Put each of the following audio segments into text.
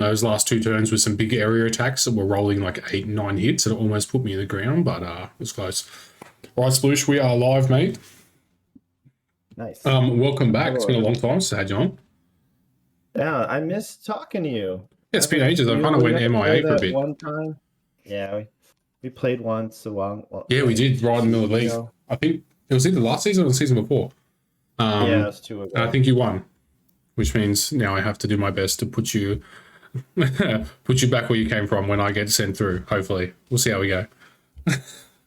Those last 2 turns with some big area attacks that were rolling like 8, 9 hits, and it almost put me in the ground, but it was close. Right, Sploosh, we are live, mate. Nice. Welcome back. Hello. It's been a long time since I had you on. Yeah, I missed talking to you. Yeah, it's been ages. I kind of went MIA for a bit. One time. Yeah, we played once a while. Well, Yeah, we did right in the middle of the league. ago. I think it was either last season or the season before. Yeah, it's 2 ago. And I think you won, which means now I have to do my best to put you put you back where you came from when I get sent through. Hopefully, we'll see how we go.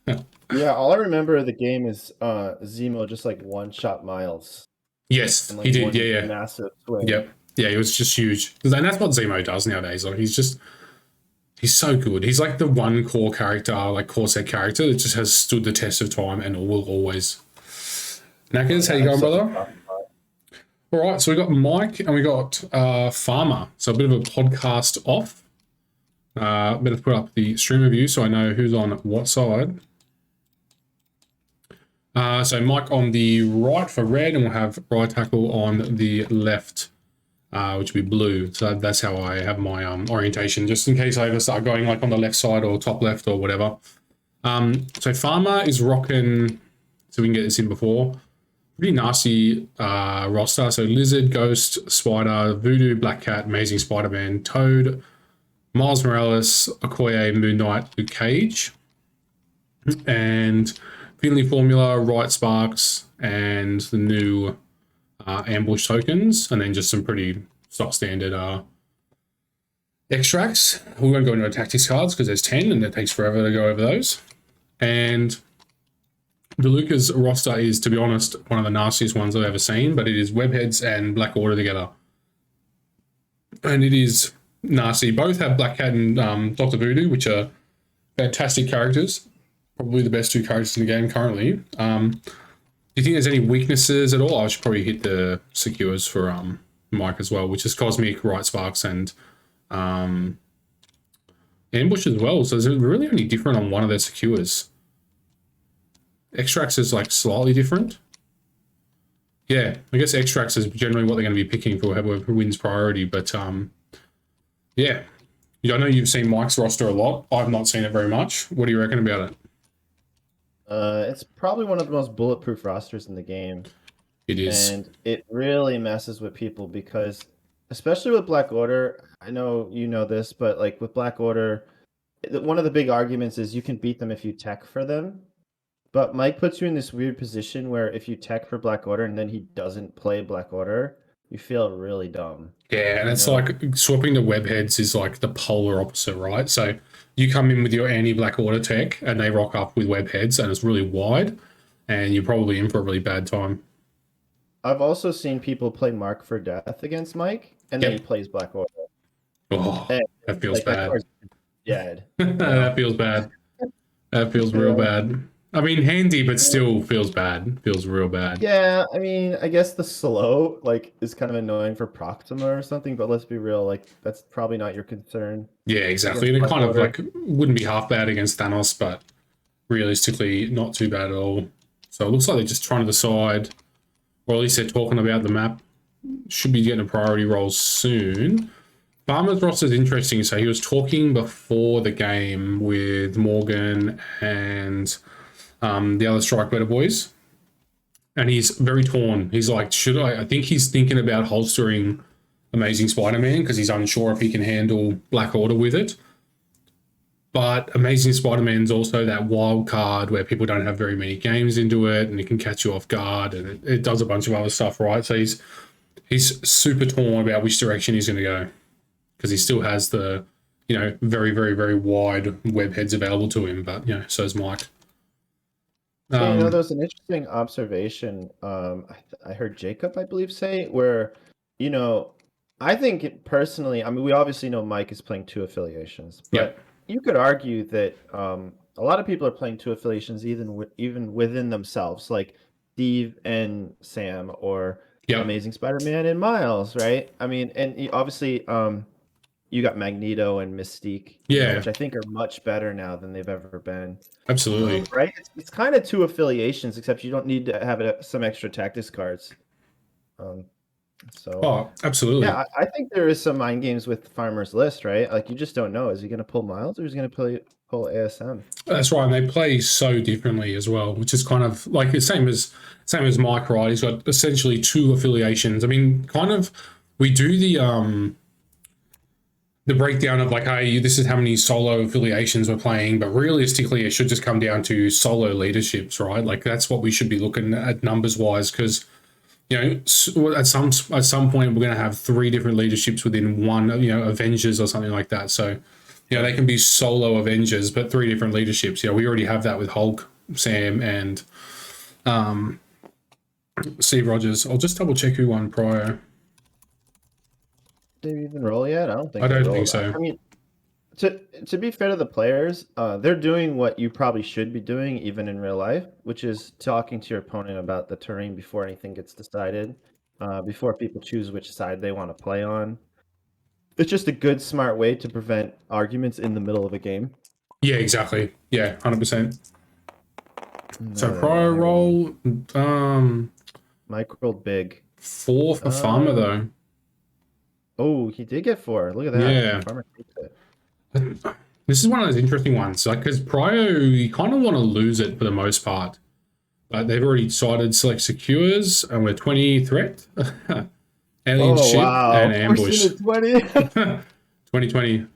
Yeah, all I remember of the game is Zemo just like one-shot Miles. Yes, and, like, he did. Yeah. Massive swing. Yep. Yeah, he was just huge. And that's what Zemo does nowadays. Like he's so good. He's like the one core character, like core set character that just has stood the test of time and will always. Knackers, how you going, brother? All right, so we got Mike and we got Farmer. So a bit of a podcast off. Better put up the streamer view so I know who's on what side. So Mike on the right for red, and we'll have right tackle on the left, which will be blue. So that's how I have my orientation, just in case I ever start going like on the left side or top left or whatever. So Farmer is rocking, so we can get this in before. Pretty nasty roster. So Lizard, Ghost, Spider, Voodoo, Black Cat, Amazing Spider-Man, Toad, Miles Morales, Okoye, Moon Knight, Luke Cage, and Finley Formula, Right Sparks, and the new ambush tokens, and then just some pretty stock standard extracts. We won't go into our tactics cards because there's 10 and it takes forever to go over those. And Deluca's roster is, to be honest, one of the nastiest ones I've ever seen, but it is Webheads and Black Order together. And it is nasty. Both have Black Cat and Dr. Voodoo, which are fantastic characters. Probably the best 2 characters in the game currently. Do you think there's any weaknesses at all? I should probably hit the secures for Mike as well, which is Cosmic, Right Sparks, and Ambush as well. So it's really only different on one of their secures. Extracts is like slightly different. Yeah, I guess extracts is generally what they're going to be picking for whoever wins priority. But yeah, I know you've seen Mike's roster a lot. I've not seen it very much. What do you reckon about it? It's probably one of the most bulletproof rosters in the game. It is. And it really messes with people because, especially with Black Order, I know you know this, but like with Black Order, one of the big arguments is you can beat them if you tech for them. But Mike puts you in this weird position where if you tech for Black Order and then he doesn't play Black Order, you feel really dumb. Yeah, and it's like swapping the webheads is like the polar opposite, right? So you come in with your anti-Black Order tech and they rock up with webheads and it's really wide and you're probably in for a really bad time. I've also seen people play Mark for Death against Mike and then he plays Black Order. Oh, that feels like bad. Dead. That feels bad. That feels real bad. I mean, handy, but still feels bad. Feels real bad. Yeah, I mean, I guess the slow is kind of annoying for Proxima or something, but let's be real, that's probably not your concern. Yeah, exactly. And it kind of wouldn't be half bad against Thanos, but realistically not too bad at all. So it looks like they're just trying to decide, or at least they're talking about the map. Should be getting a priority roll soon. Farmer's roster is interesting. So he was talking before the game with Morgan and the other Strike Better boys, and he's very torn. He's like, I think he's thinking about holstering Amazing Spider-Man because he's unsure if he can handle Black Order with it. But Amazing Spider-Man's also that wild card where people don't have very many games into it and it can catch you off guard and it does a bunch of other stuff, right? So he's super torn about which direction he's going to go because he still has the, very, very, very wide web heads available to him. But, so is Mike. So, there's an interesting observation. I heard Jacob, I believe, say where, I think personally, I mean, we obviously know Mike is playing 2 affiliations, but you could argue that a lot of people are playing 2 affiliations even within themselves, like Steve and Sam or Amazing Spider-Man and Miles, right? I mean, and obviously, you got Magneto and Mystique, which I think are much better now than they've ever been. Absolutely. Right? It's kind of 2 affiliations, except you don't need to have some extra tactics cards. So Oh, absolutely. yeah, I think there is some mind games with Farmer's List, right? Like you just don't know. Is he going to pull Miles or is he going to pull ASM? That's right. And they play so differently as well, which is kind of like the same as Mike, right? He's got essentially two affiliations. I mean, kind of we do the breakdown of like, hey, this is how many solo affiliations we're playing, but realistically, it should just come down to solo leaderships, right? Like that's what we should be looking at numbers wise, because at some point we're going to have three different leaderships within one, Avengers or something like that. So, they can be solo Avengers, but three different leaderships. We already have that with Hulk, Sam, and Steve Rogers. I'll just double check who won prior. Did they even roll yet? I don't think I they don't rolled. think so. I mean, to be fair to the players, they're doing what you probably should be doing even in real life, which is talking to your opponent about the terrain before anything gets decided, before people choose which side they want to play on. It's just a good, smart way to prevent arguments in the middle of a game. Yeah, exactly. Yeah, 100%. So No, prior roll, Mike rolled big. 4 for Farmer though. Oh, he did get 4. Look at that. Yeah. Farmer takes it. This is one of those interesting ones, like because Prio, you kind of want to lose it for the most part, but they've already decided select secures, and we're 20 threat, alien ship, wow. and ambush. 20. 2020.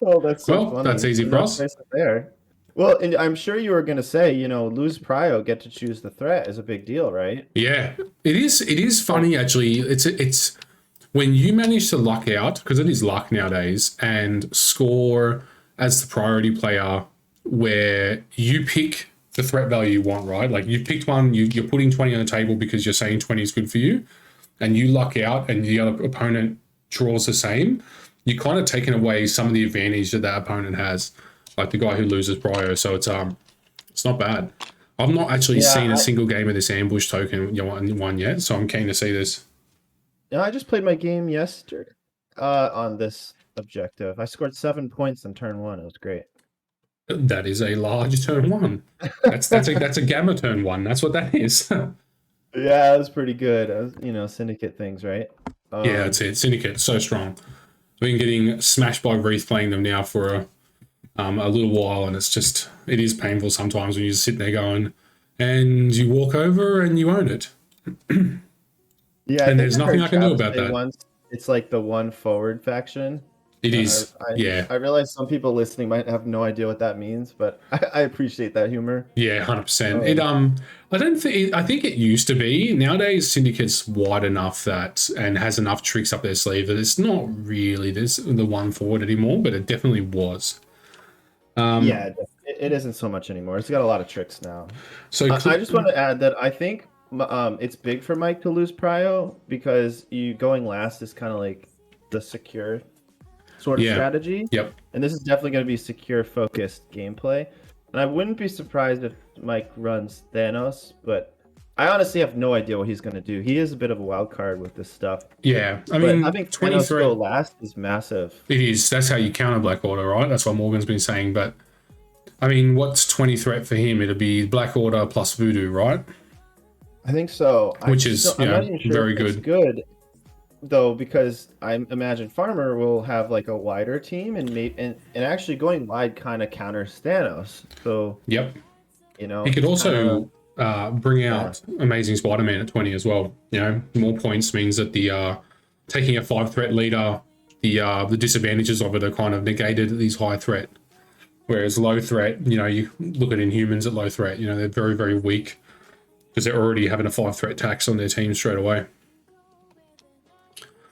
Oh, that's so funny. That's easy for us. There. Well, and I'm sure you were going to say, lose Prio, get to choose the threat is a big deal, right? Yeah, it is. It is funny actually. It's when you manage to luck out, because it is luck nowadays, and score as the priority player where you pick the threat value you want, right? Like you picked one, you're putting 20 on the table because you're saying 20 is good for you, and you luck out and the other opponent draws the same, you're kind of taking away some of the advantage that opponent has, like the guy who loses prior. So it's not bad. I've not actually seen a single game of this ambush token one yet, so I'm keen to see this. Yeah, I just played my game yesterday on this objective. I scored 7 points in turn 1. It was great. That is a large turn 1. That's a gamma turn 1. That's what that is. Yeah, it was pretty good. Syndicate things, right? Yeah, that's it. Syndicate, so strong. I've been getting smashed by Wreath playing them now for a little while, and it is painful sometimes when you just sit there going, and you walk over and you own it. Yeah, and there's nothing I can do about that. Once, it's like the one forward faction. It is. I realize some people listening might have no idea what that means, but I appreciate that humor. Yeah, 100%. I think it used to be. Nowadays, Syndicate's wide enough and has enough tricks up their sleeve that it's not really the one forward anymore, but it definitely was. Yeah, it isn't so much anymore. It's got a lot of tricks now. So I just want to add that I think it's big for Mike to lose Prio because you going last is kind of like the secure sort of strategy. Yep. And this is definitely going to be secure focused gameplay. And I wouldn't be surprised if Mike runs Thanos, but I honestly have no idea what he's going to do. He is a bit of a wild card with this stuff. Yeah, I mean, having Thanos go last is massive. It is. That's how you counter Black Order, right? That's what Morgan's been saying. But I mean, what's 20 threat for him? It'll be Black Order plus Voodoo, right? I think so. Which is very good. It's good though, because I imagine Farmer will have like a wider team and actually going wide kind of counters Thanos. So yep, he could also bring out Amazing Spider-Man at 20 as well. More points means that the taking a 5 threat leader, the disadvantages of it are kind of negated at these high threat. Whereas low threat, you look at Inhumans at low threat, they're very, very weak because they're already having a 5 threat tax on their team straight away.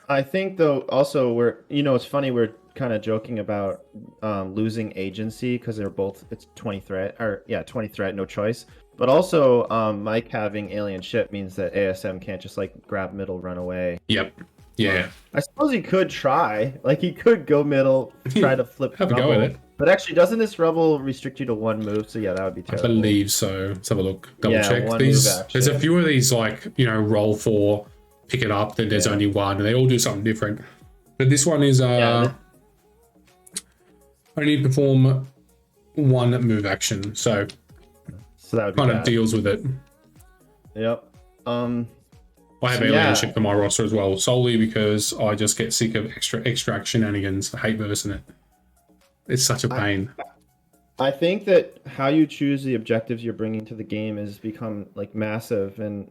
I think though also it's funny, we're kind of joking about losing agency because it's 20 threat 20 threat, no choice. But also Mike having alien ship means that ASM can't just like grab middle, run away. Yep. Yeah. I suppose he could try. Like he could go middle, try to flip. Have a go at it. But actually, doesn't this rubble restrict you to one move? So yeah, that would be terrible. I believe so. Let's have a look. Double check. There's a few of these like, roll 4, pick it up, then there's only one, and they all do something different. But this one is only perform one move action. So that would kind of deals with it. Yep. I have alienship for my roster as well, solely because I just get sick of extract shenanigans. I hate versing it. It's such a pain. I think that how you choose the objectives you're bringing to the game has become like massive, and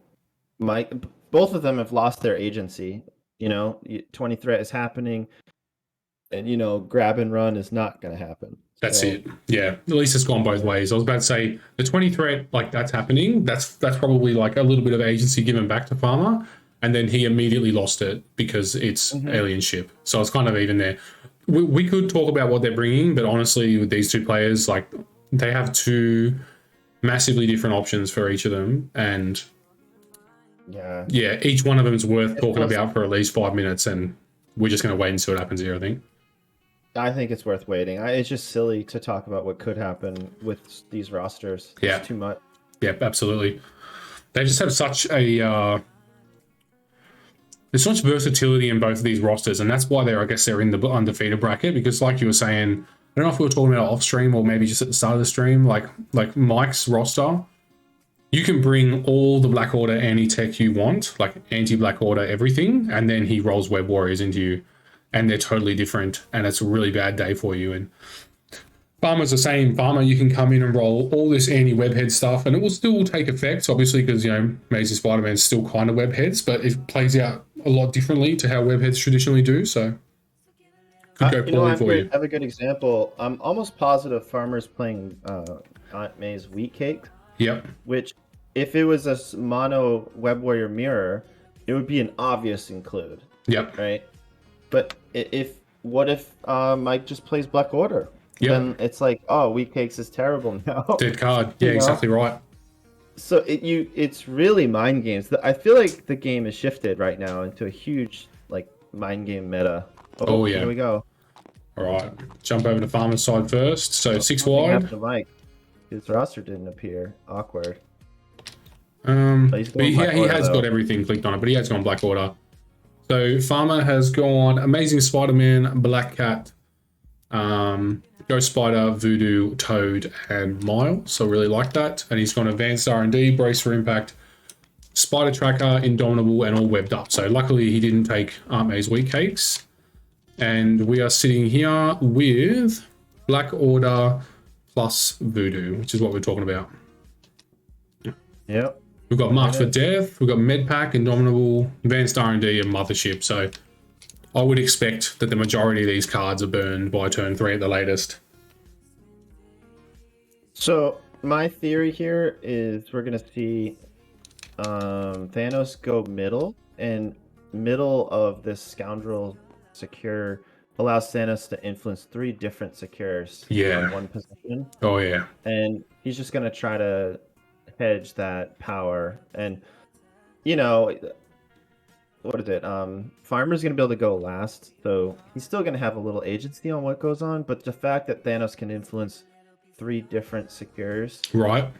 both of them have lost their agency. 20 threat is happening, and grab and run is not going to happen. That's it. Yeah, at least it's gone both ways. I was about to say the 20 threat, like that's happening. That's probably like a little bit of agency given back to Farmer, and then he immediately lost it because it's alien ship. So it's kind of even there. We could talk about what they're bringing, but honestly, with these two players, like they have two massively different options for each of them, and yeah, each one of them is worth talking about for at least 5 minutes, and we're just going to wait and see what happens here. I think it's worth waiting. It's just silly to talk about what could happen with these rosters. It's too much. Yeah, absolutely. They just have such a there's so much versatility in both of these rosters, and that's why they're in the undefeated bracket. Because, like you were saying, I don't know if we were talking about off stream or maybe just at the start of the stream. Like Mike's roster, you can bring all the Black Order anti-tech you want, like anti-Black Order everything, and then he rolls Web Warriors into you. And they're totally different, and it's a really bad day for you. And Farmer's the same. Farmer, you can come in and roll all this anti-webhead stuff, and it will still take effect, obviously, because, Amazing Spider-Man is still kind of webheads, but it plays out a lot differently to how webheads traditionally do, so could go poorly for you. I have a good example. I'm almost positive Farmer's playing Aunt May's Wheat Cake. Yep. Which, if it was a mono Web Warrior mirror, it would be an obvious include. Yep. Right? But what if Mike just plays Black Order? Yep. Then it's like, oh, Wheat Cakes is terrible now. Dead card. Yeah, exactly right. So it's really mind games. I feel like the game is shifted right now into a huge like mind game meta. Oh yeah. Here we go. All right, jump over to Farmer's side first. So 6 wide. Mike, his roster didn't appear. Awkward. He has got everything clicked on it, but he has gone Black Order. So Farmer has gone Amazing Spider-Man, Black Cat, Ghost Spider, Voodoo, Toad, and Miles. So really like that. And he's gone Advanced R&D, Brace for Impact, Spider Tracker, Indomitable, and all webbed up. So luckily he didn't take Aunt May's Wheat Cakes. And we are sitting here with Black Order plus Voodoo, which is what we're talking about. Yep. We've got Marked for Death, we've got Medpack, Indomitable, Advanced R&D, and Mothership. So I would expect that the majority of these cards are burned by turn 3 at the latest. So my theory here is we're going to see Thanos go middle, and middle of this scoundrel secure allows Thanos to influence 3 different secures in one position. Oh, yeah. And he's just going to try to hedge that power, and what is it, Farmer's gonna be able to go last, so he's still gonna have a little agency on what goes on, but the fact that Thanos can influence 3 different secures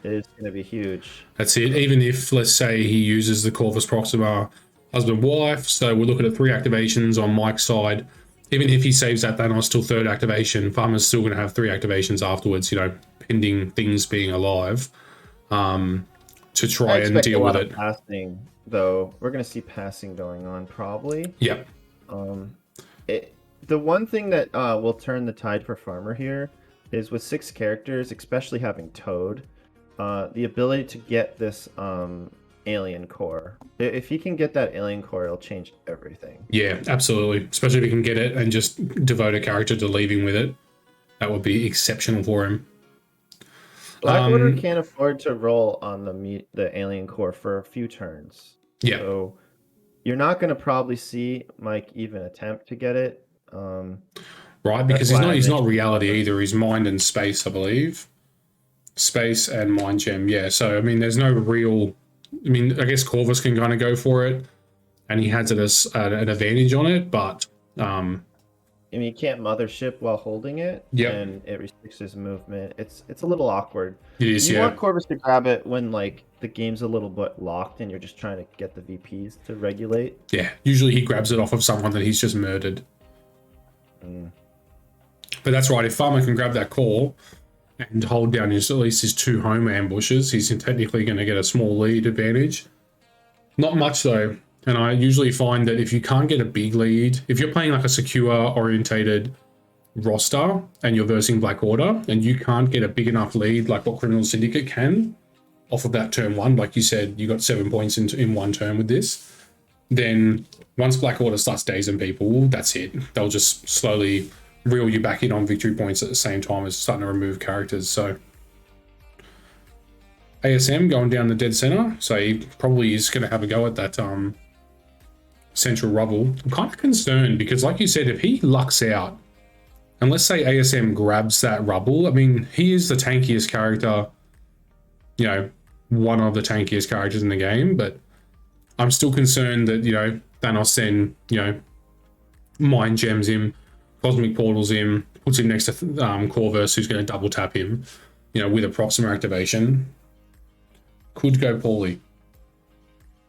is gonna be huge. That's it. Even if, let's say, he uses the Corvus Proxima husband wife, so we're looking at 3 activations on Mike's side. Even if he saves that Thanos till 3rd activation, Farmer's still gonna have 3 activations afterwards, pending things being alive. To try and deal with it. Passing, though, we're going to see passing going on probably. Yep. The one thing that will turn the tide for Farmer here is with 6 characters, especially having Toad, the ability to get this alien core. If he can get that alien core, it'll change everything. Yeah, absolutely. Especially if he can get it and just devote a character to leaving with it. That would be exceptional for him. Black Order can't afford to roll on the alien core for a few turns. Yeah. So you're not going to probably see Mike even attempt to get it. Right, because he's not reality either. He's mind and space, I believe. Space and mind gem. Yeah. So I mean, there's no real. I mean, I guess Corvus can kind of go for it, and he has it as an advantage on it, but. I mean, you can't mothership while holding it, and it restricts his movement. It's a little awkward. It is, You want Corvus to grab it when the game's a little bit locked and you're just trying to get the VPs to regulate. Yeah, usually he grabs it off of someone that he's just murdered. But that's right. If Farmer can grab that core and hold down at least his 2 home ambushes, he's technically going to get a small lead advantage. Not much though. And I usually find that if you can't get a big lead, if you're playing like a secure orientated roster and you're versing Black Order and you can't get a big enough lead like what Criminal Syndicate can off of that turn one, like you said, you got 7 points in one turn with this, then once Black Order starts dazing people, that's it. They'll just slowly reel you back in on victory points at the same time as starting to remove characters. So ASM going down the dead center, so he probably is going to have a go at that central rubble. I'm kind of concerned because, like you said, if he lucks out, and let's say ASM grabs that rubble, I mean, he is the tankiest character, you know, one of the tankiest characters in the game, but I'm still concerned that, you know, Thanos then, you know, mind gems him, cosmic portals him, puts him next to Corvus, who's going to double tap him, you know, with a Proxima activation. Could go poorly.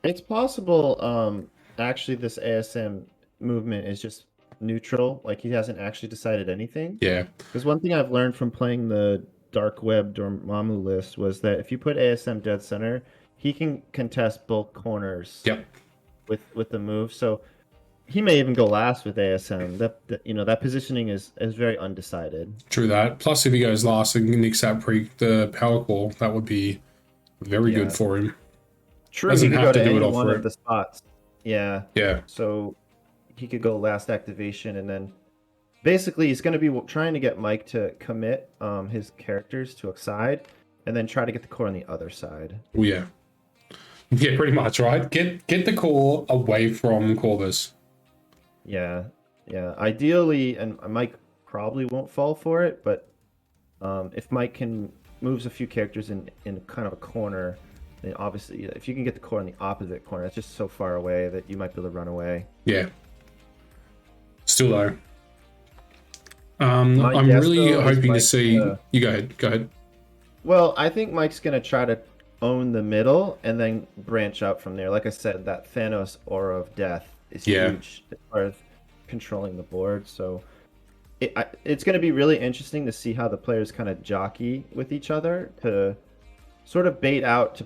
It's possible, actually, this ASM movement is just neutral. Like, he hasn't actually decided anything. Yeah. Because one thing I've learned from playing the Dark Web Dormammu list was that if you put ASM dead center, he can contest both corners. Yep. With the move. So he may even go last with ASM. That positioning is very undecided. True that. Plus, if he goes last and nicks out the power core, that would be very good for him. True. Doesn't he could have go to to do it any all one for of it. the spots. Yeah. Yeah. So he could go last activation, and then basically he's going to be trying to get Mike to commit his characters to a side, and then try to get the core on the other side. Oh yeah. Yeah, pretty much, right? Get the core away from Corvus. Yeah. Ideally, and Mike probably won't fall for it, but if Mike can moves a few characters in kind of a corner, then obviously if you can get the core in the opposite corner, it's just so far away that you might be able to run away. Yeah. Still though, I'm guess, really though, hoping to see. You go ahead. Well, I think Mike's gonna try to own the middle and then branch out from there. Like I said, that Thanos aura of death is huge as far as controlling the board. So it's going to be really interesting to see how the players kind of jockey with each other to sort of bait out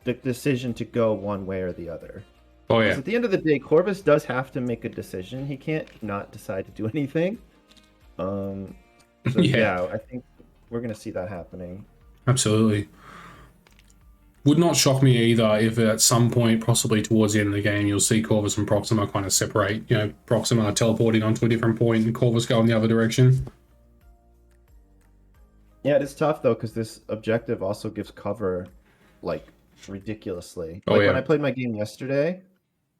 the decision to go one way or the other. Oh yeah. At the end of the day, Corvus does have to make a decision. He can't not decide to do anything. So yeah, I think we're going to see that happening. Absolutely. Would not shock me either if at some point, possibly towards the end of the game, you'll see Corvus and Proxima kind of separate. You know, Proxima teleporting onto a different point and Corvus going the other direction. Yeah, it is tough though, because this objective also gives cover, like, ridiculously. When I played my game yesterday,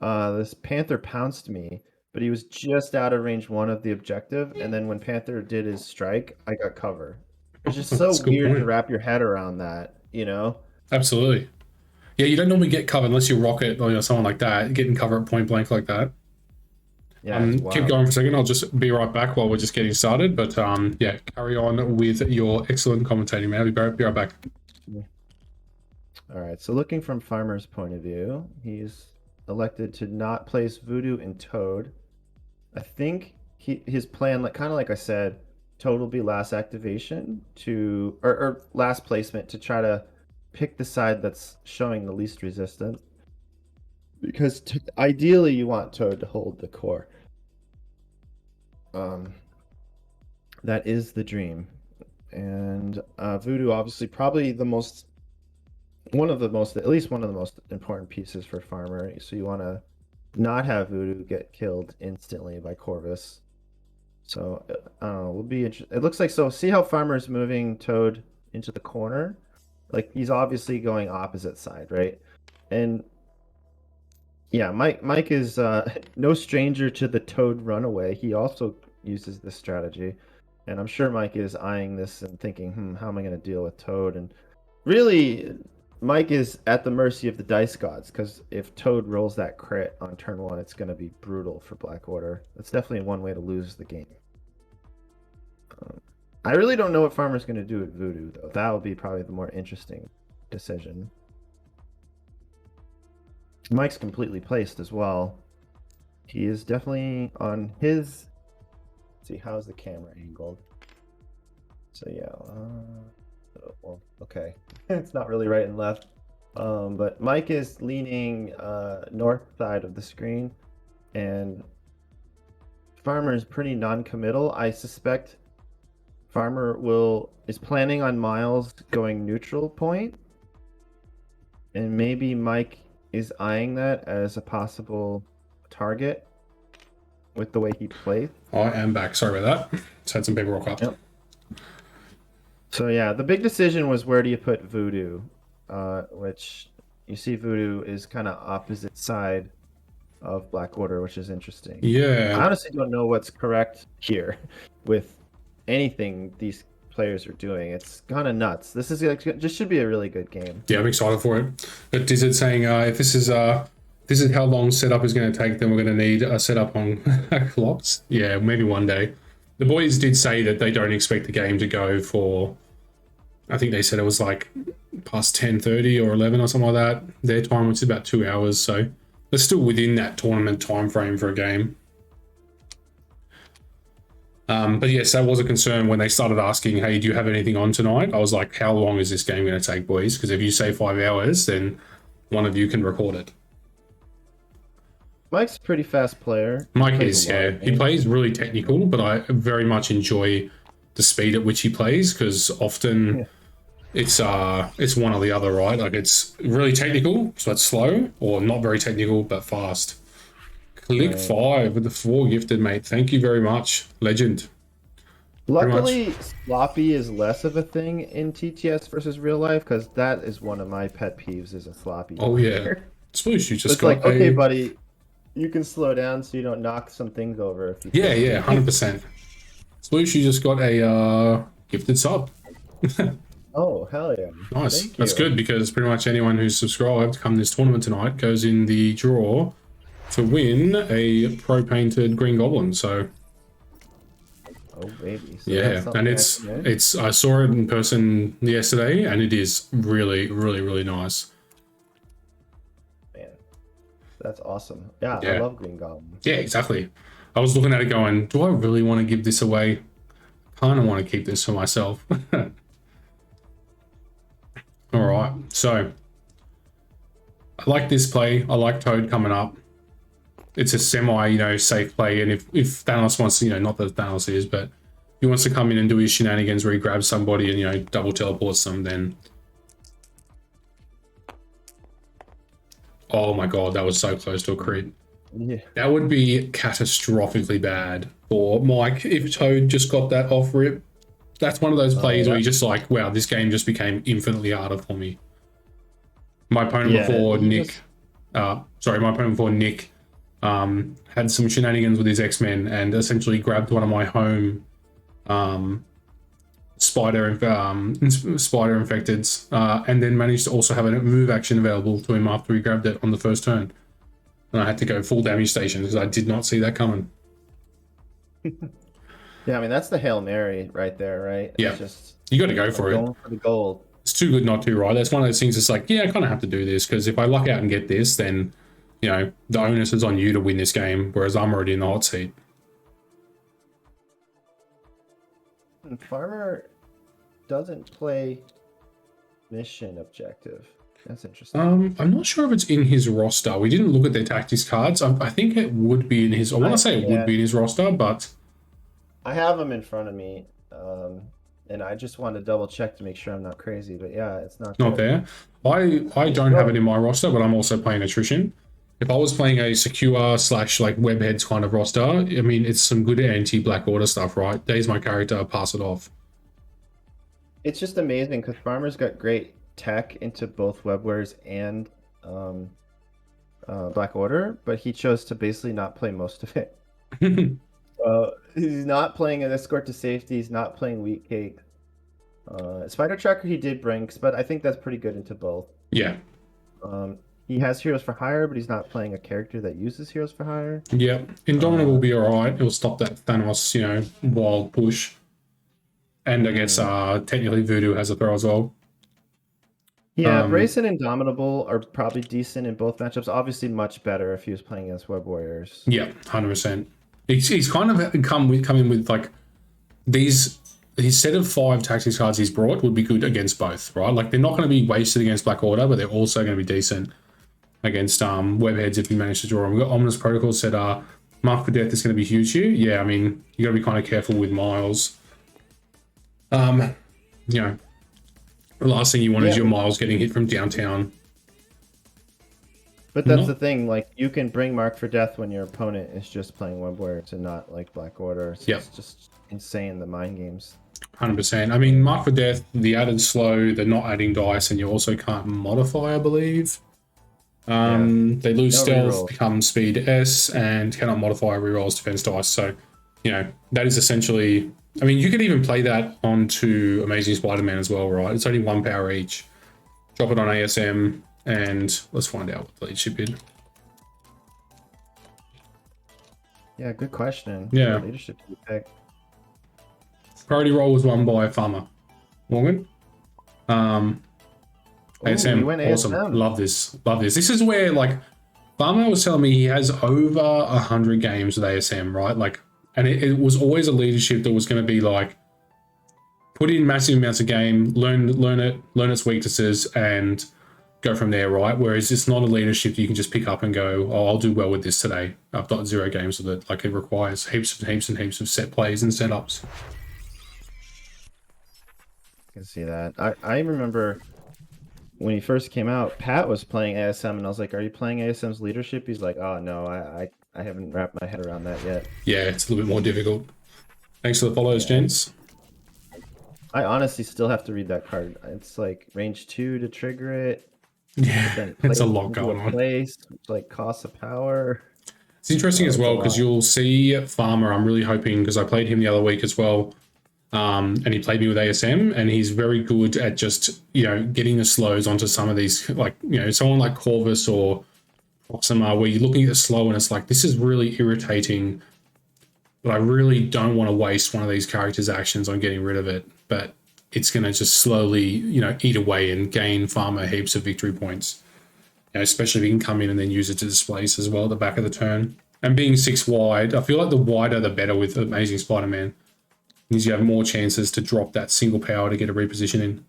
this Panther pounced me, but he was just out of range 1 of the objective, and then when Panther did his strike, I got cover. It's just so weird to wrap your head around that, you know? Absolutely. Yeah, you don't normally get cover unless you Rocket or someone like that, getting cover at point blank like that. Yeah, keep going for a second. I'll just be right back while we're just getting started. But yeah, carry on with your excellent commentating, man. I'll be right back. All right, so looking from Farmer's point of view, he's elected to not place Voodoo and Toad. I think his plan, kind of like I said, Toad will be last activation or last placement to try to pick the side that's showing the least resistance. Because ideally you want Toad to hold the core. That is the dream. And Voodoo, obviously, probably at least one of the most important pieces for Farmer. So you want to not have Voodoo get killed instantly by Corvus. So will be interesting. It looks like, so see how Farmer's moving Toad into the corner? Like, he's obviously going opposite side, right? And yeah, Mike is no stranger to the Toad runaway. He also uses this strategy. And I'm sure Mike is eyeing this and thinking, how am I going to deal with Toad? And really, Mike is at the mercy of the dice gods, because if Toad rolls that crit on turn 1, it's going to be brutal for Black Order. That's definitely one way to lose the game. I really don't know what Farmer's going to do with Voodoo, though. That will be probably the more interesting decision. Mike's completely placed as well. He is definitely on his... Let's see, how's the camera angled? So yeah, well, okay. It's not really right and left. But Mike is leaning north side of the screen, and Farmer is pretty non-committal. I suspect Farmer is planning on Miles going neutral point, and maybe Mike is eyeing that as a possible target with the way he plays. I am back. Sorry about that. Just had some people rock up. Yep. So yeah, the big decision was where do you put Voodoo, which you see Voodoo is kind of opposite side of Black Order, which is interesting. Yeah. I honestly don't know what's correct here with anything these players are doing. It's kind of nuts. This is just should be a really good game. Yeah, I'm excited for it. But is it saying if this is how long setup is going to take, then we're going to need a setup on clocks? Yeah, maybe one day. The boys did say that they don't expect the game to go for, I think they said it was like past 10:30 or 11 or something like that. Their time, which is about 2 hours. So they're still within that tournament time frame for a game. But yes, that was a concern when they started asking, hey, do you have anything on tonight? I was like, how long is this game going to take, boys? Because if you say 5 hours, then one of you can record it. Mike's a pretty fast player. Mike is, yeah. He plays really technical, but I very much enjoy the speed at which he plays, because often it's one or the other, right? Like it's really technical, so it's slow, or not very technical, but fast. Click 5 with the 4 gifted, mate. Thank you very much. Legend. Luckily, sloppy is less of a thing in TTS versus real life, because that is one of my pet peeves, is a sloppy. Oh, yeah. Suppose you just it's like, okay, buddy, you can slow down so you don't knock some things over. If you yeah, 100%. Suppose you just got a gifted sub. Oh, hell yeah. Nice. That's good, because pretty much anyone who's subscribed come this tournament tonight goes in the draw to win a pro-painted Green Goblin. So oh baby. So yeah, and it's I saw it in person yesterday, and it is really, really, really nice. Man, that's awesome. Yeah, I love Green Goblin. Yeah, exactly. I was looking at it going, do I really want to give this away? Kind of want to keep this for myself. All right, so I like this play. I like Toad coming up. It's a semi, safe play. And if Thanos wants to, not that Thanos is, but he wants to come in and do his shenanigans where he grabs somebody and, double teleports them, then... Oh my god, that was so close to a crit. Yeah. That would be catastrophically bad for Mike if Toad just got that off rip. That's one of those plays where you're just like, wow, this game just became infinitely harder for me. My opponent before Nick... my opponent before Nick... had some shenanigans with his X-Men and essentially grabbed one of my home spider infecteds and then managed to also have a move action available to him after he grabbed it on the first turn. And I had to go full damage station because I did not see that coming. Yeah, I mean, that's the Hail Mary right there, right? Yeah, it's just, you got to go for it. Going for the gold. It's too good not to, right? That's one of those things that's like, yeah, I kind of have to do this because if I luck out and get this, then... the onus is on you to win this game, whereas I'm already in the hot seat. And Farmer doesn't play mission objective. That's interesting. I'm not sure if it's in his roster. We didn't look at their tactics cards. I think it would be in his... I want to say it would be in his roster, but... I have them in front of me, and I just want to double check to make sure I'm not crazy. But yeah, it's not there. I don't have it in my roster, but I'm also playing attrition. If I was playing a secure / like webheads kind of roster, I mean, it's some good anti-Black Order stuff, right? There's my character, pass it off. It's just amazing because Farmer's got great tech into both webwares and Black Order, but he chose to basically not play most of it. He's not playing an escort to safety. He's not playing wheat cake. Spider Tracker he did bring, but I think that's pretty good into both. Yeah. He has Heroes for Hire, but he's not playing a character that uses Heroes for Hire. Yeah, Indomitable will be alright. It'll stop that Thanos, wild push. And I guess technically Voodoo has a throw as well. Yeah, Brace and Indomitable are probably decent in both matchups. Obviously much better if he was playing against Web Warriors. Yeah, 100%. He's kind of come in with like these his set of 5 tactics cards he's brought would be good against both, right? Like they're not going to be wasted against Black Order, but they're also going to be decent against webheads if you manage to draw them. We've got Ominous Protocol said Mark for Death is going to be huge here. Yeah, I mean, you got to be kind of careful with Miles. You know, the last thing you want is your Miles getting hit from downtown. But that's the thing, like you can bring Mark for Death when your opponent is just playing Web Warriors and not like Black Order. So it's just insane, the mind games. 100%. I mean, Mark for Death, the added slow, they're not adding dice, and you also can't modify, I believe. They lose stealth, become speed S, and cannot modify rerolls defense dice. So, you know, that is essentially... I mean, you could even play that onto Amazing Spider-Man as well, right? It's only 1 power each. Drop it on ASM, and let's find out what the leadership is. Yeah, good question. Yeah. What leadership do you pick? Priority roll was won by Farmer. Morgan. ASM, awesome. ASM. Love this. Love this. This is where, like, Farmer was telling me he has over 100 games with ASM, right? Like, and it was always a leadership that was going to be like, put in massive amounts of game, learn its weaknesses, and go from there, right? Whereas it's not a leadership that you can just pick up and go, oh, I'll do well with this today. I've got 0 games with it. Like, it requires heaps and heaps and heaps of set plays and setups. I can see that. I remember when he first came out, Pat was playing ASM, and I was like, are you playing ASM's leadership? He's like, oh, no, I haven't wrapped my head around that yet. Yeah, it's a little bit more difficult. Thanks for the follows, gents. I honestly still have to read that card. It's like range 2 to trigger it. Yeah, it's a lot going on. Place, like cost of power. It's interesting as well because you'll see Farmer. I'm really hoping, because I played him the other week as well. And he played me with ASM, and he's very good at just, you know, getting the slows onto some of these, like, you know, someone like Corvus or Proxima, where you're looking at the slow and it's like, this is really irritating, but I really don't want to waste one of these characters' actions on getting rid of it. But it's going to just slowly, you know, eat away and gain Farmer heaps of victory points. You know, especially if you can come in and then use it to displace as well at the back of the turn. And being 6 wide, I feel like the wider the better with Amazing Spider-Man. Means you have more chances to drop that single power to get a reposition in.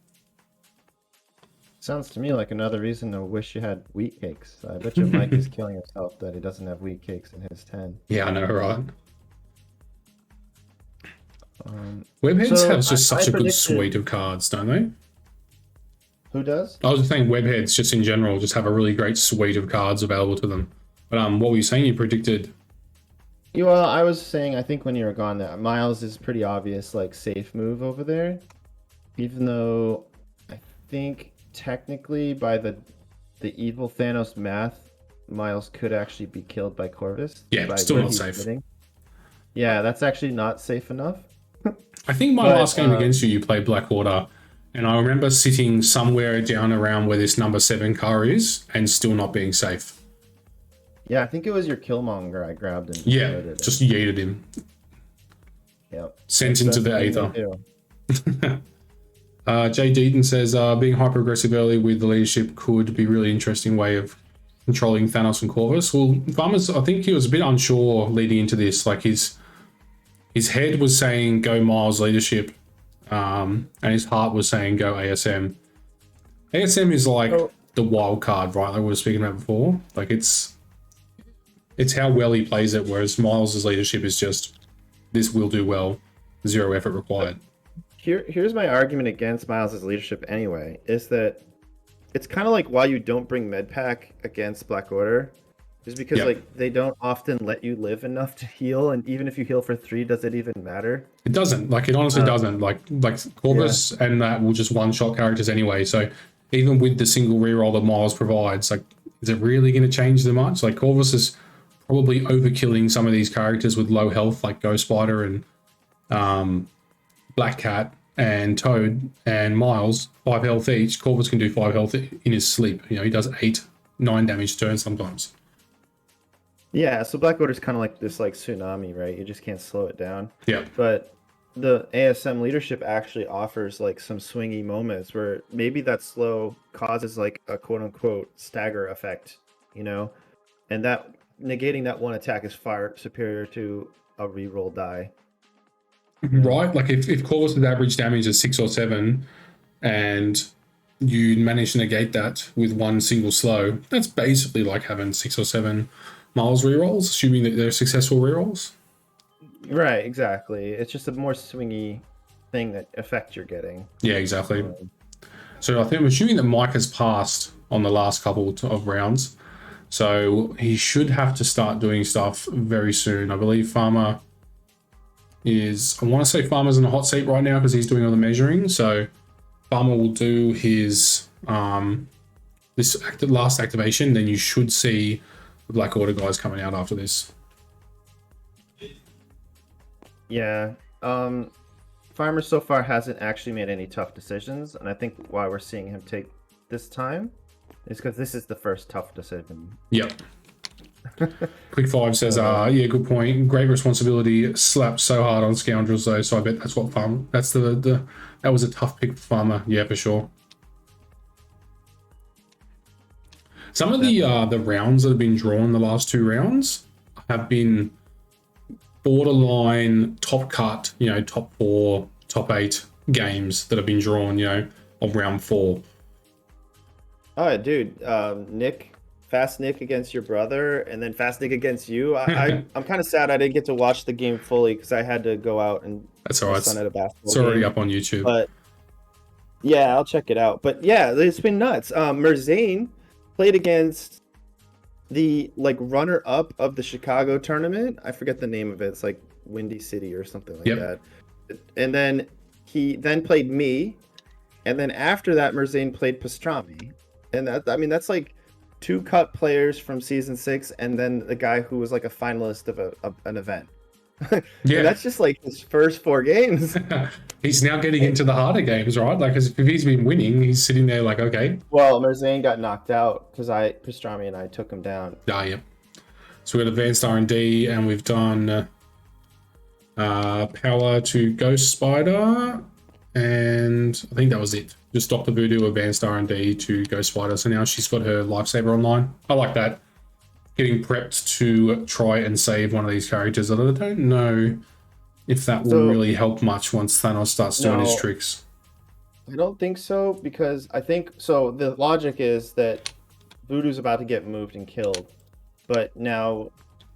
Sounds to me like another reason to wish you had wheat cakes. I bet you Mike is killing himself that he doesn't have wheat cakes in his 10. Yeah, I know, right? Webheads have just such a good suite of cards, don't they? Who does? I was just saying webheads just in general just have a really great suite of cards available to them. But what were you saying? You predicted... Yeah, well, I was saying, I think when you were gone, that Miles is pretty obvious, like, safe move over there. Even though I think technically by the evil Thanos math, Miles could actually be killed by Corvus. Yeah, still not safe. Sitting. Yeah, that's actually not safe enough. I think my last game against you played Black Order, and I remember sitting somewhere down around where this number 7 car is and still not being safe. Yeah, I think it was your Killmonger I grabbed and just yeeted him. Yep. Sent into the aether. Jay Deaton says, being hyper-aggressive early with the leadership could be a really interesting way of controlling Thanos and Corvus. Well, Farmers, I think he was a bit unsure leading into this. Like, his head was saying, go Miles leadership, and his heart was saying, go ASM. ASM is like the wild card, right? Like we were speaking about before. Like, it's how well he plays it, whereas Miles' leadership is just, this will do well, 0 effort required. Here's my argument against Miles' leadership anyway, is that it's kind of like why you don't bring Medpack against Black Order, is because like they don't often let you live enough to heal, and even if you heal for 3, does it even matter? It doesn't. Like, it honestly doesn't. Like Corvus and that will just one-shot characters anyway, so even with the single reroll that Miles provides, like, is it really going to change that much? Like, Corvus is probably overkilling some of these characters with low health, like Ghost Spider and Black Cat and Toad, and Miles, 5 health each. Corvus can do 5 health in his sleep. You know, he does 8, 9 damage turns sometimes. Yeah, so Black Order's kind of like this like tsunami, right? You just can't slow it down. Yeah. But the ASM leadership actually offers like some swingy moments where maybe that slow causes like a quote unquote stagger effect, you know, and that negating that one attack is far superior to a reroll die. right? Like if Corvus's average damage is 6 or 7, and you manage to negate that with one single slow, that's basically like having 6 or 7 miles rerolls, assuming that they're successful rerolls. Right, exactly. It's just a more swingy thing that effect you're getting. Yeah, exactly. Um, So I think I'm assuming that Mike has passed on the last couple of rounds. So he should have to start doing stuff very soon. I believe Farmer I want to say Farmer's in a hot seat right now because he's doing all the measuring. So Farmer will do his last activation. Then you should see the Black Order guys coming out after this. yeah. Farmer so far hasn't actually made any tough decisions, and I think why we're seeing him take this time is because this is the first tough decision. Yep. Quick Five says, yeah, good point. Great responsibility. Slapped so hard on scoundrels though, so I bet that's what Farmer. That's that was a tough pick for Farmer. Yeah, for sure. Some of the rounds that have been drawn the last 2 rounds have been borderline top cut, top 4, top 8 games that have been drawn, of round 4. Oh, dude, Fast Nick against your brother, and then Fast Nick against you. I'm kind of sad I didn't get to watch the game fully because I had to go out and that's all right. Son at a basketball it's already game. Up on YouTube. But yeah, I'll check it out. But yeah, it's been nuts. Merzane played against the runner up of the Chicago tournament. I forget the name of it. It's like Windy City or something like that. And then he then played me, and then after that, Merzane played Pastrami, and that's like 2 cut players from season 6, and then the guy who was like a finalist of an event. Yeah, that's just like his first 4 games. He's now getting into the harder games, right? Like, if he's been winning, he's sitting there like, okay. Well, Merzane got knocked out because Pastrami and I took him down. Yeah. So we've got advanced R&D, and we've done power to Ghost Spider, and I think that was it. Just Dr. Voodoo, advanced R&D to Ghost Spider. So now she's got her lifesaver online. I like that. Getting prepped to try and save one of these characters. I don't know if that will really help much once Thanos starts doing his tricks. I don't think so, because I think so. The logic is that Voodoo's about to get moved and killed, but now.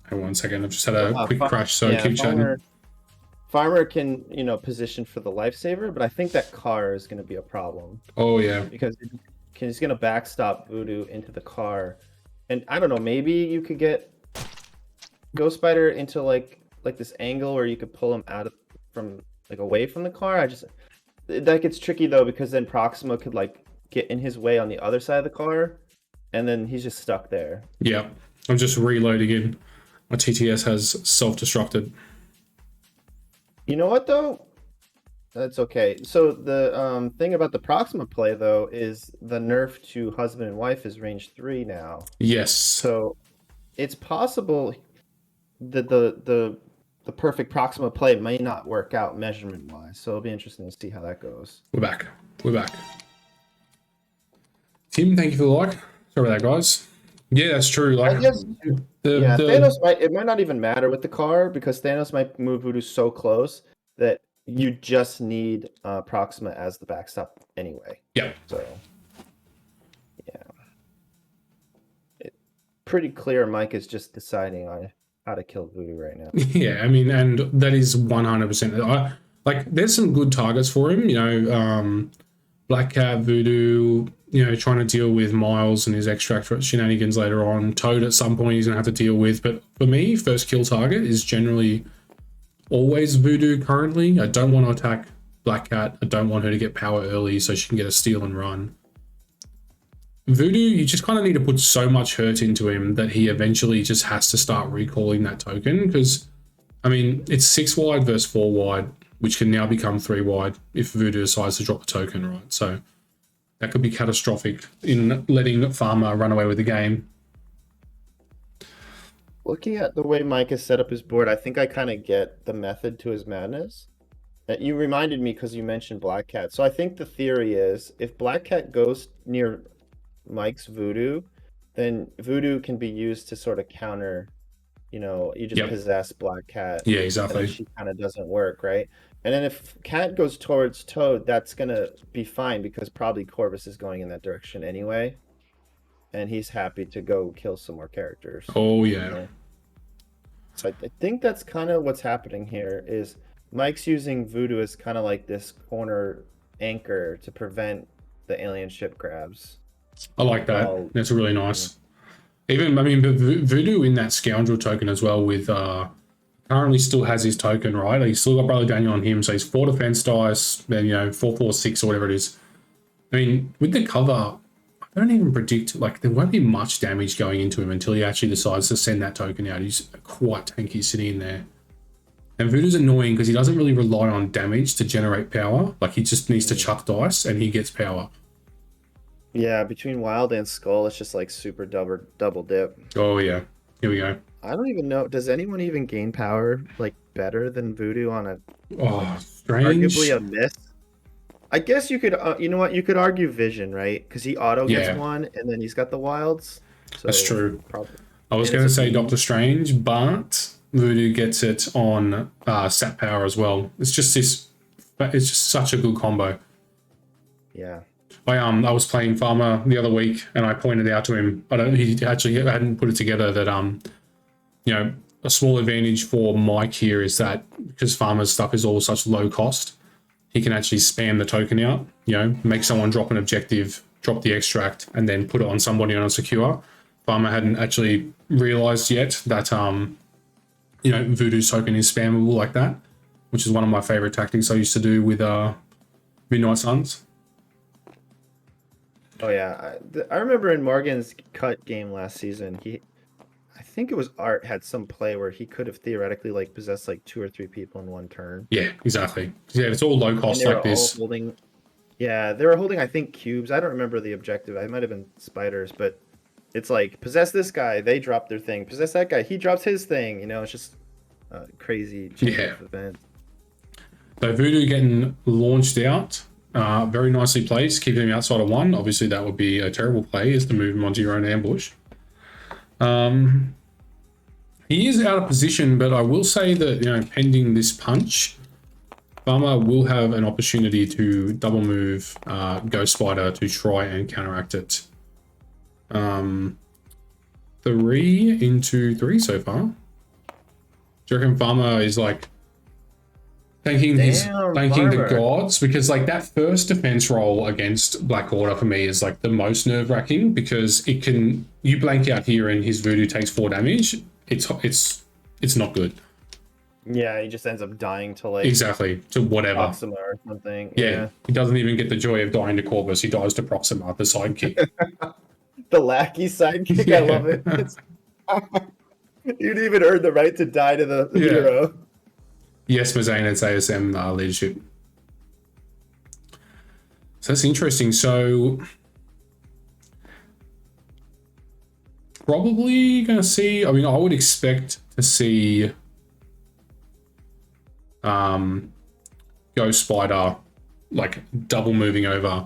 Hey, 1 second. I've just had a quick crash, so keep chatting. Farmer can, position for the lifesaver, but I think that car is going to be a problem. Oh yeah, because he's going to backstop Voodoo into the car, and I don't know. Maybe you could get Ghost Spider into like this angle where you could pull him out from away from the car. That gets tricky though, because then Proxima could get in his way on the other side of the car, and then he's just stuck there. Yeah, I'm just reloading in. My TTS has self-destructed. You know what though? That's okay. So the thing about the Proxima play though is the nerf to husband and wife is range 3 now. Yes. So it's possible that the perfect Proxima play may not work out measurement wise. So it'll be interesting to see how that goes. We're back. Tim, thank you for the like. Sorry about that, guys. Yeah, that's true. I guess Thanos might not even matter with the car, because Thanos might move Voodoo so close that you just need Proxima as the backstop anyway. Yeah. So yeah, it's pretty clear Mike is just deciding on how to kill Voodoo right now. Yeah, I mean, and that is 100%. There's some good targets for him. Black Cat, Voodoo. Trying to deal with Miles and his extract shenanigans later on. Toad at some point he's going to have to deal with. But for me, first kill target is generally always Voodoo currently. I don't want to attack Black Cat. I don't want her to get power early so she can get a steal and run. Voodoo, you just kind of need to put so much hurt into him that he eventually just has to start recalling that token. Because, I mean, it's 6 wide versus 4 wide, which can now become 3 wide if Voodoo decides to drop the token, right? So that could be catastrophic in letting Farmer run away with the game. Looking at the way Mike has set up his board, I think I kind of get the method to his madness. You reminded me because you mentioned Black Cat. So I think the theory is if Black Cat goes near Mike's Voodoo, then Voodoo can be used to sort of counter, you just possess Black Cat, Yeah, and then exactly. she kind of doesn't work, right? And then if Cat goes towards Toad, that's gonna be fine because probably Corvus is going in that direction anyway, and he's happy to go kill some more characters, Oh, you yeah. know. So I think that's kind of what's happening here is Mike's using Voodoo as kind of like this corner anchor to prevent the alien ship grabs. I like that. While That's really nice. Even, I mean, but Voodoo in that scoundrel token as well with, currently still has his token, right? He's still got Brother Daniel on him, so he's 4 defense dice, then, 4/4/6 or whatever it is. I mean, with the cover, I don't even predict, like, there won't be much damage going into him until he actually decides to send that token out. He's quite tanky sitting in there. And Voodoo's annoying because he doesn't really rely on damage to generate power. Like, he just needs to chuck dice and he gets power. Yeah, between Wild and Skull, it's just like super double dip. Oh, yeah. Here we go. I don't even know. Does anyone even gain power like better than Voodoo on a strange. arguably a miss? I guess you could. You know what? You could argue Vision, right? Because he auto gets one, and then he's got the Wilds. So that's true. Probably. I was going to say Doctor Strange, but Voodoo gets it on Sap Power as well. It's just such a good combo. Yeah. I was playing Farmer the other week, and I pointed out to him. He actually hadn't put it together that a small advantage for Mike here is that because Farmer's stuff is all such low cost, he can actually spam the token out. Make someone drop an objective, drop the extract, and then put it on somebody on a secure. Farmer hadn't actually realized yet that Voodoo's token is spammable like that, which is one of my favorite tactics I used to do with Midnight Suns. Oh yeah, I remember in Morgan's cut game last season, I think it was Art had some play where he could have theoretically like possessed like 2 or 3 people in one turn. Yeah, exactly. Yeah, it's all low cost like this. They were holding I think cubes. I don't remember the objective. I might have been spiders, but it's like possess this guy, they drop their thing. Possess that guy, he drops his thing. It's just crazy chain of events. So Voodoo getting launched out. Very nicely placed, keeping him outside of 1. Obviously, that would be a terrible play, is to move him onto your own ambush. He is out of position, but I will say that, pending this punch, Farmer will have an opportunity to double move Ghost Spider to try and counteract it. 3 into 3 so far. Do you reckon Farmer is like thanking the gods? Because like that first defense roll against Black Order for me is like the most nerve-wracking because you blank out here and his Voodoo takes 4 damage. It's not good. Yeah, he just ends up dying to like exactly to whatever Proxima or something. Yeah, he doesn't even get the joy of dying to Corvus. He dies to Proxima, the sidekick. The lackey sidekick. Yeah. I love it. You'd even earn the right to die to the hero. Yes, Mazane, it's ASM leadership. So that's interesting. So probably going to see, I would expect to see Ghost Spider like double moving over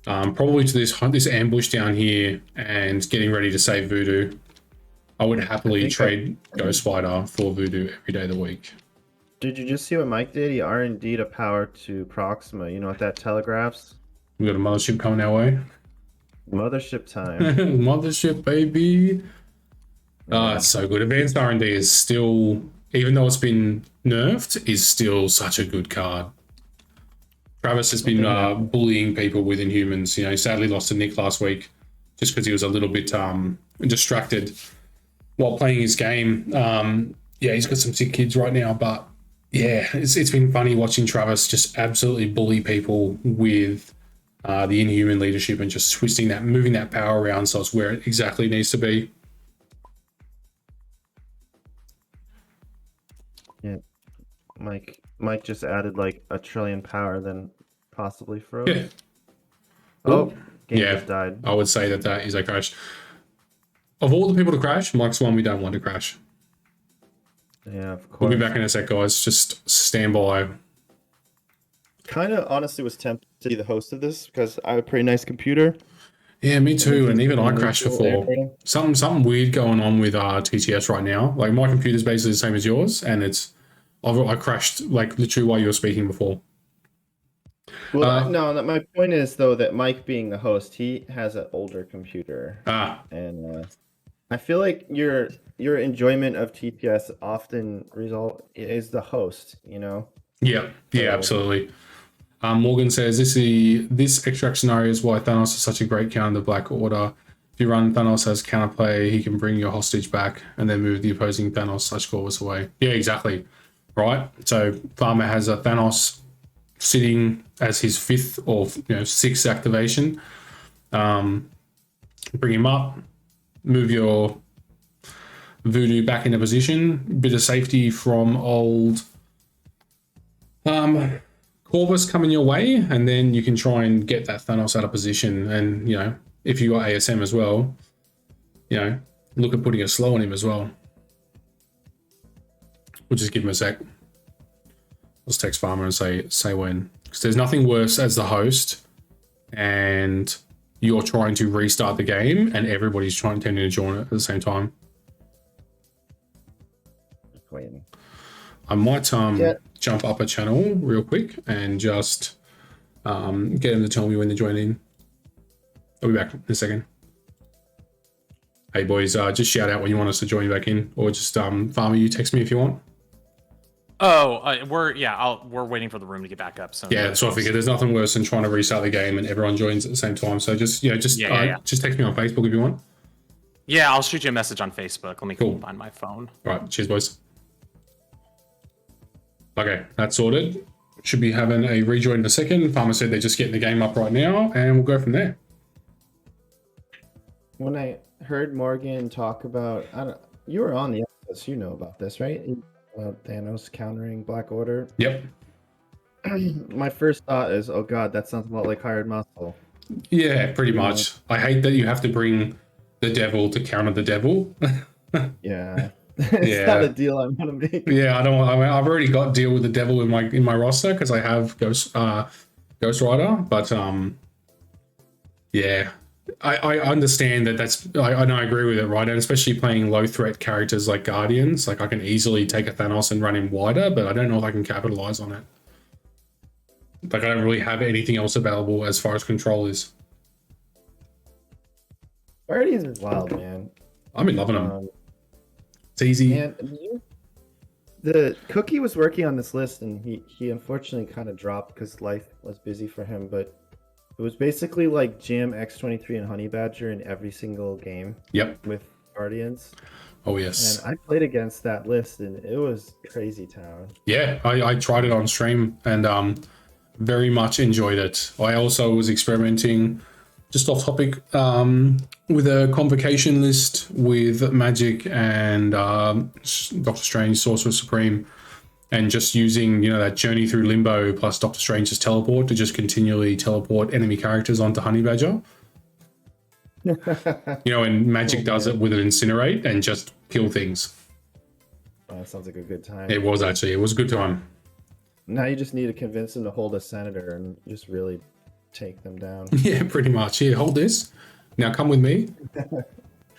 probably to this ambush down here and getting ready to save Voodoo. I would happily trade Ghost Spider for Voodoo every day of the week. Did you just see what Mike did? He R&D'd a power to Proxima. You know what that telegraphs? We got a mothership coming our way. Mothership time. Mothership, baby. It's so good. Advanced R&D is still, even though it's been nerfed, is still such a good card. Travis has been bullying people with Inhumans. He sadly lost to Nick last week just because he was a little bit distracted while playing his game. He's got some sick kids right now, but yeah, it's been funny watching Travis just absolutely bully people with the Inhuman leadership and just moving that power around so it's where it exactly needs to be. Yeah, Mike just added like a trillion power, then possibly froze. Yeah. Game just died. I would say that is a crash. Of all the people to crash, Mike's one we don't want to crash. Yeah, of course. We'll be back in a sec, guys. Just stand by. Kind of honestly was tempted to be the host of this because I have a pretty nice computer. Yeah, me And too. he's And even I crashed neutral before. airporting. Something weird going on with TTS right now. Like my computer's basically the same as yours, and I crashed like literally while you were speaking before. Well, no, my point is though that Mike being the host, he has an older computer, and I feel like your enjoyment of TPS often is the host, you know. Yeah, So, absolutely. Morgan says this extract scenario is why Thanos is such a great counter to Black Order. If you run Thanos as counterplay, he can bring your hostage back and then move the opposing Thanos/Corvus away. Yeah, exactly. Right. So Farmer has a Thanos sitting as his fifth or sixth activation. Bring him up, move your Voodoo back into position, bit of safety from old Corvus coming your way, and then you can try and get that Thanos out of position. And if you got ASM as well, look at putting a slow on him as well. We'll just give him a sec. Let's text Farmer and say when, because there's nothing worse as the host, and you're trying to restart the game, and everybody's tending to join it at the same time. waiting. I might jump up a channel real quick and just get him to tell me when to join in. I'll be back in a second. Hey boys, just shout out when you want us to join you back in, or just Farmer, you text me if you want. Oh, we're waiting for the room to get back up. So yeah, so I figured there's nothing worse than trying to restart the game and everyone joins at the same time. So just text me on Facebook if you want. Yeah, I'll shoot you a message on Facebook. Let me find my phone. All right, cheers, boys. Okay, that's sorted. Should be having a rejoin in a second. Farmer said they're just getting the game up right now, and we'll go from there. When I heard Morgan talk about, you were on the episode, you know about this, right? Thanos countering Black Order. Yep. My first thought is, oh god, that sounds a lot like Hired Muscle. Yeah, pretty much. I hate that you have to bring the devil to counter the devil. Yeah. It's not a deal I'm gonna make. Yeah, I've already got deal with the devil in my roster because I have Ghost Rider, but yeah, I understand that's I agree with it, right? And especially playing low threat characters like Guardians, like I can easily take a Thanos and run him wider, but I don't know if I can capitalize on it. Like I don't really have anything else available as far as control is. Guardians is wild, man. I've been loving them. It's easy. And the Cookie was working on this list, and he unfortunately kind of dropped because life was busy for him. But it was basically like Jim, X23, and Honey Badger in every single game. Yep. With Guardians. Oh yes. And I played against that list, and it was crazy town. Yeah, I tried it on stream and very much enjoyed it. I also was experimenting, just off topic, with a convocation list with Magic and Doctor Strange, Sorcerer Supreme, and just using that journey through Limbo plus Doctor Strange's teleport to just continually teleport enemy characters onto Honey Badger. And Magic does it with an Incinerate and just kill things. Oh, that sounds like a good time. It was a good time. Now you just need to convince him to hold a senator and just really take them down. Yeah, pretty much. Here, hold this. Now come with me.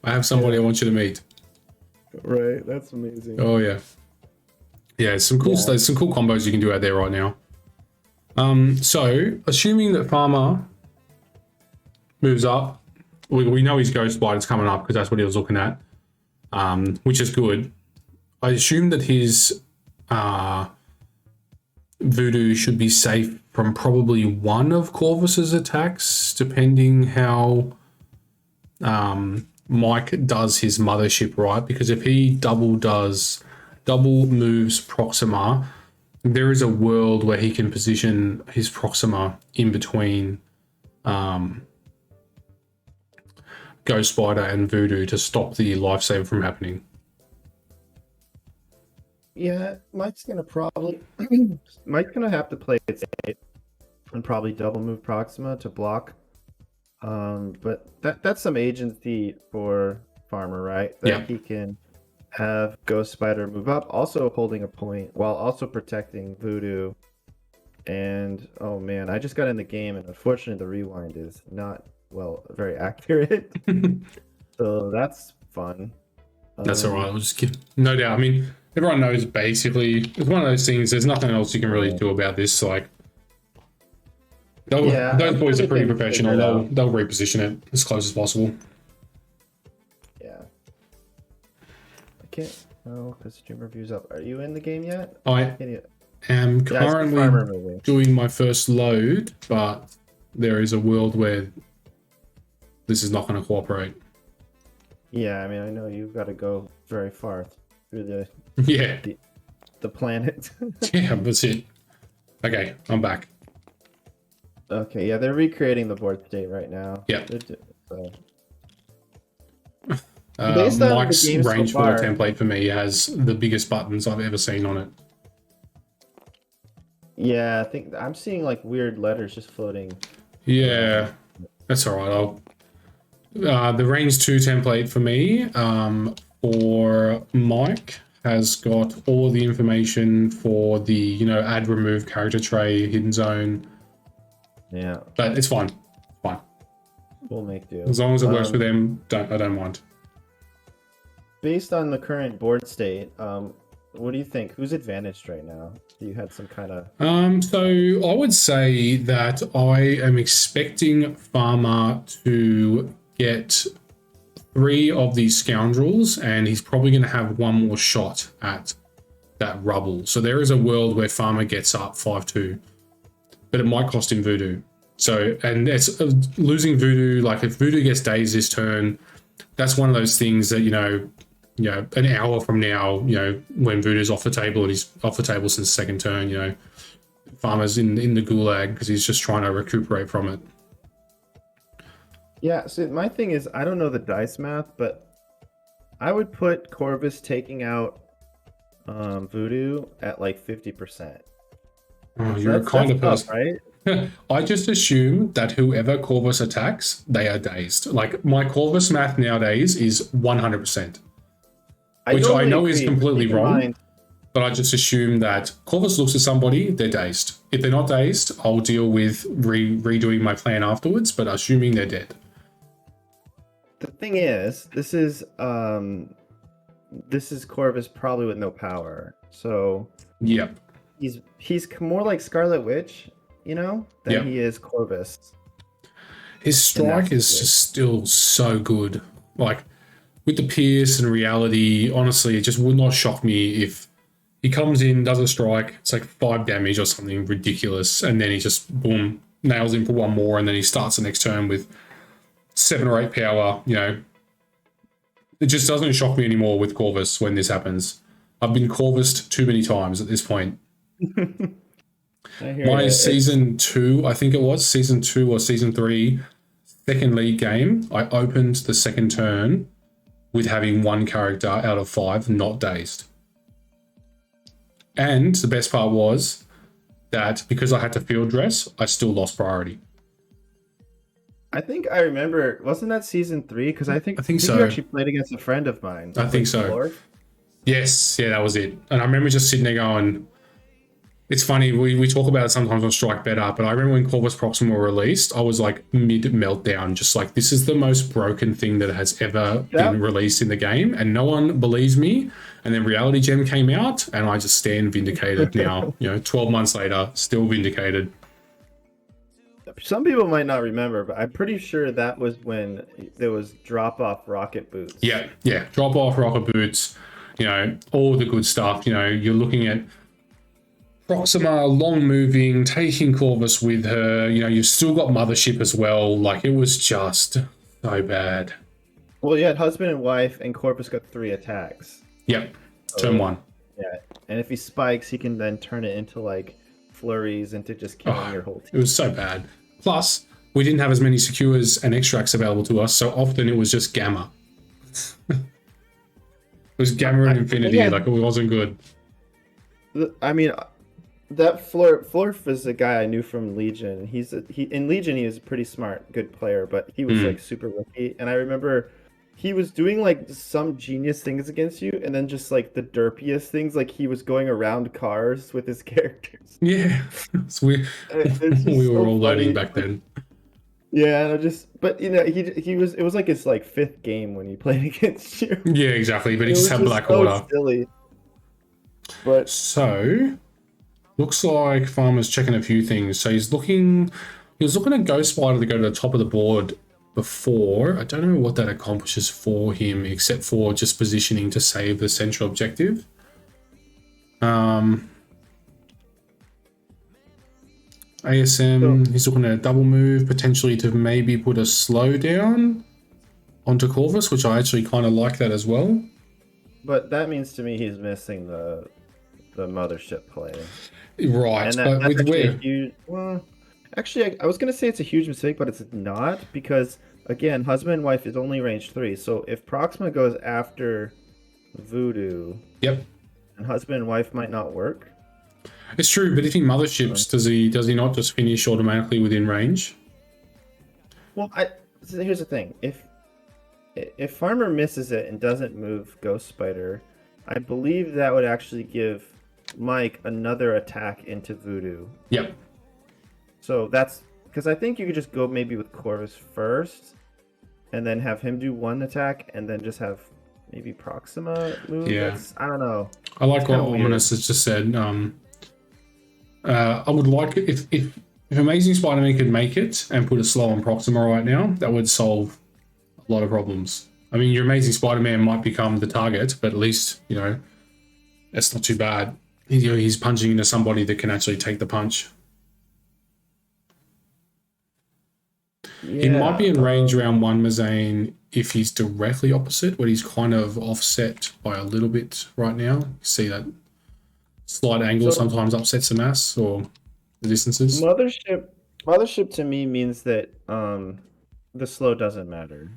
I have somebody I want you to meet. Right, that's amazing. Oh yeah. Yeah, some cool combos you can do out there right now. So assuming that Farmer moves up, we know his Ghost Spider's coming up because that's what he was looking at, which is good. I assume that his Voodoo should be safe from probably one of Corvus's attacks, depending how Mike does his mothership, right? Because if he double moves Proxima, there is a world where he can position his Proxima in between Ghost Spider and Voodoo to stop the lifesaver from happening. Yeah, Mike's gonna have to play it safe and probably double move Proxima to block. But that's some agency for Farmer, right? That he can have Ghost Spider move up, also holding a point while also protecting Voodoo. And oh man, I just got in the game, and unfortunately the rewind is not very accurate. So that's fun. That's all right. I'll just give, no doubt. I mean, everyone knows basically it's one of those things. There's nothing else you can really do about this. Like, those boys are pretty professional. They'll reposition it as close as possible. Yeah. I can't. Oh, because stream reviews up. Are you in the game yet? I am currently doing my first load, but there is a world where this is not going to cooperate. Yeah, I mean, I know you've got to go very far through the planet. Yeah, that's it. Okay, I'm back. Okay, yeah, they're recreating the board state right now. Yeah. Mike's range for template for me has the biggest buttons I've ever seen on it. Yeah, I think I'm seeing like weird letters just floating. Yeah, that's all right. The range 2 template for me for Mike has got all the information for the add remove character tray, hidden zone. Yeah, but it's fine. Fine. We'll make do. As long as it works for them, I don't mind. Based on the current board state, what do you think? Who's advantaged right now? You had some kind of... So I would say that I am expecting Farmer to get 3 of these scoundrels, and he's probably going to have one more shot at that rubble. So there is a world where Farmer gets up 5-2, but it might cost him Voodoo. So, and it's losing Voodoo, like if Voodoo gets dazed this turn, that's one of those things that, an hour from now, when Voodoo's off the table, and he's off the table since the second turn, Farmer's in the gulag because he's just trying to recuperate from it. Yeah, so my thing is, I don't know the dice math, but I would put Corvus taking out Voodoo at like 50%. Oh, you're a kind of person, right? I just assume that whoever Corvus attacks, they are dazed. Like my Corvus math nowadays is 100%. Which I know is completely wrong, but I just assume that Corvus looks at somebody, they're dazed. If they're not dazed, I'll deal with redoing my plan afterwards, but assuming they're dead. The thing is, this is Corvus probably with no power. So yep. He's more like Scarlet Witch, than he is Corvus. His strike is just still so good. Like, with the Pierce and reality, honestly, it just would not shock me if he comes in, does a strike, it's like 5 damage or something ridiculous, and then he just, boom, nails him for 1 more, and then he starts the next turn with 7 or 8 power, It just doesn't shock me anymore with Corvus when this happens. I've been Corvused too many times at this point. My season 2, I think it was, season 2 or season 3, second league game, I opened the second turn with having 1 character out of 5 not dazed. And the best part was that because I had to field dress, I still lost priority. I think I remember, wasn't that season 3? Because I think so. You actually played against a friend of mine. I think so. Lord. Yes, yeah, that was it. And I remember just sitting there going, it's funny, we talk about it sometimes on Strike Better, but I remember when Corvus Proxima were released, I was like mid-meltdown, just like, this is the most broken thing that has ever been released in the game, and no one believes me. And then Reality Gem came out, and I just stand vindicated now. 12 months later, still vindicated. Some people might not remember, but I'm pretty sure that was when there was drop-off rocket boots. Yeah, drop-off rocket boots, all the good stuff. You're looking at Proxima, long moving, taking Corvus with her. You've still got Mothership as well. Like, it was just so bad. Well, you had husband and wife, and Corvus got 3 attacks. Yep, turn 1. Yeah, and if he spikes, he can then turn it into like flurries into just killing your whole team. It was so bad. Plus, we didn't have as many secures and extracts available to us, so often it was just Gamma. It was Gamma and Infinity, like it wasn't good. I mean, that Florf is a guy I knew from Legion. In Legion he was a pretty smart, good player, but he was like super rookie. And I remember he was doing like some genius things against you, and then just like the derpiest things, like he was going around cars with his characters. Yeah, we were all learning back then. Yeah, but it was like his like fifth game when he played against you. Yeah, exactly. But he It just was had just Black so Order. silly. But So looks like Farmer's checking a few things. So he was looking at Ghost Spider to go to the top of the board before. I don't know what that accomplishes for him, except for just positioning to save the central objective. ASM, he's looking at a double move, potentially to maybe put a slow down onto Corvus, which I actually kind of like that as well. But that means to me he's missing the mothership play. Right, And but that's with actually a where... huge. Well, actually, I was gonna say it's a huge mistake, but it's not because again, husband and wife is only range 3. So if Proxima goes after Voodoo, Yep. and husband and wife might not work. It's true, but if he motherships, does he not just finish automatically within range? Well, so here's the thing: if Farmer misses it and doesn't move Ghost Spider, I believe that would actually give Mike another attack into Voodoo. Yep. So that's because I think you could just go maybe with Corvus first, and then have him do one attack, and then just have maybe Proxima move. Yeah. I don't know. I like what Ominous has just said. I would like it if Amazing Spider-Man could make it and put a slow on Proxima right now, that would solve a lot of problems. I mean, your Amazing Spider-Man might become the target, but at least, that's not too bad. He's punching into somebody that can actually take the punch. Yeah, he might be in range round 1, Mazane, if he's directly opposite, but he's kind of offset by a little bit right now. You see that slight angle sometimes upsets the mass or the distances. Mothership to me means that the slow doesn't matter.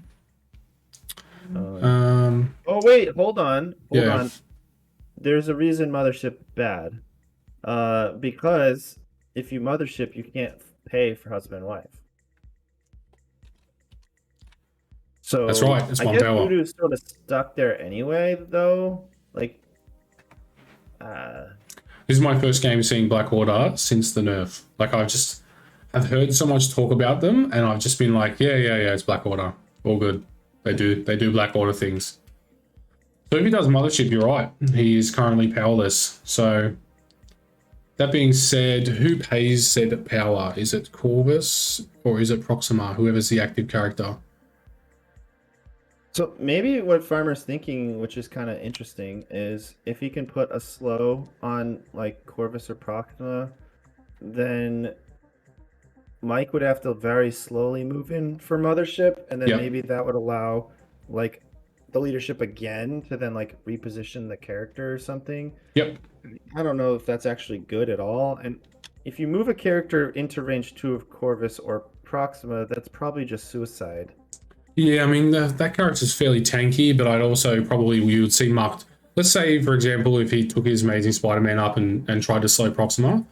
Oh wait, hold on. There's a reason Mothership bad. Because if you Mothership, you can't pay for husband and wife. So that's right. It's I one guess power. Voodoo's sort of stuck there anyway, though. Like, this is my first game seeing Black Order since the nerf. Like, I've heard so much talk about them, and I've just been like, yeah, it's Black Order, all good. They do Black Order things. So if he does Mothership, you're right. He is currently powerless. So that being said, who pays said power? Is it Corvus or is it Proxima? Whoever's the active character. So maybe what Farmer's thinking, which is kind of interesting, is if he can put a slow on like Corvus or Proxima, then Mike would have to very slowly move in for Mothership, and then maybe that would allow like the leadership again to then like reposition the character or something. Yep. I don't know if that's actually good at all. And if you move a character into range 2 of Corvus or Proxima, that's probably just suicide. Yeah, I mean, that character's fairly tanky, but I'd also probably, you would see marked. Let's say, for example, if he took his Amazing Spider-Man up and tried to slow Proxima.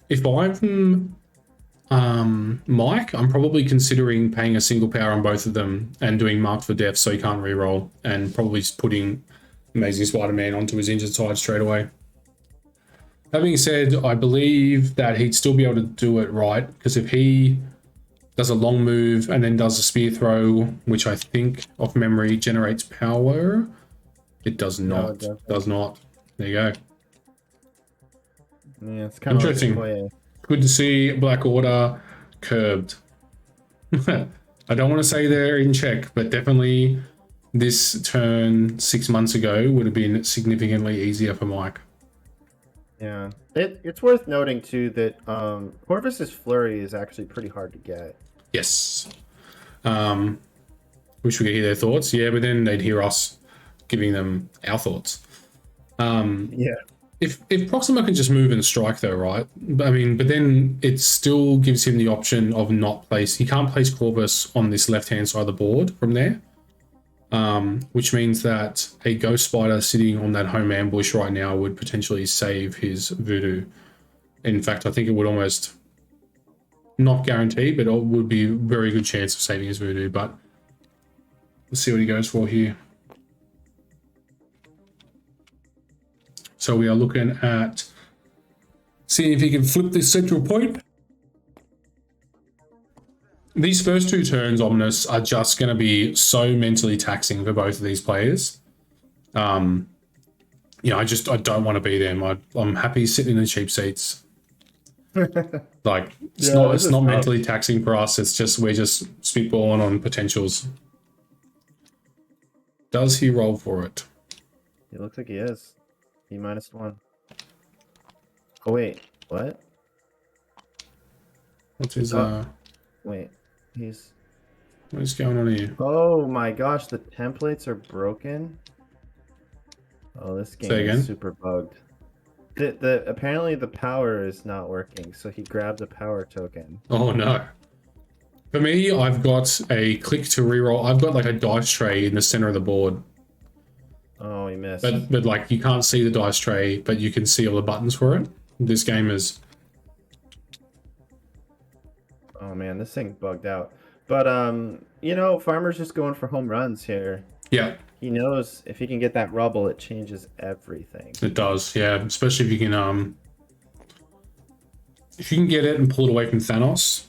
If I'm Mike, I'm probably considering paying a single power on both of them and doing marked for death so he can't reroll, and probably just putting Amazing Spider-Man onto his injured side straight away. That being said, I believe that he'd still be able to do it right, because if he does a long move and then does a spear throw, which I think off memory generates power. It does not. No, it does not. There you go. Yeah, it's kind of interesting. Like good to see Black Order curbed. I don't want to say they're in check, but definitely this turn 6 months ago would have been significantly easier for Mike. Yeah, it's worth noting too that Corvus's flurry is actually pretty hard to get. Yes. Wish we could hear their thoughts. Yeah, but then they'd hear us giving them our thoughts. Yeah. If Proxima can just move and strike though, right? I mean, but then it still gives him the option of not place. He can't place Corvus on this left-hand side of the board from there. Which means that a Ghost Spider sitting on that home ambush right now would potentially save his Voodoo. In fact, I think it would almost not guarantee, but it would be a very good chance of saving his Voodoo. But let's see what he goes for here. So we are looking at seeing if he can flip this central point. these first 2 turns, Ominous, are just going to be so mentally taxing for both of these players. I don't want to be them. I'm happy sitting in the cheap seats. Like it's not mentally taxing for us. It's just we're just spitballing on potentials. Does he roll for it? It looks like he is. He -1. Oh wait, what? What's his Wait, he's. What is going on here? Oh my gosh, the templates are broken. Oh, this game is super bugged. Apparently the power is not working, so he grabbed a power token. Oh no. For me, I've got a click to reroll. I've got like a dice tray in the center of the board. Oh, he missed. But like you can't see the dice tray, but you can see all the buttons for it. This game is. Oh man, this thing's bugged out. But Farmer's just going for home runs here. Yeah. He knows if he can get that rubble, it changes everything. It does, yeah. Especially if you can get it and pull it away from Thanos.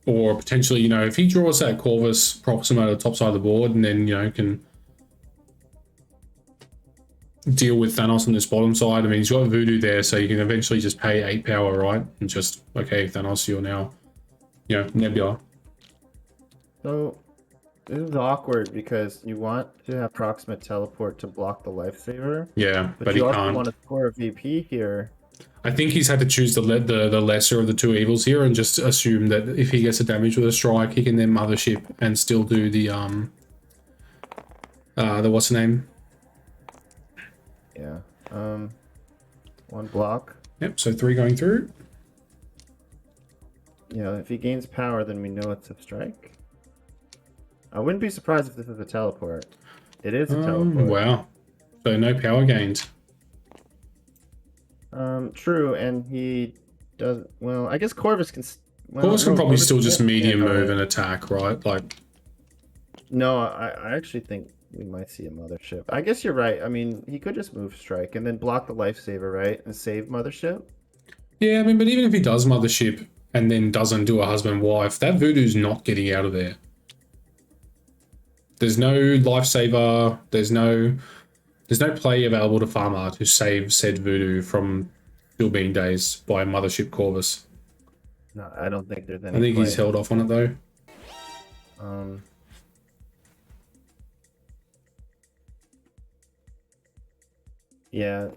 Or potentially, if he draws that Corvus Proxima at the top side of the board and then, can deal with Thanos on this bottom side. I mean, he's got Voodoo there, so you can eventually just pay 8 power, right? And just, okay, Thanos, you're now, Nebula. So, this is awkward because you want to have Proxima teleport to block the lifesaver. Yeah, but you he also can't. Want to score a VP here. I think he's had to choose the lesser of the 2 evils here and just assume that if he gets a damage with a strike, he can then mothership and still do the what's the name? Yeah. 1 block. Yep, so 3 going through. If he gains power, then we know it's a strike. I wouldn't be surprised if this is a teleport. It is a teleport. Wow. So no power gained. True, and he does well. I guess Corvus can. Corvus can probably still just medium move and attack, right? Like. No, I actually think we might see a mothership. I guess you're right. I mean, he could just move strike and then block the lifesaver, right, and save mothership. Yeah, I mean, but even if he does mothership and then doesn't do a husband-wife, that Voodoo's not getting out of there. There's no lifesaver. There's no play available to Farmer to save said Voodoo from still being dazed by Mothership Corvus. No, I don't think there's any. I think he's held off on it though. Yeah,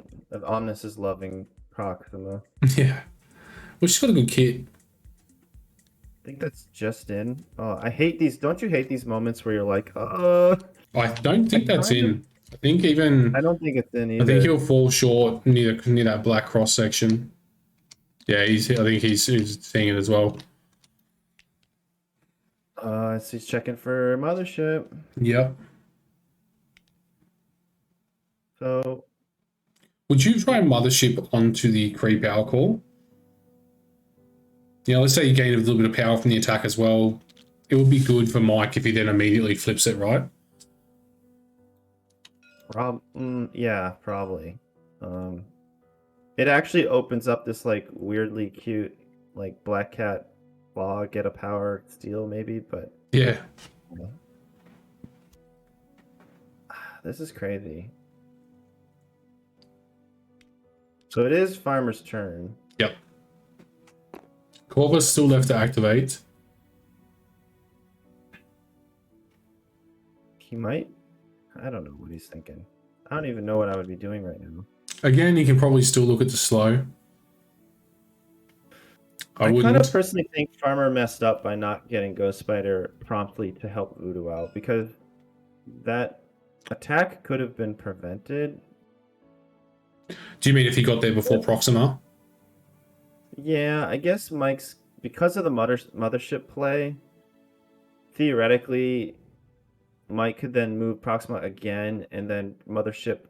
Omnis is loving Proxima. Yeah. Well, she's got a good kit. I think that's just in. Oh, I hate these. Don't you hate these moments where you're like, I don't think that's in. I think even. I don't think it's in either. I think he'll fall short near that black cross section. Yeah, I think he's seeing it as well. So he's checking for mothership. Yep. So. Would you try mothership onto the creep power call? Let's say you gain a little bit of power from the attack as well. It would be good for Mike if he then immediately flips it, right? Yeah, probably. It actually opens up this like weirdly cute like Black Cat Claw, get a power steal maybe, but yeah. This is crazy. So it is Farmer's turn. Yep. Corvus still left to activate. He might. I don't know what he's thinking. I don't even know what I would be doing right now. Again, you can probably still look at the slow. I kind of personally think Farmer messed up by not getting Ghost Spider promptly to help Voodoo out, because that attack could have been prevented. Do you mean if he got there before Proxima? Yeah, I guess Mike's, because of the mothership play, theoretically, Mike could then move Proxima again and then mothership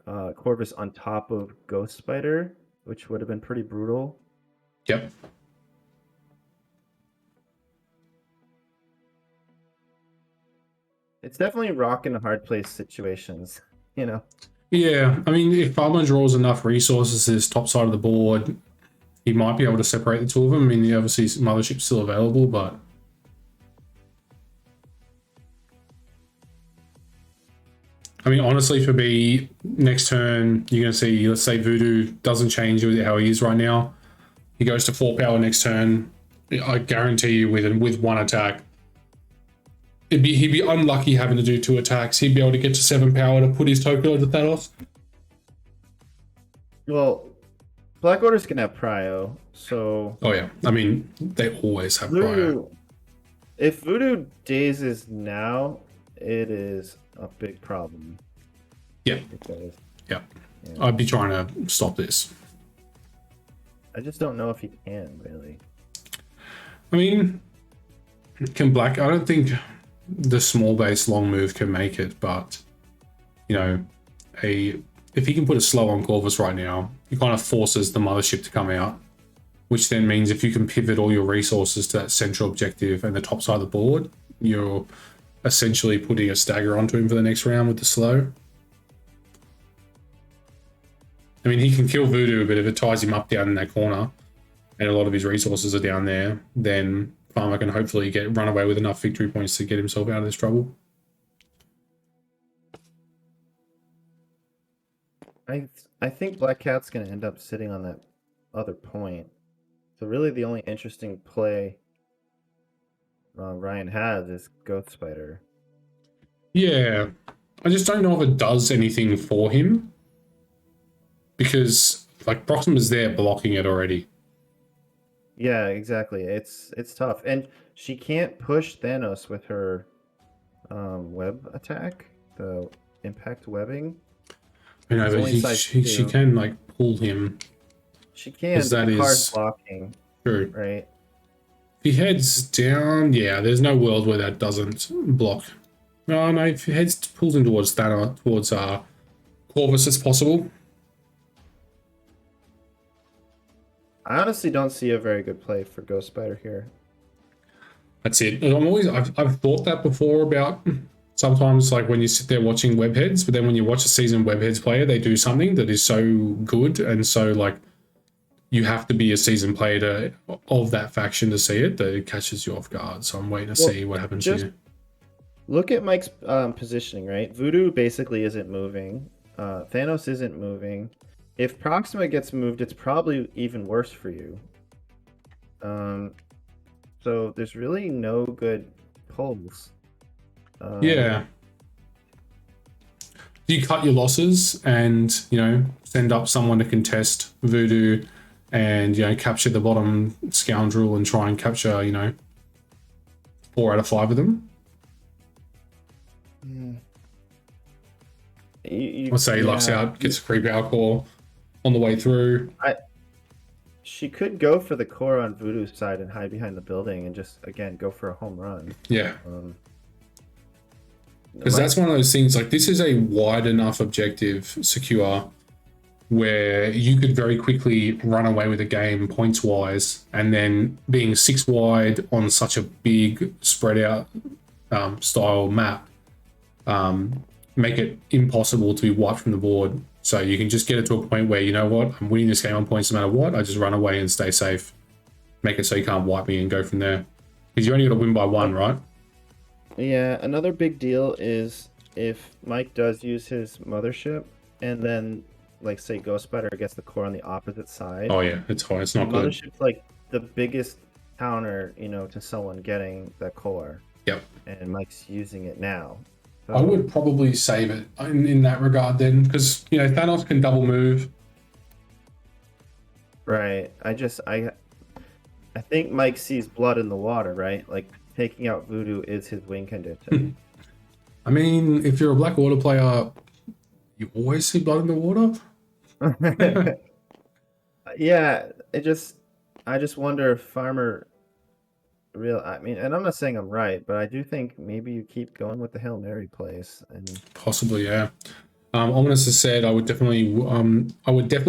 Corvus on top of Ghost Spider, which would have been pretty brutal. Yep. It's definitely rock in a hard place situations, Yeah, I mean, if Farmer draws enough resources to this top side of the board, he might be able to separate the 2 of them. I mean, obviously Mothership's still available, but I mean, honestly, for me, next turn, you're going to see, let's say Voodoo doesn't change with how he is right now. He goes to 4 power next turn. I guarantee you with one attack, he'd be unlucky having to do 2 attacks. He'd be able to get to 7 power to put his token onto Thanos. Well, Black Orders can have prio, so... Oh, yeah. I mean, they always have prio. If Voodoo dazes now, it is a big problem. Yeah. Because, yeah. I'd be trying to stop this. I just don't know if he can, really. I mean, can Black... I don't think the small base long move can make it, but, you know, if he can put a slow on Corvus right now, he kind of forces the mothership to come out, which then means if you can pivot all your resources to that central objective and the top side of the board, you're essentially putting a stagger onto him for the next round with the slow. I mean, he can kill Voodoo, but if it ties him up down in that corner and a lot of his resources are down there, then Farmer can hopefully run away with enough victory points to get himself out of this trouble. I think Black Cat's going to end up sitting on that other point. So really the only interesting play Ryan has is Ghost Spider. Yeah, I just don't know if it does anything for him. Because, like, Proxima's there blocking it already. Yeah, exactly. It's tough. And she can't push Thanos with her web attack, the impact webbing. I know, but she can, like, pull him. She can, but the card's blocking. True. Right? If he heads down, yeah, there's no world where that doesn't block. No, if he pulls him towards Thanos, towards Corvus, it's possible. I honestly don't see a very good play for Ghost Spider here. That's it. I've thought that before about sometimes, like, when you sit there watching webheads, but then when you watch a seasoned webheads player, they do something that is so good and so, like, you have to be a seasoned player of that faction to see it, that it catches you off guard. So I'm waiting to see what happens here. Look at Mike's positioning, right? Voodoo basically isn't moving. Thanos isn't moving. If Proxima gets moved, it's probably even worse for you. So there's really no good pulls. Yeah. Do you cut your losses and, you know, send up someone to contest Voodoo and, you know, capture the bottom scoundrel and try and capture, you know, 4 out of 5 of them? Let's say he lucks out, gets a creep out core on the way through. She could go for the core on Voodoo's side and hide behind the building and just, again, go for a home run. Yeah. Because that's one of those things, like, this is a wide enough objective, secure, where you could very quickly run away with a game points-wise, and then being 6 wide on such a big spread-out style map, make it impossible to be wiped from the board. So you can just get it to a point where, you know what, I'm winning this game on points no matter what, I just run away and stay safe. Make it so you can't wipe me and go from there. Because you only got to win by 1, right? Yeah, another big deal is if Mike does use his mothership, and then, like, say Ghost Spider gets the core on the opposite side. Oh yeah, it's hard. It's not good. Mothership's like the biggest counter, you know, to someone getting that core. Yep. And Mike's using it now. So, I would probably save it in that regard then, because, you know, Thanos can double move. Right. I think Mike sees blood in the water, right? Like, taking out Voodoo is his win condition. I mean, if you're a Black Water player, you always see blood in the water. Yeah, I just wonder if Farmer I mean, and I'm not saying I'm right, but I do think maybe you keep going with the Hail Mary plays. And possibly, yeah. Ominous has said I would definitely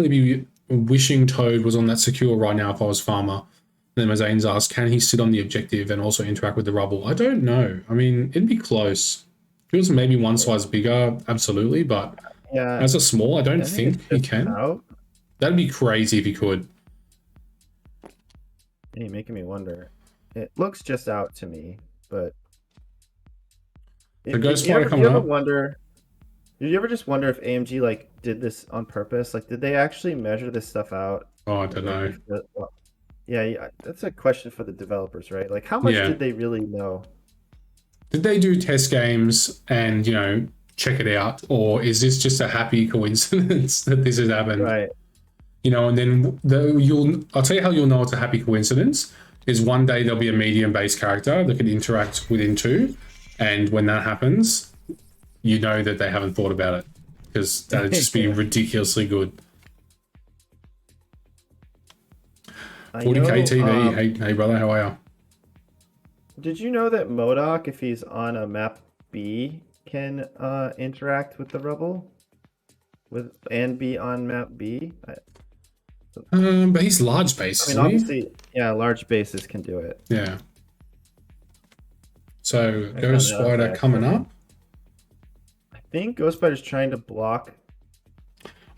be wishing Toad was on that secure right now if I was Farmer. And then Mazane's asked, can he sit on the objective and also interact with the rubble? I don't know. I mean, it'd be close. If it was maybe one size bigger, absolutely, but yeah, as a small, I don't think he can. That'd be crazy if he could. You're making me wonder. It looks just out to me, but the Ghost Spider coming up. Wonder Did you ever just wonder if AMG like did this on purpose? Like, did they actually measure this stuff out? Oh, I don't know. Yeah, that's a question for the developers, right? Like, how much Yeah. did they really know? Did they do test games and, check it out? Or is this just a happy coincidence that this has happened? Right. And then I'll tell you how you'll know it's a happy coincidence is one day there'll be a medium-based character that can interact within 2. And when that happens, you know that they haven't thought about it because that'd just be ridiculously good. 40k TV. Hey, brother, how are you? Did you know that MODOK, if he's on a map B, can interact with the rebel, and be on map B? But he's large base. I mean, obviously, yeah, large bases can do it. Yeah. So Ghost Spider coming up. I think Ghost Spider's trying to block.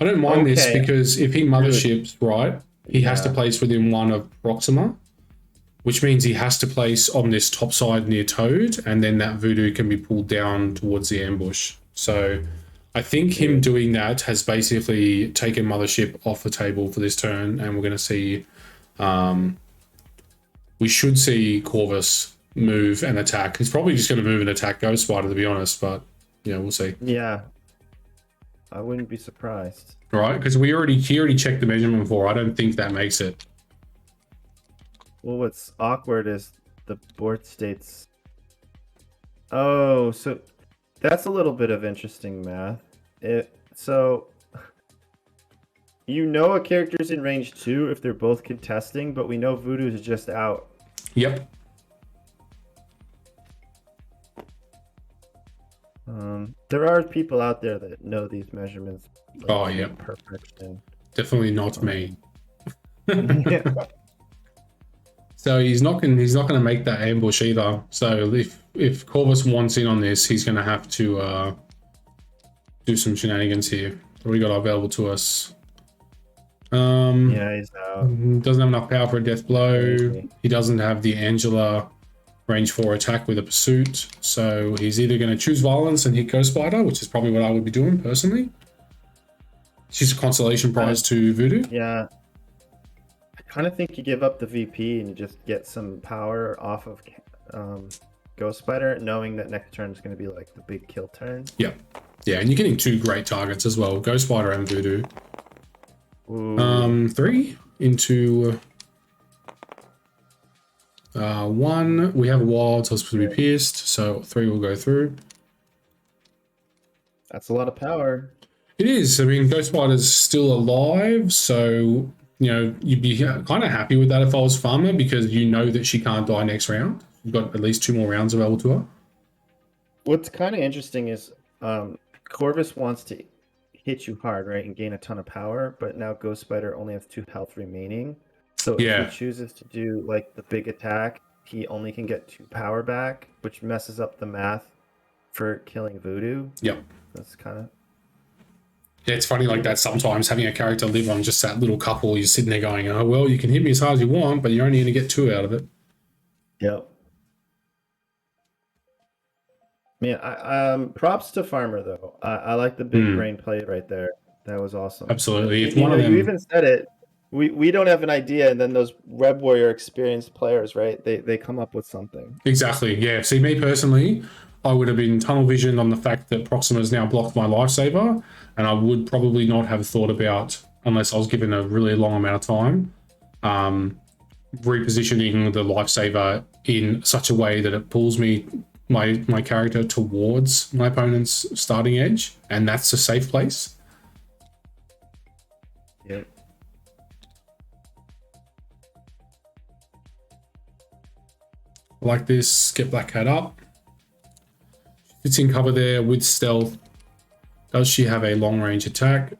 I don't mind this because if he motherships, right, he has to place within 1 of Proxima, which means he has to place on this top side near Toad, and then that voodoo can be pulled down towards the ambush. So I think him doing that has basically taken Mothership off the table for this turn, and we're going to see, we should see Corvus move and attack. He's probably just going to move and attack Ghost Spider, to be honest, but we'll see. Yeah, I wouldn't be surprised. Right, because he already checked the measurement before. I don't think that makes it. Well, what's awkward is the board states. Oh, so that's a little bit of interesting math. So a character's in range 2 if they're both contesting, but we know Voodoo is just out. Yep. There are people out there that know these measurements. Oh, yeah. Perfection. Definitely not me. Yeah. So he's not going to make that ambush either. So if Corvus wants in on this, he's going to have to do some shenanigans here. What do we got available to us? Yeah, he's out. Doesn't have enough power for a death blow. Crazy. He doesn't have the Angela range 4 attack with a pursuit. So he's either going to choose violence and hit Ghost Spider, which is probably what I would be doing personally. She's a consolation prize to Voodoo. Yeah. I kind of think you give up the VP and you just get some power off of Ghost Spider, knowing that next turn is going to be like the big kill turn. Yeah. Yeah, and you're getting 2 great targets as well, Ghost Spider and Voodoo. Ooh. 3 into 1. We have a wild, so it's supposed to be pierced, so 3 will go through. That's a lot of power. It is. I mean, Ghost Spider's still alive, so you'd be kind of happy with that if I was Farmer, because you know that she can't die next round. You've got at least 2 more rounds available to her. What's kind of interesting is Corvus wants to hit you hard, right, and gain a ton of power, but now Ghost Spider only has 2 health remaining. So if he chooses to do like the big attack, he only can get 2 power back, which messes up the math for killing Voodoo. Yep. That's kind of... Yeah, it's funny like that sometimes, having a character live on just that little couple, you're sitting there going, oh, well, you can hit me as hard as you want, but you're only going to get 2 out of it. Yep. Man, props to Farmer, though. I like the big brain play right there. That was awesome. Absolutely. If one of them... You even said it. We don't have an idea, and then those Web Warrior experienced players, right? They come up with something. Exactly, yeah. See, me personally, I would have been tunnel visioned on the fact that Proxima's now blocked my lifesaver, and I would probably not have thought about, unless I was given a really long amount of time, repositioning the lifesaver in such a way that it pulls my character towards my opponent's starting edge, and that's a safe place. Yep. Like this, get Black Cat up. It's in cover there with stealth. Does she have a long range attack?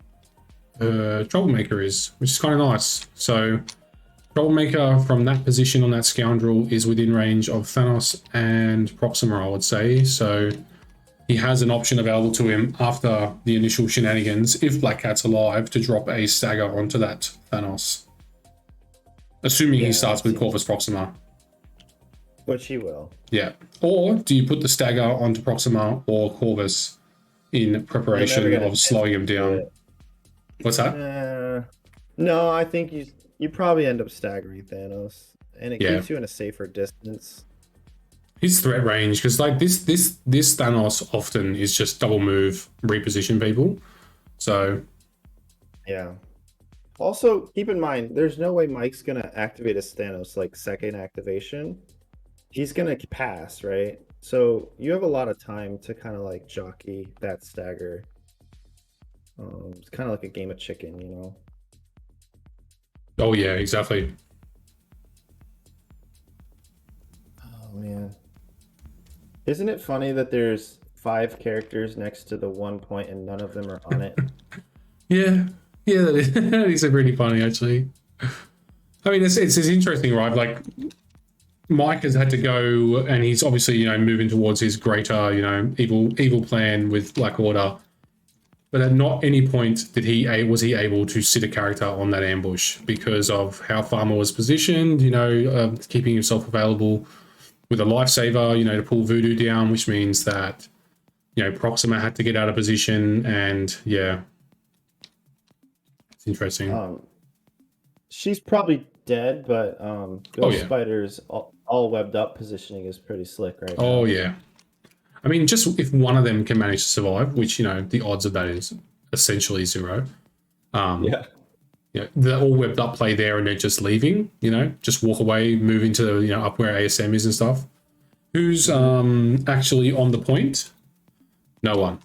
Troublemaker is, which is kind of nice. So Troublemaker from that position on that scoundrel is within range of Thanos and Proxima, I would say. So he has an option available to him after the initial shenanigans, if Black Cat's alive, to drop a stagger onto that Thanos. Assuming he starts with Corvus Proxima. Which he will. Yeah. Or do you put the stagger onto Proxima or Corvus in preparation get a of chance slowing him to do down. it. What's that? No, I think you probably end up staggering Thanos, and it Yeah. keeps you in a safer distance. His threat range, because like this Thanos often is just double move, reposition people. So Yeah. Also, keep in mind, there's no way Mike's gonna activate a Thanos like second activation. He's gonna pass, right? So you have a lot of time to kind of like jockey that stagger. It's kind of like a game of chicken, you know? oh yeah, exactly. Oh man. Isn't it funny that there's 5 characters next to the 1 point and none of them are on it? Yeah, that is, that is pretty funny actually. I mean, it's interesting, right? Like Mike has had to go, and he's obviously moving towards his greater evil plan with Black Order. But at not any point was he able to sit a character on that ambush because of how Farmer was positioned. Keeping himself available with a lifesaver, to pull Voodoo down, which means that Proxima had to get out of position, and yeah, it's interesting. She's probably dead, but Ghost Spider's all webbed up positioning is pretty slick right now. Oh yeah. I mean, just if one of them can manage to survive, which the odds of that is essentially 0. They're all webbed up play there, and they're just leaving. Just walk away, move into up where ASM is and stuff. Who's actually on the point? No one.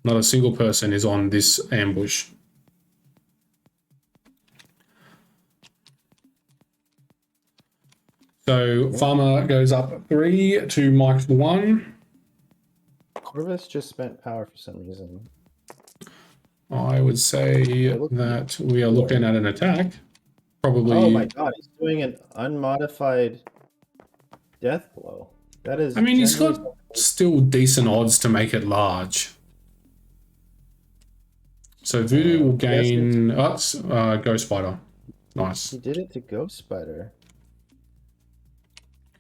Not a single person is on this ambush. So Farmer goes up 3 to Mike's 1. Corvus just spent power for some reason. I would say that we are looking at an attack. Probably. Oh my god, he's doing an unmodified death blow. That is. I mean, he's got still decent odds to make it large. So Voodoo will gain. Ghost Spider. Nice. He did it to Ghost Spider.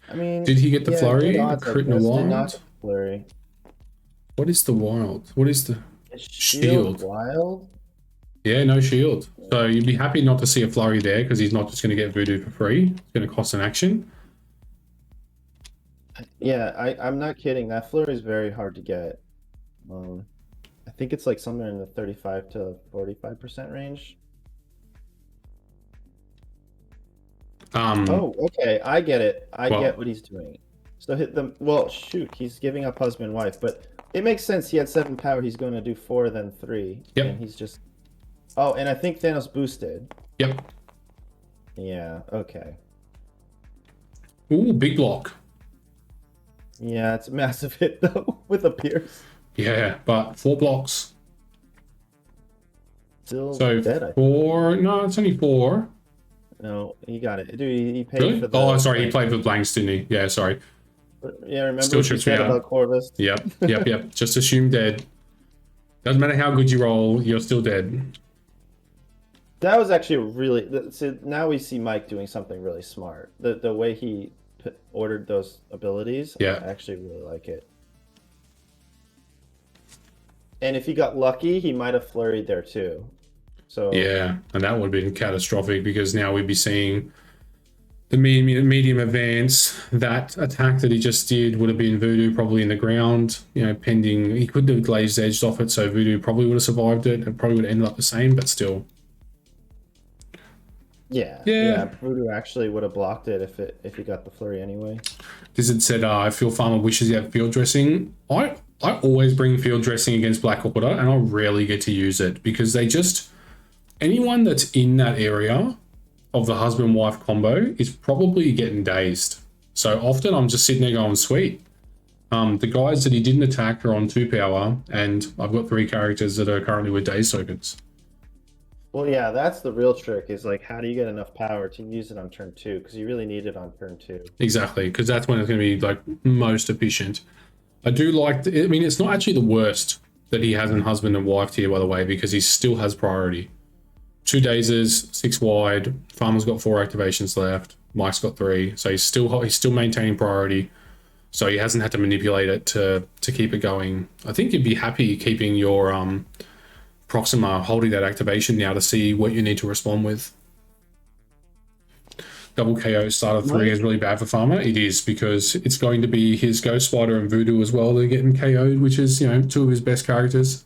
I mean, did he get the flurry? Odds, Crit in the wild? Flurry. What is the wild? What is the shield? Wild? Yeah, no shield. So you'd be happy not to see a flurry there because he's not just going to get Voodoo for free. It's going to cost an action. Yeah, I'm not kidding. That flurry is very hard to get. I think it's like somewhere in the 35 to 45% range. Oh, okay. I get it. I get what he's doing. So hit them. Well, shoot, he's giving up husband wife, but it makes sense. He had 7 power. He's going to do 4, then 3. Yep. And he's just. Oh, and I think Thanos boosted. Yep. Yeah. Okay. Ooh, big block. Yeah, it's a massive hit though with a pierce. Yeah, but 4 blocks. Still so dead. 4. No, it's only 4. No, he got it. Dude, he paid really? for the. Oh, sorry, he played for blanks, didn't he? Yeah, sorry. Yeah, remember Still what you said about Corvus? Yep. Just assume dead. Doesn't matter how good you roll, you're still dead. That was actually really. So now we see Mike doing something really smart. The way he ordered those abilities. Yeah. I actually really like it. And if he got lucky, he might have flurried there too. So yeah, and that would have been catastrophic because now we'd be seeing the medium advance. That attack that he just did would have been Voodoo probably in the ground, pending. He could have glazed edged off it, so Voodoo probably would have survived it and probably would have ended up the same, but still. Yeah. Voodoo actually would have blocked it if he got the flurry anyway. Dizzard said, I feel Farmer wishes he had field dressing. I always bring field dressing against Black Order, and I rarely get to use it because they just... Anyone that's in that area of the husband-wife combo is probably getting dazed. So often I'm just sitting there going, sweet. The guys that he didn't attack are on 2 power, and I've got 3 characters that are currently with daze tokens. Well, yeah, that's the real trick is like, how do you get enough power to use it on turn 2? Because you really need it on turn 2. Exactly, because that's when it's going to be like most efficient. I do like, I mean, it's not actually the worst that he has in husband and wife tier, by the way, because he still has priority. 2 dazes, 6 wide. Farmer's got 4 activations left. Mike's got 3, so he's still maintaining priority. So he hasn't had to manipulate it to keep it going. I think you'd be happy keeping your Proxima holding that activation now to see what you need to respond with. Double KO start of 3 is really bad for Farmer. It is, because it's going to be his Ghost Spider and Voodoo as well that are getting KO'd, which is, you know, 2 of his best characters.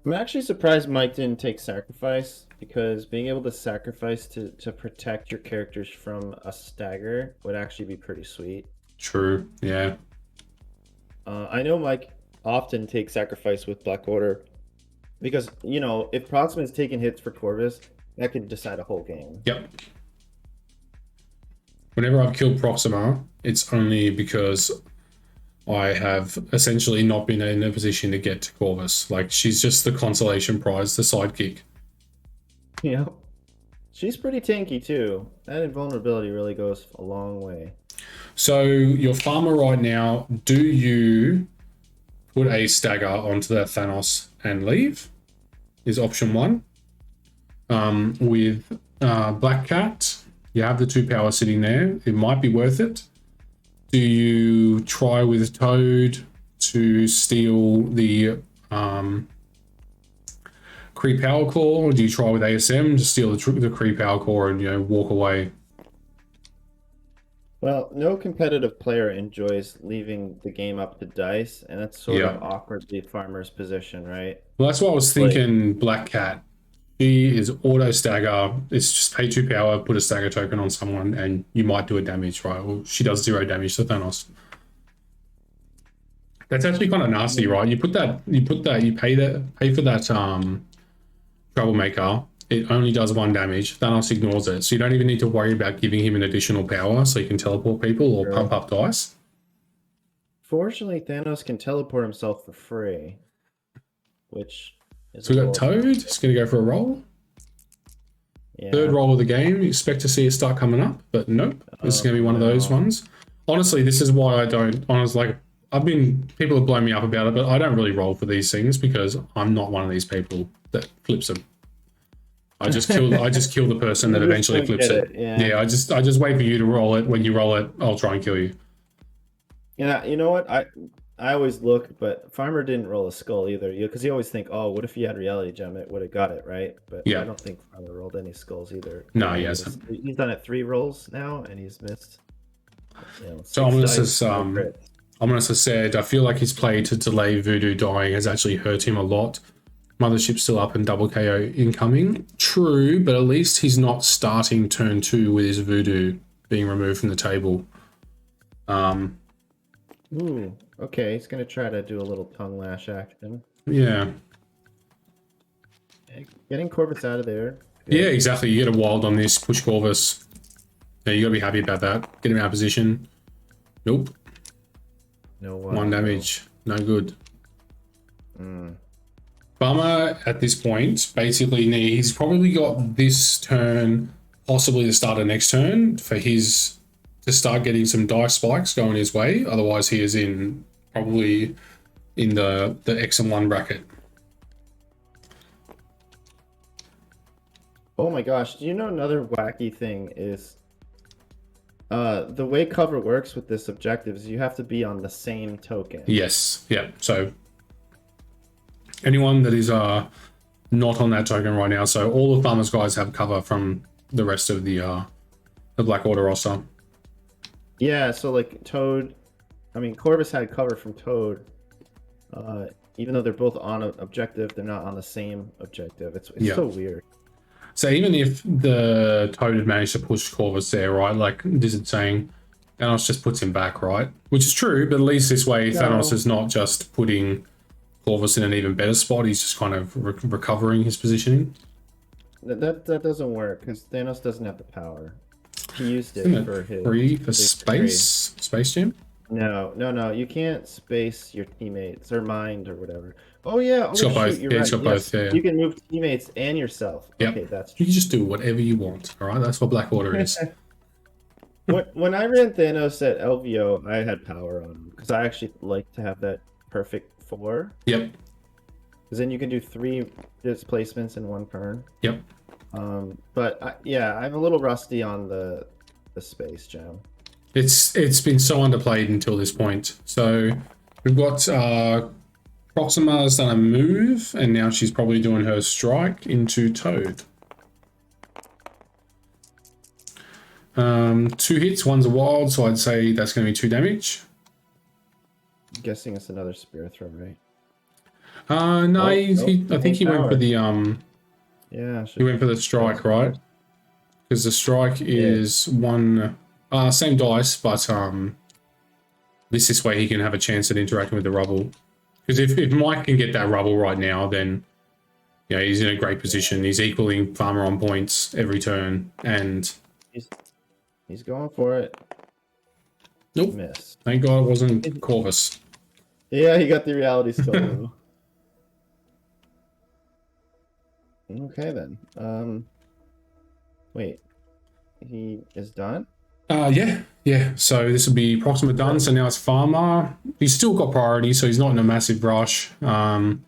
I'm actually surprised Mike didn't take Sacrifice, because being able to sacrifice to protect your characters from a stagger would actually be pretty sweet. True, yeah. I know Mike often takes Sacrifice with Black Order, because, you know, if Proxima is taking hits for Corvus, that could decide a whole game. Yep. Whenever I've killed Proxima, it's only because I have essentially not been in a position to get to Corvus. Like, she's just the consolation prize, the sidekick. Yeah. She's pretty tanky too. That invulnerability really goes a long way. So, your Farmer right now, do you put a stagger onto that Thanos and leave? Is option 1. With Black Cat, you have the 2 power sitting there. It might be worth it. Do you try with Toad to steal the Kree Power Core, or do you try with ASM to steal the Kree Power Core and, you know, walk away? Well, no competitive player enjoys leaving the game up to dice, and that's sort of awkwardly Farmer's position, right? Well, that's what I was thinking. Black Cat. She is auto stagger. It's just pay 2 power, put a stagger token on someone, and you might do a damage, right? Well, she does 0 damage to Thanos. That's actually kind of nasty, right? You pay for that Troublemaker. It only does 1 damage. Thanos ignores it, so you don't even need to worry about giving him an additional power, so you can teleport people or pump up dice. Fortunately, Thanos can teleport himself for free, which. So we got Toad. He's going to go for a roll. Yeah. 3rd roll of the game. You expect to see it start coming up, but nope. This is going to be one of those ones. Honestly, this is why I don't. Honestly, people have blown me up about it, but I don't really roll for these things because I'm not one of these people that flips them. I just kill the person that eventually flips it. Yeah, I just wait for you to roll it. When you roll it, I'll try and kill you. Yeah, you know what? I always look, but Farmer didn't roll a skull either, because you always think, oh, what if he had Reality Gem? It would have got it, right? But yeah. I don't think Farmer rolled any skulls either. No, he hasn't. He's done it 3 rolls now, and he's missed. You know, so Ominous has said, I feel like his play to delay Voodoo dying has actually hurt him a lot. Mothership's still up and double KO incoming. True, but at least he's not starting turn 2 with his Voodoo being removed from the table. Ooh, okay, he's gonna try to do a little tongue lash action. Yeah. Getting Corvus out of there. Good. Yeah, exactly. You get a wild on this, push Corvus. Yeah, you gotta be happy about that. Get him out of position. Nope. No 1 damage. No good. Farmer at this point basically he's probably got this turn, possibly the start of next turn, for his to start getting some dice spikes going his way. Otherwise, he is probably in the X and 1 bracket. Oh my gosh! Do you know another wacky thing is the way cover works with this objective is you have to be on the same token. Yes. Yeah. So anyone that is not on that token right now. So all the Farmers guys have cover from the rest of the Black Order roster. Yeah, so like Toad, I mean Corvus had cover from Toad. Even though they're both on an objective, they're not on the same objective. It's so weird. So even if the Toad had managed to push Corvus there, right? Like this is saying, Thanos just puts him back, right? Which is true, but at least this way Thanos is not just putting Corvus in an even better spot. He's just kind of recovering his positioning. That doesn't work because Thanos doesn't have the power. He used it for his free for Space Jam. No. You can't space your teammates or mind or whatever. Oh yeah, it's got both. It's got both. Yeah. You can move teammates and yourself. Yep. Okay, that's true. You can just do whatever you want. All right, that's what Black Order is. When I ran Thanos at LVO, I had power on him because I actually like to have that perfect 4. Yep. Because then you can do 3 displacements in 1 turn. Yep. But I'm a little rusty on the Space Jam. It's been so underplayed until this point. So we've got Proxima's done a move, and now she's probably doing her strike into Toad. 2 hits, one's a wild, so I'd say that's going to be 2 damage. I'm guessing it's another spear throw, right? No, I think he went for the yeah, he went for the strike, right? Because the strike is one same dice, but this way he can have a chance at interacting with the rubble. Because if Mike can get that rubble right now, then he's in a great position. He's equaling Farmer on points every turn, and he's going for it. Nope. Miss. Thank God it wasn't Corvus. Yeah, he got the reality stone. Okay then. Wait. He is done? Yeah. So this will be Proxima done. So now it's Farmer. He's still got priority, so he's not in a massive rush. Black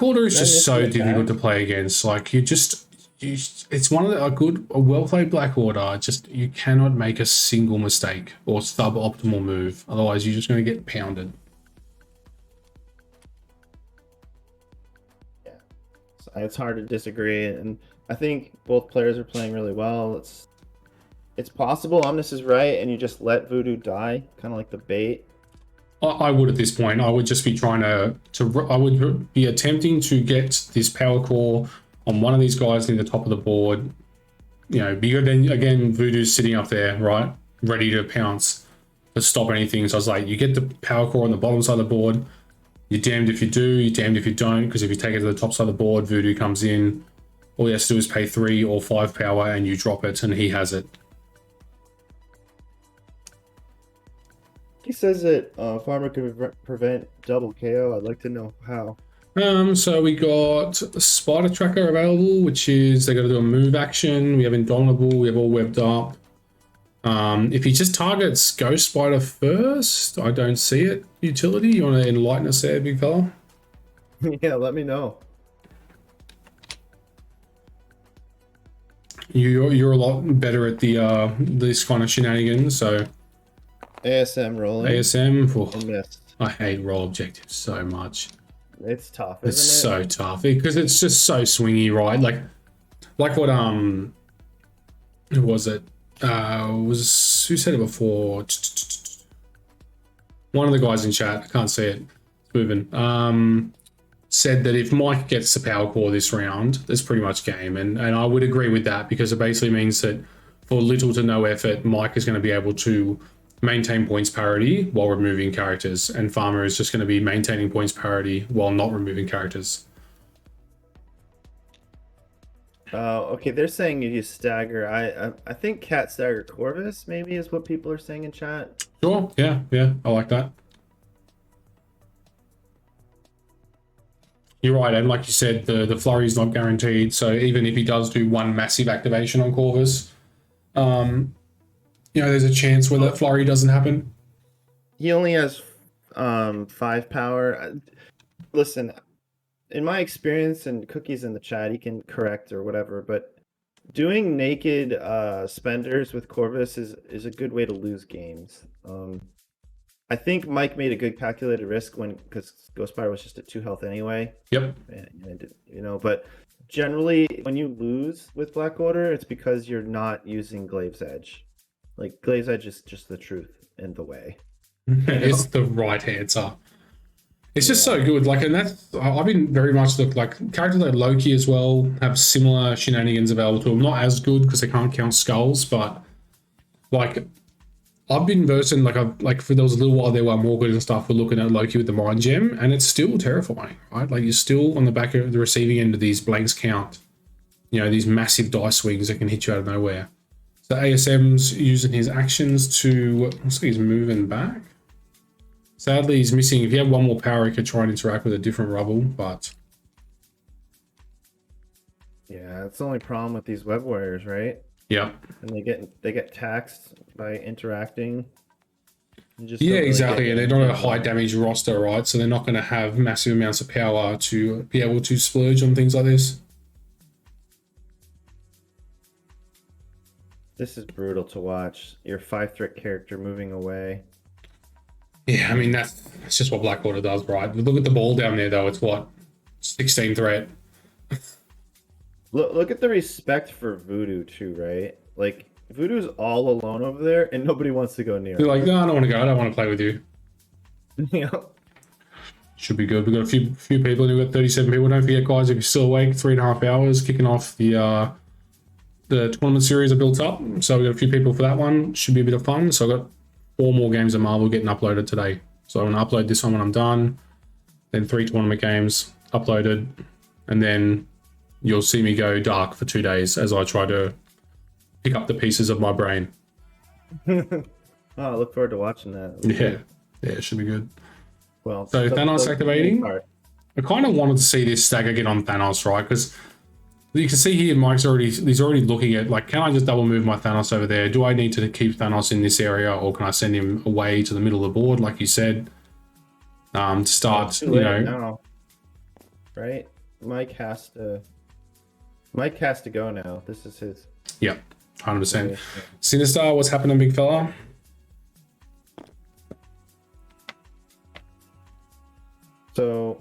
Order is just so difficult to play against. Like it's one of a well played Black Order. Just you cannot make a single mistake or suboptimal move. Otherwise, you're just going to get pounded. Yeah, it's hard to disagree, and I think both players are playing really well. It's possible Omnis is right, and you just let Voodoo die, kind of like the bait. I would at this point. I would just be trying I would be attempting to get this power core on one of these guys near the top of the board. Because then again, Voodoo's sitting up there, right, ready to pounce to stop anything. So I was like, you get the power core on the bottom side of the board. You're damned if you do, you're damned if you don't. Because if you take it to the top side of the board, Voodoo comes in. All he has to do is pay 3 or 5 power, and you drop it, and he has it. He says that Farmer can prevent double KO. I'd like to know how. So we got Spider Tracker available, which is they got to do a move action. We have Indomitable. We have all webbed up. If he just targets Ghost Spider first, I don't see it. Utility, you want to enlighten us there, big fella? Yeah, let me know. You're a lot better at the this kind of shenanigans, so. ASM rolling. ASM. I hate roll objectives so much. It's tough, It's isn't it? so tough because it's just so swingy, right? Like what who was it? Who said it before? One of the guys in chat, I can't see it. It's moving. Said that if Mike gets the power core this round, there's pretty much game, and I would agree with that because it basically means that for little to no effort, Mike is going to be able to maintain points parity while removing characters, and Farmer is just going to be maintaining points parity while not removing characters. Okay, they're saying you stagger. I think Cat stagger Corvus maybe is what people are saying in chat. Sure, yeah, I like that. You're right, and like you said, the flurry is not guaranteed, so even if he does do one massive activation on Corvus, there's a chance where that flurry doesn't happen. He only has 5 power. Listen, in my experience, and Cookie's in the chat, he can correct or whatever, but doing naked spenders with Corvus is a good way to lose games. I think Mike made a good calculated risk because Ghost Spider was just at 2 health anyway. Yep. And, but generally, when you lose with Black Order, it's because you're not using Glaive's Edge. Like, Glaive's Edge is just the truth and the way. It's the right answer. It's just so good. Like, and that's, I've been very much like characters like Loki as well have similar shenanigans available to them. Not as good because they can't count skulls, but like I've been versing like for there was a little while there where Morgan and stuff were looking at Loki with the Mind Gem, and it's still terrifying, right? Like you're still on the back of the receiving end of these blanks count, these massive dice swings that can hit you out of nowhere. So ASM's using his actions to, looks like he's moving back. Sadly, he's missing. If he had one more power, he could try and interact with a different rubble, but. Yeah, that's the only problem with these web warriors, right? Yeah. And they get taxed by interacting. Yeah, exactly. And they're not a high damage roster, right? So they're not going to have massive amounts of power to be able to splurge on things like this. This is brutal to watch. Your 5-threat character moving away. Yeah, I mean, that's just what Blackwater does, right? Look at the ball down there, though. It's what? 16 threat. Look at the respect for Voodoo, too, right? Like, Voodoo's all alone over there, and nobody wants to go near They're him. like, no, I don't want to go. I don't want to play with you. Yeah. Should be good. We've got a few people. We've got 37 people. Don't forget, guys, if you're still awake, 3.5 hours, kicking off the tournament series I built up. So we've got a few people for that one. Should be a bit of fun. So I've got 4 more games of Marvel getting uploaded today. So I'm going to upload this one when I'm done. Then 3 tournament games uploaded. And then you'll see me go dark for 2 days as I try to pick up the pieces of my brain. Oh, I look forward to watching that. Yeah, it should be good. Well, So Thanos activating. part. I kind of wanted to see this stagger get on Thanos, right? Because you can see here Mike's he's already looking at, like, can I just double move my Thanos over there? Do I need to keep Thanos in this area, or can I send him away to the middle of the board, like you said? To start, Too late now, right? Mike has to go now. This is his. Yep, 100%. Sinister, what's happening, big fella? So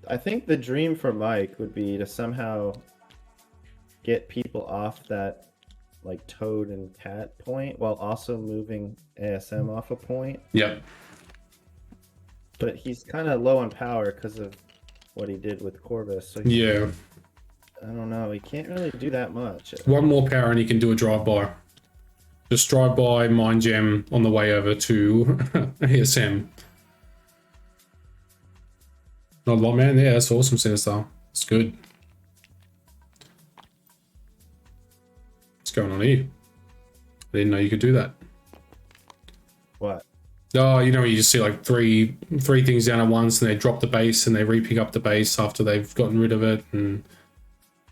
I think the dream for Mike would be to somehow get people off that, like, Toad and Cat point while also moving ASM off a point. Yep. But he's kind of low on power because of what he did with Corvus. So Yeah. I don't know. He can't really do that much. One more power and he can do a drive-by. Just drive-by, Mind Gem on the way over to ASM. Not a lot, man. Yeah, that's awesome, Sinister. It's good. What's going on here? I didn't know you could do that. What? Oh, you know, you just see like three things down at once, and they drop the base and they re-pick up the base after they've gotten rid of it, and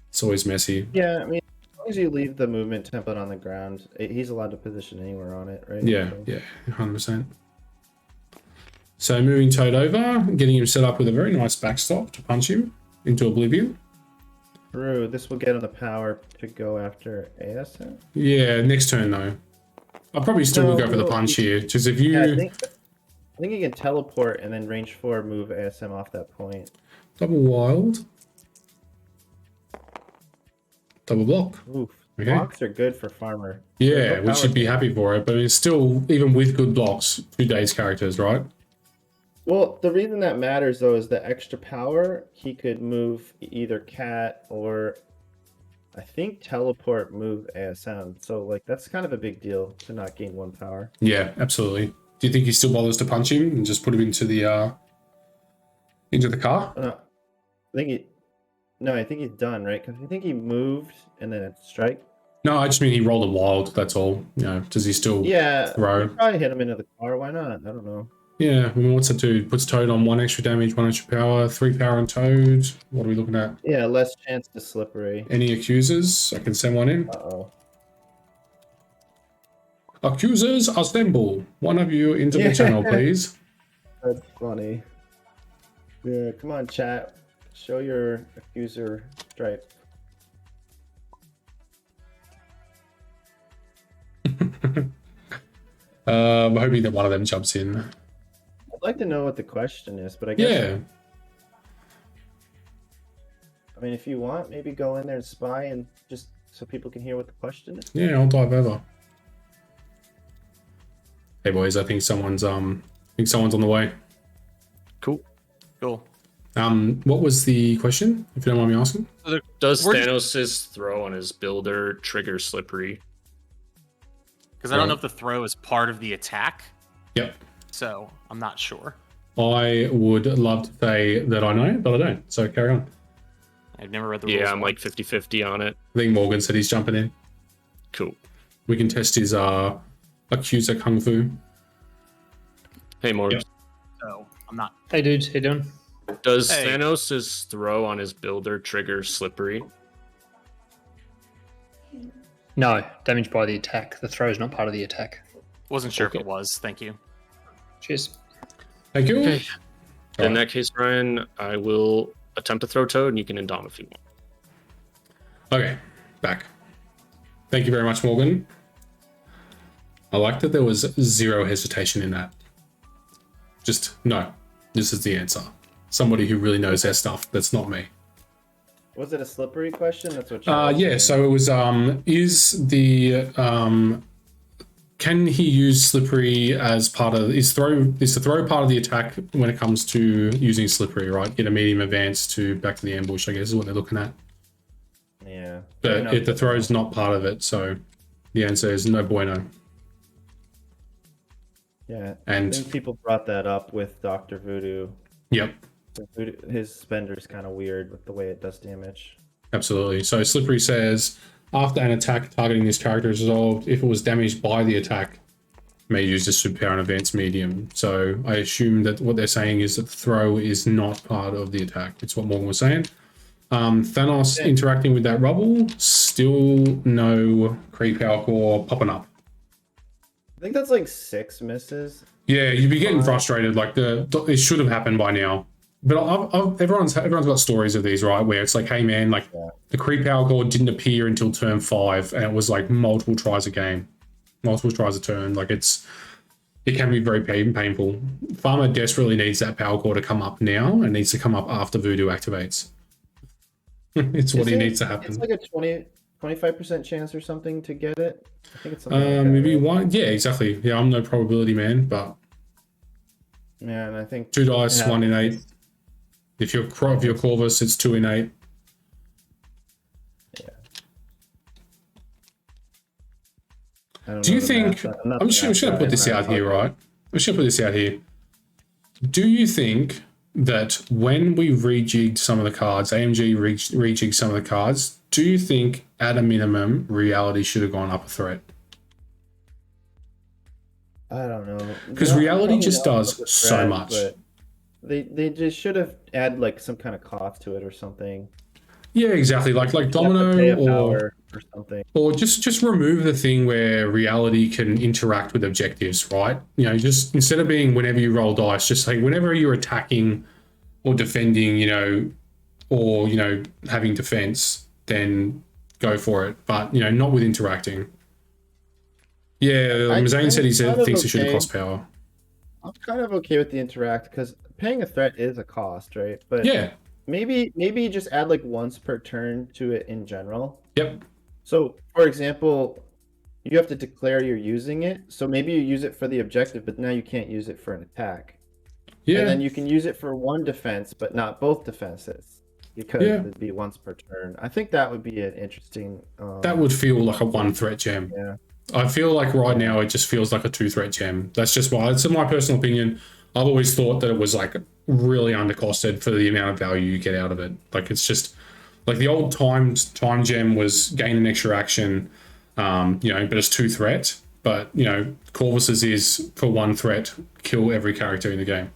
it's always messy. Yeah, I mean, as long as you leave the movement template on the ground, he's allowed to position anywhere on it, right? Yeah, So. yeah, 100%. So moving Toad over, getting him set up with a very nice backstop to punch him into oblivion. True. This will get him the power to go after ASM. Yeah, next turn though. I probably still will go for the punch here, because if you... Yeah, I think you can teleport and then range 4 move ASM off that point. Double wild. Double block. Oof. Okay. Blocks are good for farmer. Yeah, we should be happy for it, but it's still, even with good blocks, 2 days characters, right? Well, the reason that matters though is the extra power. He could move either Cat or, I think, teleport move ASM. So, like, that's kind of a big deal to not gain 1 power. Yeah, absolutely. Do you think he still bothers to punch him and just put him into the car? I think he's done, right? Because I think he moved and then it strike. No, I just mean he rolled a wild. That's all. You know, does he still throw? Probably hit him into the car. Why not? I don't know. Yeah, I mean, what's it do? Puts Toad on 1 extra damage, 1 extra power, 3 power on Toad. What are we looking at? Yeah, less chance to slippery. Any accusers? I can send one in. Uh-oh. Accusers, assemble. One of you into the channel, please. That's funny. Yeah, come on, chat. Show your accuser stripe. I'm hoping that one of them jumps in. I'd like to know what the question is, but I guess... Yeah. I mean, if you want, maybe go in there and spy and just so people can hear what the question is. Yeah, I'll dive over. Hey boys, I think someone's on the way. Cool. What was the question, if you don't mind me asking? Does Thanos' throw on his builder trigger slippery? Because I don't know if the throw is part of the attack. Yep. So I'm not sure. I would love to say that I know, but I don't. So carry on. I've never read the rules. Yeah, I'm like 50-50 on it. I think Morgan said he's jumping in. Cool. We can test his accuser kung fu. Hey, Morgan. Yep. So I'm not. Hey dudes, how you doing? Does Hey. Thanos' throw on his builder trigger slippery? No, damage by the attack. The throw is not part of the attack. Wasn't sure if Okay. it was. Thank you. Cheers. Thank you. Okay. In Alright. that case, Ryan, I will attempt to throw Toad, and you can Indom if you want. Okay, back. Thank you very much, Morgan. I like that there was zero hesitation in that. Just, no, this is the answer. Somebody who really knows their stuff. That's not me. Was it a slippery question? That's what. Yeah. So it was. Is the can he use slippery as part of is the throw part of the attack when it comes to using slippery? Right. Get a medium advance to back to the ambush. I guess is what they're looking at. Yeah. But if the throw is not part of it, so the answer is no bueno. Yeah. And I think people brought that up with Dr. Voodoo. Yep. His spender's kind of weird with the way it does damage. Absolutely. So Slippery says, after an attack targeting this character is resolved, if it was damaged by the attack, may use the superpower and advanced medium. So I assume that what they're saying is that the throw is not part of the attack. It's what Morgan was saying. Thanos interacting with that rubble, still no creep power core popping up. I think that's like 6 misses. Yeah, you'd be getting frustrated. Like it should have happened by now. But everyone's got stories of these, right? Where it's like, hey man, like the creep power core didn't appear until turn 5, and it was like multiple tries a game, multiple tries a turn. Like it can be very painful. Farmer desperately needs that power core to come up now, and needs to come up after Voodoo activates. It's what he needs to happen. It's like a 25% chance or something to get it. I think it's something like that, maybe right? one. Yeah, exactly. Yeah, I'm no probability man, but yeah, and I think 2 dice, 1 in 8. If you're Corvus, it's 2 in 8. Yeah. Do you think? I'm just going to put this out here, right? I'm just going to put this out here. Do you think that when we rejigged some of the cards, AMG rejigged some of the cards, do you think at a minimum reality should have gone up a threat? I don't know. Because reality just does so much. They just should have added like some kind of cost to it or something. Yeah, exactly. Like Domino or something. Or just remove the thing where reality can interact with objectives, right? You know, just instead of being whenever you roll dice, just like whenever you're attacking or defending, you know, or, you know, having defense, then go for it. But, you know, not with interacting. Yeah, Zane said thinks it should have cost power. I'm kind of okay with the interact because paying a threat is a cost, right? But yeah, maybe just add like once per turn to it in general. Yep. So, for example, you have to declare you're using it. So maybe you use it for the objective, but now you can't use it for an attack. Yeah. And then you can use it for one defense, but not both defenses because it'd be once per turn. I think that would be an interesting. That would feel like a 1-threat gem. Yeah. I feel like right now it just feels like a 2-threat gem. That's just why. It's my personal opinion. I've always thought that it was like really undercosted for the amount of value you get out of it. Like it's just like the old time gem was gain an extra action, you know, but it's 2-threat. But you know, Corvus's is for 1 threat, kill every character in the game.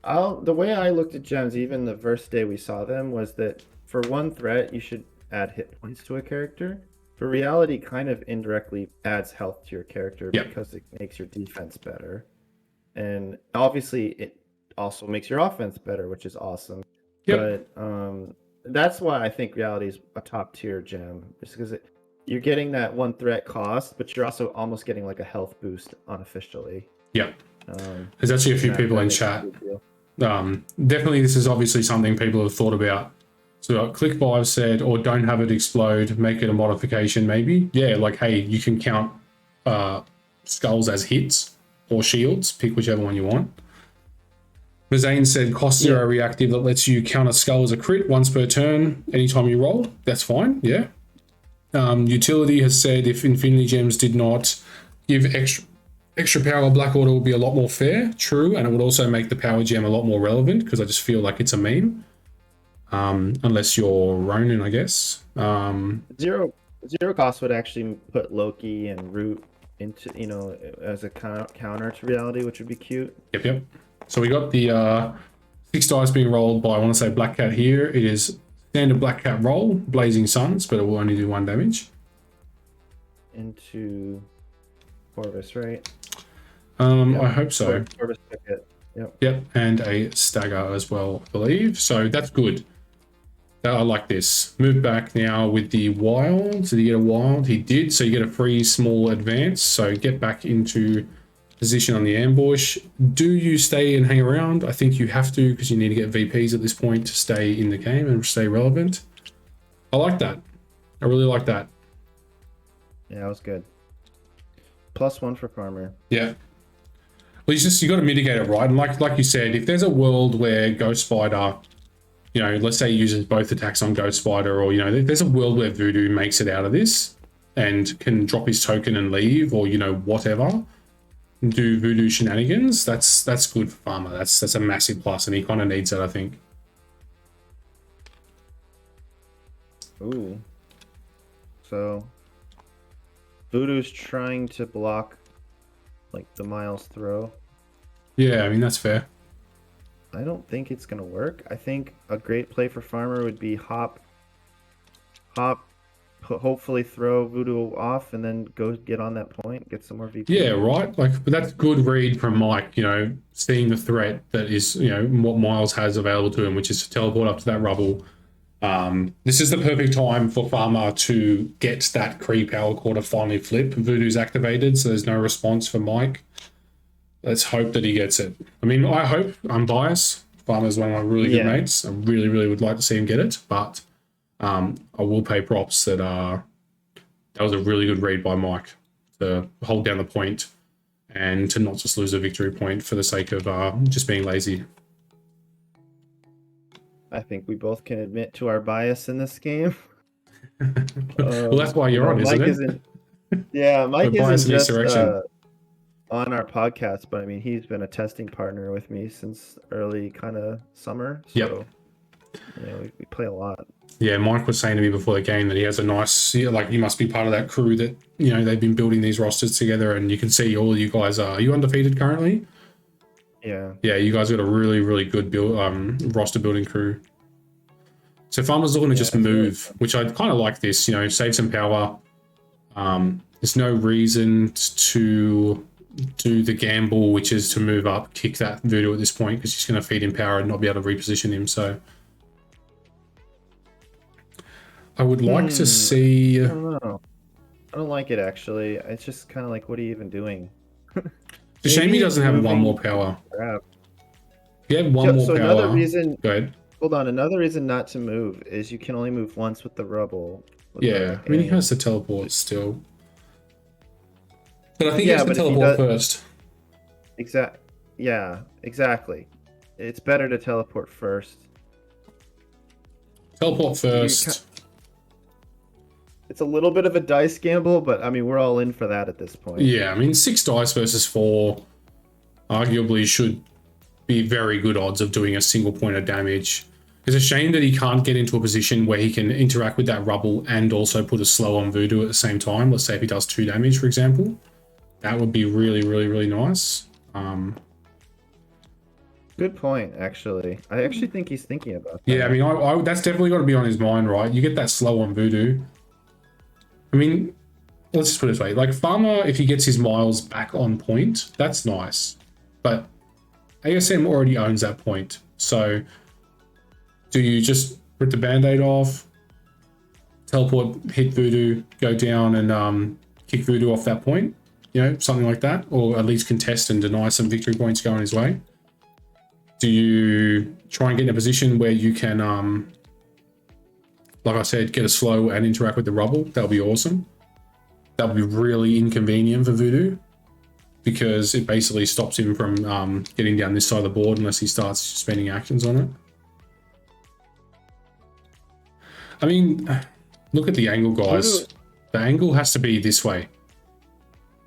The way I looked at gems, even the first day we saw them, was that for 1 threat you should add hit points to a character. For reality, kind of indirectly adds health to your character because it makes your defense better. And obviously, it also makes your offense better, which is awesome. But that's why I think reality is a top tier gem, just because you're getting that 1 threat cost, but you're also almost getting like a health boost unofficially. Yep. There's actually a few people in chat. Definitely, this is obviously something people have thought about. So Click 5 said, or don't have it explode, make it a modification maybe. Yeah, like, hey, you can count skulls as hits or shields, pick whichever one you want. Mazane said, cost 0 reactive that lets you count a skull as a crit once per turn, anytime you roll. That's fine, yeah. Utility has said, if Infinity Gems did not give extra power, Black Order would be a lot more fair. True, and it would also make the power gem a lot more relevant, because I just feel like it's a meme. Unless you're Ronin, I guess. Zero cost would actually put Loki and Root into, you know, as a counter to reality, which would be cute. Yep. So we got the 6 dice being rolled by, I want to say, Black Cat here. It is standard Black Cat roll, Blazing Suns, but it will only do 1 damage. Into Corvus, right? I hope so. Corvus ticket. Yep, and a stagger as well, I believe. So that's good. I like this. Move back now with the wild. Did he get a wild? He did. So you get a free small advance. So get back into position on the ambush. Do you stay and hang around? I think you have to because you need to get VPs at this point to stay in the game and stay relevant. I like that. I really like that. Yeah, that was good. +1 for farmer. Yeah. Well, you got to mitigate it, right? And like you said, if there's a world where Ghost Spider, you know, let's say he uses both attacks on Ghost Spider, or, you know, there's a world where Voodoo makes it out of this and can drop his token and leave, or, you know, whatever, do Voodoo shenanigans, that's good for farmer. That's a massive plus, and he kind of needs it, I think. Ooh. So Voodoo's trying to block like the Miles throw. Yeah, I mean, that's fair. I don't think it's gonna work. I think a great play for farmer would be hop, hopefully throw Voodoo off, and then go get on that point, get some more VP. Yeah, right. Like, but that's good read from Mike, you know, seeing the threat that is, you know, what Miles has available to him, which is to teleport up to that rubble. This is the perfect time for farmer to get that Kree power quarter finally flip. Voodoo's activated, so there's no response for Mike. Let's hope that he gets it. I mean, I hope. I'm biased. Farmer's one of my really good mates. I really, really would like to see him get it, but I will pay props that that was a really good read by Mike to hold down the point and to not just lose a victory point for the sake of just being lazy. I think we both can admit to our bias in this game. Well, that's why you're on, Mike isn't it? Yeah, Mike bias isn't in each just direction. on our podcast, but I mean, he's been a testing partner with me since early kind of summer. So, Yep. you know, we play a lot. Yeah, Mike was saying to me before the game that he has a nice, like, he must be part of that crew that, you know, they've been building these rosters together, and you can see all of you guys are you undefeated currently? Yeah. Yeah, you guys got a really, really good build roster building crew. So farmer's looking to just move, which I kind of like this, you know, save some power. There's no reason to do the gamble, which is to move up, kick that Voodoo at this point, because he's going to feed him power and not be able to reposition him. So I would like to see. I don't know. I don't like it, actually. It's just kind of like, what are you even doing? It's a shame he doesn't have one more power. Crap. If he had one more So power. another reason. Go ahead. Hold on. Another reason not to move is you can only move once with the rubble. Yeah, I mean, he has to teleport still. But I think he has to teleport first. Yeah, exactly. It's better to teleport first. Teleport first. It's a little bit of a dice gamble, but I mean, we're all in for that at this point. Yeah, I mean, 6 dice versus 4 arguably should be very good odds of doing a single point of damage. It's a shame that he can't get into a position where he can interact with that rubble and also put a slow on Voodoo at the same time. Let's say if he does 2 damage, for example. That would be really, really, really nice. Good point, actually. I actually think he's thinking about that. Yeah, I mean, that's definitely got to be on his mind, right? You get that slow on Voodoo. I mean, let's just put it this way. Like, Farmer, if he gets his Miles back on point, that's nice. But ASM already owns that point. So, do you just rip the Band-Aid off, teleport, hit Voodoo, go down and kick Voodoo off that point? You know, something like that? Or at least contest and deny some victory points going his way? Do you try and get in a position where you can, like I said, get a slow and interact with the rubble? That would be awesome. That would be really inconvenient for Voodoo because it basically stops him from getting down this side of the board unless he starts spending actions on it. I mean, look at the angle, guys. The angle has to be this way,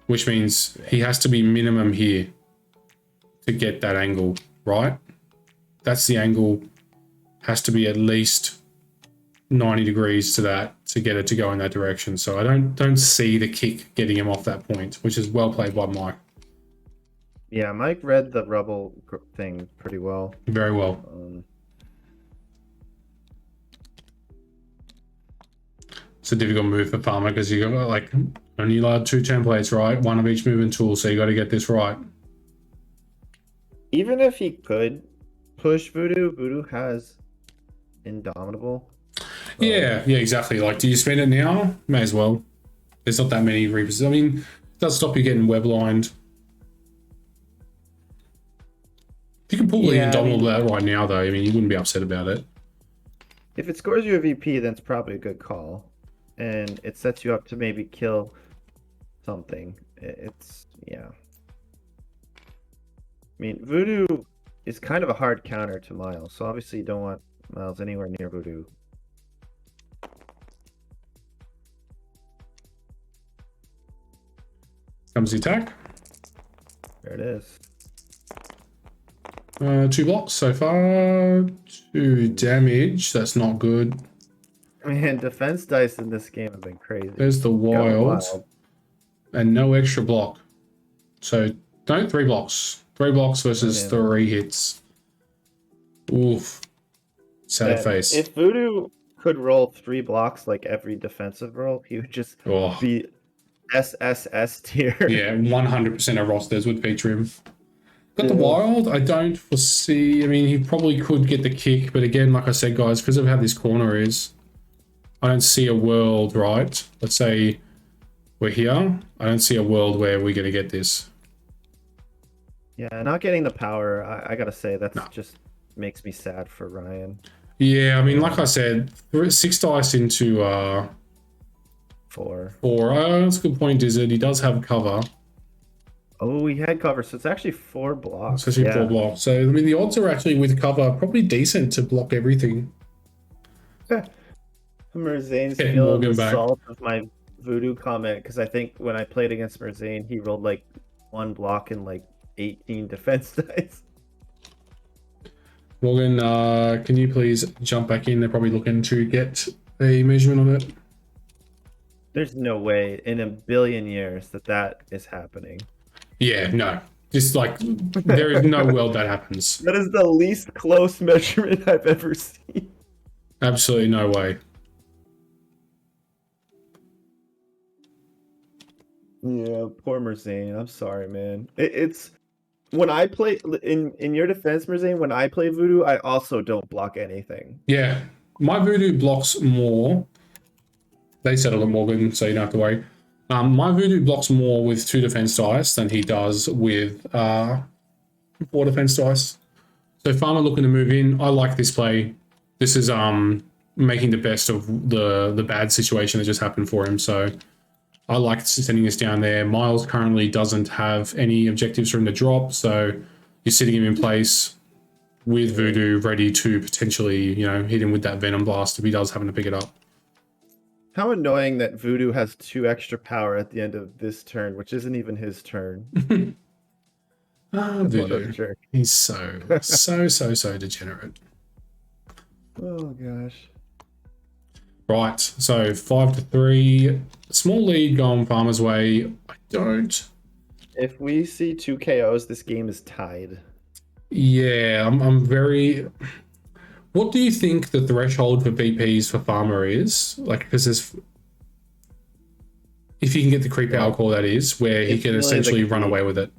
which means he has to be minimum here to get that angle, right? That's the angle. Has to be at least 90 degrees to that to get it to go in that direction. So I don't see the kick getting him off that point, which is well played by Mike. Yeah, Mike read the rubble thing pretty well. Very well. It's a difficult move for Farmer because you got like only allowed 2 templates, right? 1 of each movement tool, so you got to get this right. Even if he could push Voodoo, Voodoo has Indomitable. Yeah, exactly. Like, do you spend it now? May as well. There's not that many Reapers. I mean, it does stop you getting web lined. If you can pull the Indomitable out right now, though, I mean, you wouldn't be upset about it. If it scores you a VP, then it's probably a good call. And it sets you up to maybe kill something. It's, yeah. I mean, Voodoo is kind of a hard counter to Miles, so obviously you don't want Miles anywhere near Voodoo. Comes the attack. There it is. 2 blocks so far. 2 damage. That's not good. Man, defense dice in this game have been crazy. There's the wild. And no extra block. So, don't 3 blocks. 3 blocks versus 3 hits. Oof. Sad face. If Voodoo could roll 3 blocks like every defensive roll, he would just be SSS tier. Yeah, 100% of rosters would feature him. Got the wild. I don't foresee. I mean, he probably could get the kick, but again, like I said, guys, because of how this corner is, I don't see a world, right? Let's say we're here. I don't see a world where we're going to get this. Yeah, not getting the power, I gotta say, that's just makes me sad for Ryan. Yeah, I mean, like I said, 6 dice into 4. 4. That's a good point, is it? He does have cover. Oh, he had cover, so it's actually 4 blocks. It's actually 4 blocks. So, I mean, the odds are actually with cover probably decent to block everything. Merzane's feeling the salt of my Voodoo comment, because I think when I played against Merzane, he rolled like 1 block and like 18 defense dice. Morgan, can you please jump back in? They're probably looking to get a measurement of it. There's no way in a billion years that is happening. Yeah, no. Just like, there is no world that happens. That is the least close measurement I've ever seen. Absolutely no way. Yeah, poor Merzane. I'm sorry, man. It's when I play in your defense, Merzane, when I play Voodoo, I also don't block anything. Yeah, my Voodoo blocks more. They settled it, Morgan, so you don't have to worry. My Voodoo blocks more with 2 defense dice than he does with 4 defense dice. So Farmer looking to move in. I like this play. This is making the best of the bad situation that just happened for him. So I like sending this down there. Miles currently doesn't have any objectives for him to drop, so you're sitting him in place with Voodoo ready to potentially, hit him with that Venom Blast if he does happen to pick it up. How annoying that Voodoo has 2 extra power at the end of this turn, which isn't even his turn. Voodoo. He's so degenerate. Oh, gosh. Right, so 5-3. Small lead going Farmer's way. I don't. If we see 2 KOs, this game is tied. Yeah, I'm very... What do you think the threshold for VPs for Farmer is? Like, because there's... If he can get the creep power core, that is, where he can essentially run away with it.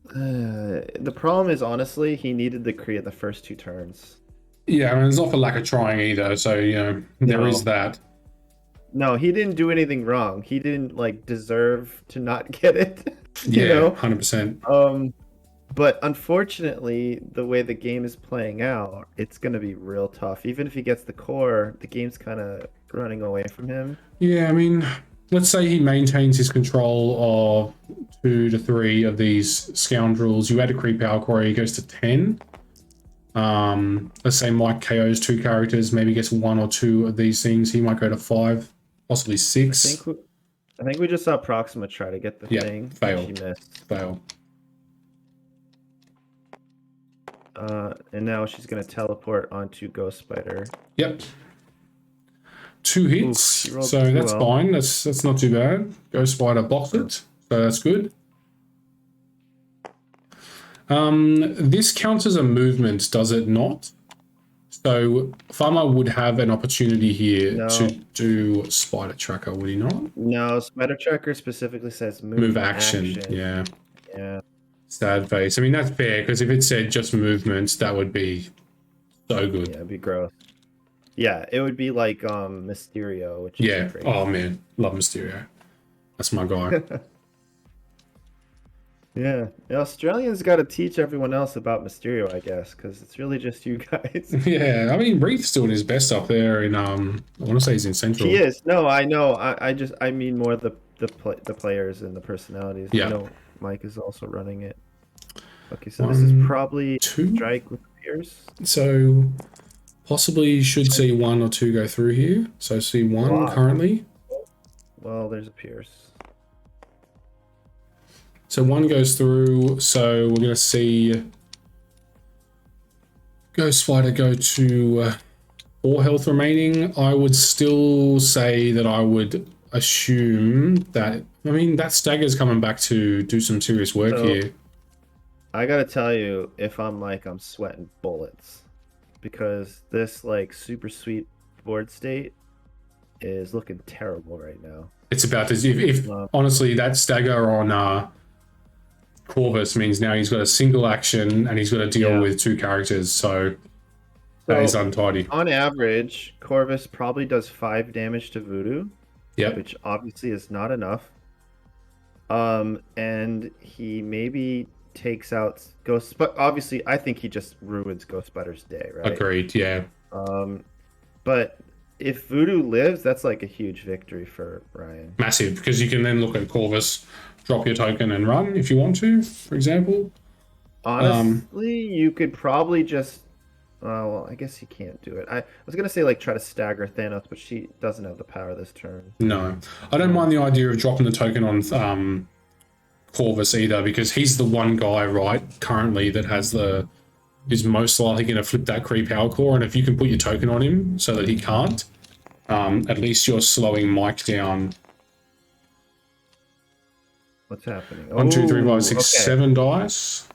The problem is, honestly, he needed the Kree at the first 2 turns. Yeah, I mean, it's not for lack of trying either, so, there is that. No, he didn't do anything wrong. He didn't, deserve to not get it. you know? 100%. But unfortunately, the way the game is playing out, it's going to be real tough. Even if he gets the core, the game's kind of running away from him. Yeah, I mean, let's say he maintains his control of 2 to 3 of these scoundrels. You add a creep power core, he goes to 10. Let's say Mike KOs 2 characters, maybe gets 1 or 2 of these things. He might go to 5, possibly 6. I think we just saw Proxima try to get the thing. Fail. She missed. Fail. And now she's going to teleport onto Ghost Spider. Yep. 2 hits, Oof, so that's fine. That's not too bad. Ghost Spider blocks it, so that's good. This counts as a movement, does it not? So Farmer would have an opportunity here to do Spider Tracker, would he not? No, Spider Tracker specifically says move action. Yeah. Yeah. Sad face. I mean, that's fair, because if it said just movements, that would be So good. Yeah, it'd be gross. Yeah, it would be like Mysterio, which is Yeah. great. Oh man, love Mysterio. That's my guy. Yeah, the Australians got to teach everyone else about Mysterio, I guess, because it's really just you guys. Yeah, I mean Reef's doing his best up there in I want to say he's in Central. He is. No, I know. I mean more the players and the personalities. Yeah. I know Mike is also running it. Okay, so this is probably two. strike with Pierce. So possibly you should see 1 or 2 go through here. So see 1 Wow. currently. Well, there's a Pierce. So 1 goes through. So we're gonna see Ghost Fighter go to 4 health remaining. I would still say that I would assume that. I mean that Stagger's coming back to do some serious work here. I gotta tell you, if I'm Mike, I'm sweating bullets because this like super sweet board state is looking terrible right now. It's about to. If honestly, that Stagger on Corvus means now he's got a single action and he's got to deal with 2 characters. So that is untidy. On average, Corvus probably does 5 damage to Voodoo. Yep. Which obviously is not enough. And he maybe takes out Ghost, but obviously I think he just ruins Ghost Spider's day, right? Agreed. Yeah. But if Voodoo lives, that's like a huge victory for Ryan. Massive, because you can then look at Corvus, drop your token and run if you want to, for example. Honestly, you could probably just. Well, I guess you can't do it. I was gonna say like try to stagger Thanos, but she doesn't have the power this turn. No, I don't mind the idea of dropping the token on Corvus either, because he's the one guy right currently that has is most likely going to flip that creep power core, and if you can put your token on him so that he can't, at least you're slowing Mike down. What's happening? 1, 2, 3, 5, 6, okay. 7 dice.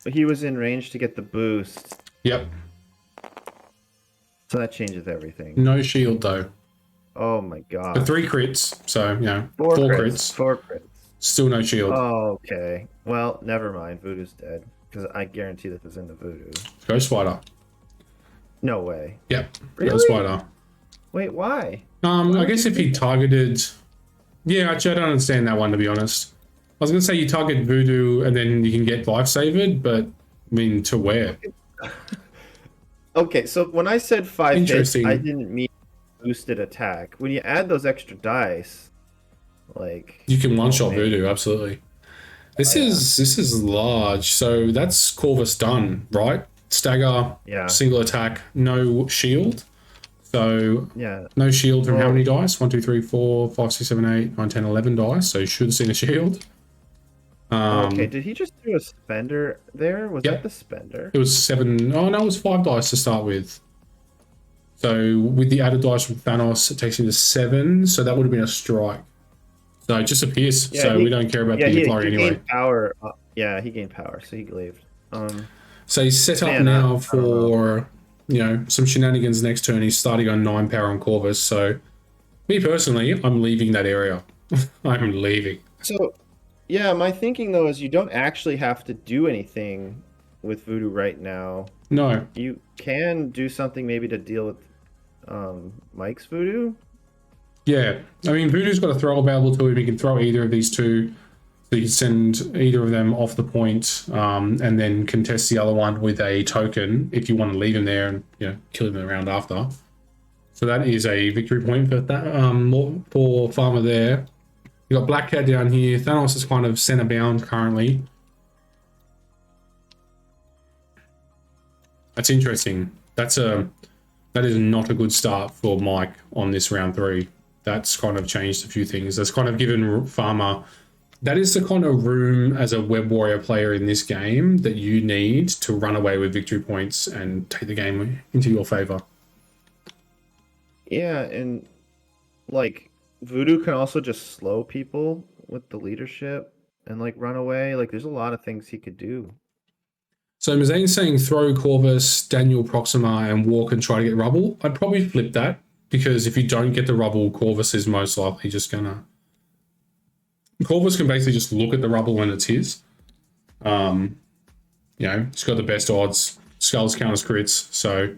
But he was in range to get the boost. Yep. So that changes everything. No shield though. Oh my god. But 3 crits, so you know, 4 crits. crits. 4 crits. Still no shield. Oh, okay. Well, never mind. Voodoo's dead. Because I guarantee this is in the Voodoo. Ghost Spider. No way. Yep. Really? Ghost Spider. Wait, why? I guess if he targeted... Yeah, actually, I don't understand that one, to be honest. I was going to say you target Voodoo and then you can get life saved, but I mean, to where? Okay, so when I said 5 hits, Interesting. I didn't mean boosted attack. When you add those extra dice, like... You can one-shot man. Voodoo, absolutely. This is large, so that's Corvus done, right? Stagger, single attack, no shield. So no shield from how many dice? 1, 2, 3, 4, 5, 6, 7, 8, 9, 10, 11 dice. So you should have seen a shield. Okay, did he just do a spender there? Was that the spender? It was 7. Oh no, it was 5 dice to start with. So with the added dice from Thanos, it takes him to 7. So that would have been a strike. So just a pierce. So we don't care about the flurry anyway. Gained power. He gained power, so he glaived. So he's set up now for some shenanigans next turn. He's starting on 9 power on Corvus. So me personally, I'm leaving that area. I'm leaving. So yeah, my thinking though is you don't actually have to do anything with Voodoo right now. No. You can do something maybe to deal with Mike's Voodoo. Yeah, I mean, Voodoo's got a throw available to him. He can throw either of these 2. So you can send either of them off the point and then contest the other one with a token if you want to leave him there and kill him in the round after. So that is a victory point for that for Farmer there. You got Black Cat down here. Thanos is kind of center bound currently. That's interesting. That is not a good start for Mike on this round 3. That's kind of changed a few things. That's kind of given Farmer... That is the kind of room as a Web Warrior player in this game that you need to run away with victory points and take the game into your favor. Yeah, and like Voodoo can also just slow people with the leadership and like run away. Like there's a lot of things he could do. So Mazane's saying throw Corvus, Daniel Proxima, and walk and try to get rubble. I'd probably flip that because if you don't get the rubble, Corvus is most likely just gonna... Corvus can basically just look at the rubble when it's his. He's got the best odds. skulls counters crits. So,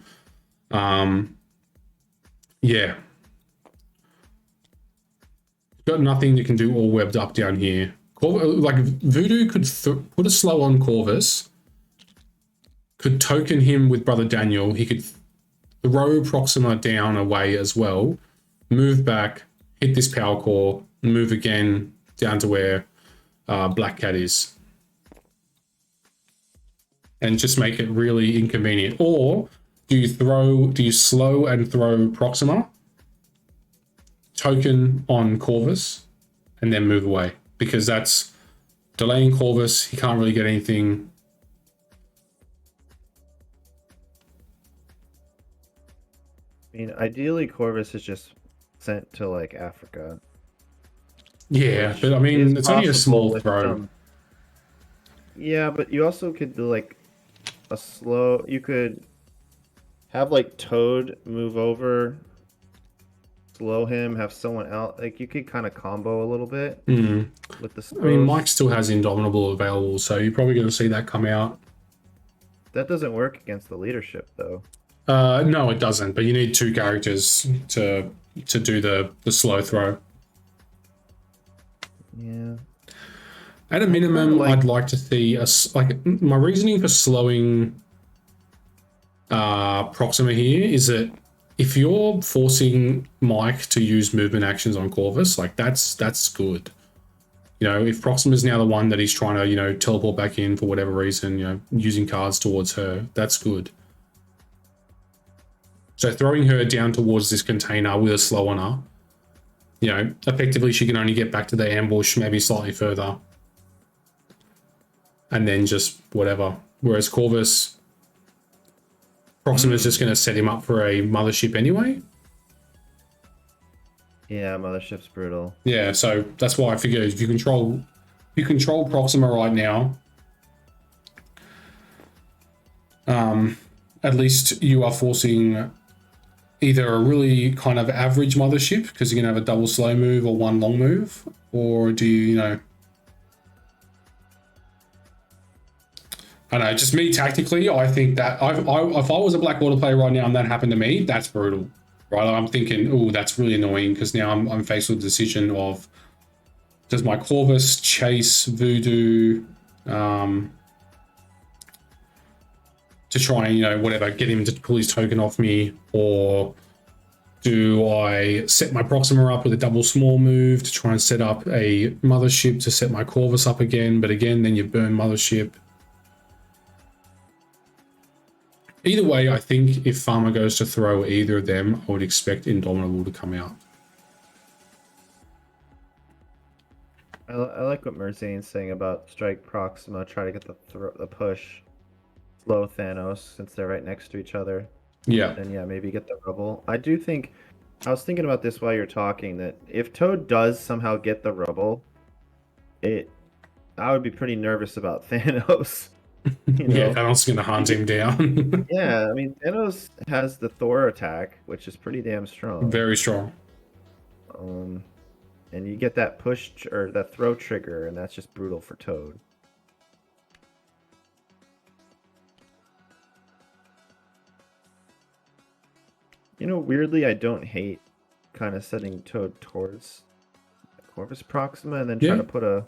yeah. Got nothing that can do all webbed up down here. Like Voodoo could put a slow on Corvus, could token him with Brother Daniel. He could throw Proxima down away as well, move back, hit this power core, move again down to where Black Cat is. And just make it really inconvenient. Or do you slow and throw Proxima, token on Corvus, and then move away? Because that's delaying Corvus. He can't really get anything. I mean, ideally, Corvus is just sent to like Africa. Yeah, but I mean, it's only a small throw. Yeah, but you also could do like a slow. You could have like Toad move over, slow him, have someone out. Like you could kind of combo a little bit with the. I mean, Mike still has Indomitable available, so you're probably going to see that come out. That doesn't work against the leadership, though. No, it doesn't. But you need two characters to do the slow throw. Yeah. At a minimum, I'd like to see my reasoning for slowing Proxima here is that if you're forcing Mike to use movement actions on Corvus, like that's good. You know, if Proxima's now the one that he's trying to, you know, teleport back in for whatever reason, you know, using cards towards her, that's good. So throwing her down towards this container with a slow on her, you know, effectively she can only get back to the ambush maybe slightly further. And then just whatever. Whereas Corvus, Proxima's just going to set him up for a mothership anyway. Yeah, mothership's brutal. Yeah, so that's why I figure if you control Proxima right now, at least you are forcing either a really kind of average mothership because you're going to have a double slow move or one long move, or do you know, I don't know, just me tactically, I think that if I was a Blackwater player right now and that happened to me, that's brutal, right? I'm thinking, oh, that's really annoying because now I'm faced with the decision of, does my Corvus chase Voodoo to try and, you know, whatever, get him to pull his token off me, or do I set my Proxima up with a double small move to try and set up a mothership to set my Corvus up again, but again, then you burn mothership. Either way, I think if Farmer goes to throw either of them, I would expect Indomitable to come out. I like what Merzane's saying about strike Proxima, try to get the push, slow Thanos since they're right next to each other. Yeah. And yeah, maybe get the rubble. I was thinking about this while you're talking, that if Toad does somehow get the rubble, I would be pretty nervous about Thanos. You know? Yeah, Thanos is going to hunt him down. Yeah, I mean, Thanos has the Thor attack, which is pretty damn strong. Very strong. And you get that push or that throw trigger, and that's just brutal for Toad. You know, weirdly, I don't hate kind of setting Toad towards Corvus Proxima and then try to put a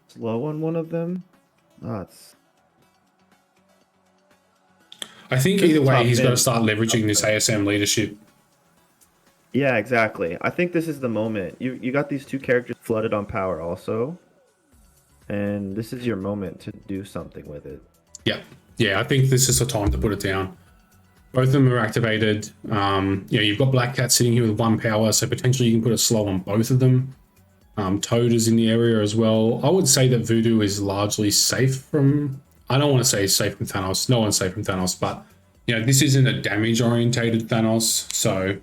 slow on one of them. I think either way, he's got to start leveraging this ASM leadership. Yeah, exactly. I think this is the moment. You got these two characters flooded on power also, and this is your moment to do something with it. Yeah, I think this is the time to put it down. Both of them are activated. You've got Black Cat sitting here with 1 power, so potentially you can put a slow on both of them. Toad is in the area as well. I would say that Voodoo is largely safe from... I don't want to say safe from Thanos. No one's safe from Thanos, but, you know, this isn't a damage-orientated Thanos, so, you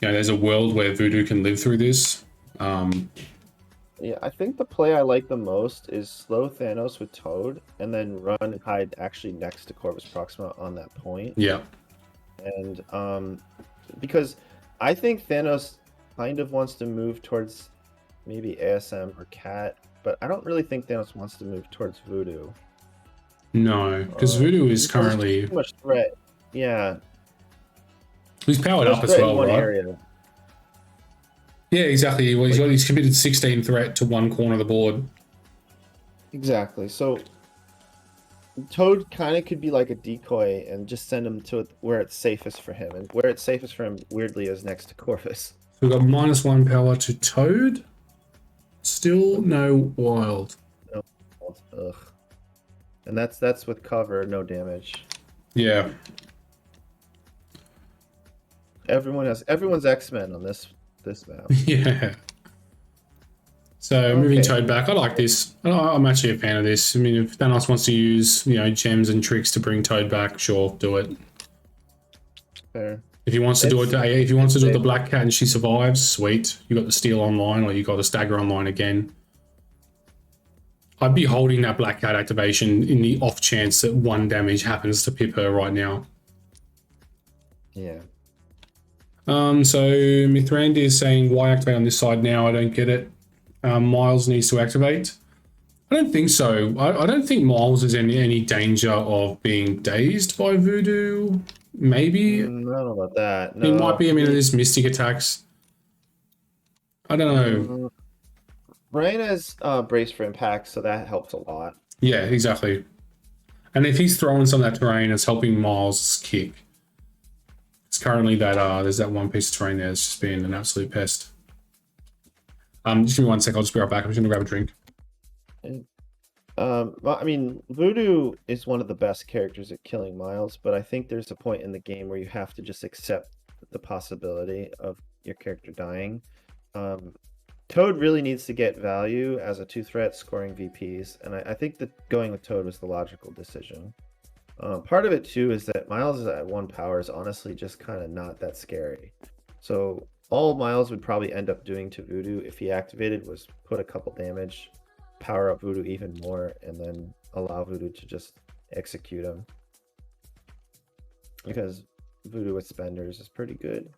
know, there's a world where Voodoo can live through this. Yeah, I think the play I like the most is slow Thanos with Toad, and then run and hide actually next to Corvus Proxima on that point. Yeah. And because I think Thanos kind of wants to move towards maybe ASM or Cat, but I don't really think Thanos wants to move towards Voodoo. No, because Voodoo is There's currently... too much threat. Yeah. He's powered Too much up as threat in well, one right? area. Yeah, exactly. Well, he's committed 16 threat to one corner of the board. Exactly. So Toad kind of could be like a decoy and just send him to where it's safest for him. And where it's safest for him, weirdly, is next to Corvus. So we've got -1 power to Toad. Still no wild. No. Ugh. And that's with cover, no damage. Yeah. Everyone's X-Men on this map. Yeah. So moving Okay. Toad back, I like this. I'm actually a fan of this. I mean, if Thanos wants to use, gems and tricks to bring Toad back, sure, do it. Fair. If he wants to do it, if he wants to do it the Black Cat and she survives, sweet. You got the Steel online, or you got the Stagger online again. I'd be holding that Black Cat activation in the off chance that 1 damage happens to pip her right now. Yeah. So Mithrandi is saying, why activate on this side now? I don't get it. Miles needs to activate. I don't think so. I don't think Miles is in any danger of being dazed by Voodoo. Maybe. I don't know about that. No. He might be immune to his mystic attacks. I don't know. Brian has brace for impact, so that helps a lot. Yeah, exactly. And if he's throwing some of that terrain, it's helping Miles kick. It's currently that there's that one piece of terrain there that's just being an absolute pest. Just give me 1 sec, I'll just be right back. I'm just gonna grab a drink. Well, I mean, Voodoo is one of the best characters at killing Miles, but I think there's a point in the game where you have to just accept the possibility of your character dying. Toad really needs to get value as a 2-threat scoring VPs, and I think that going with Toad was the logical decision. Part of it too is that Miles at 1 power is honestly just kind of not that scary. So all Miles would probably end up doing to Voodoo if he activated was put a couple damage, power up Voodoo even more, and then allow Voodoo to just execute him. Because Voodoo with spenders is pretty good.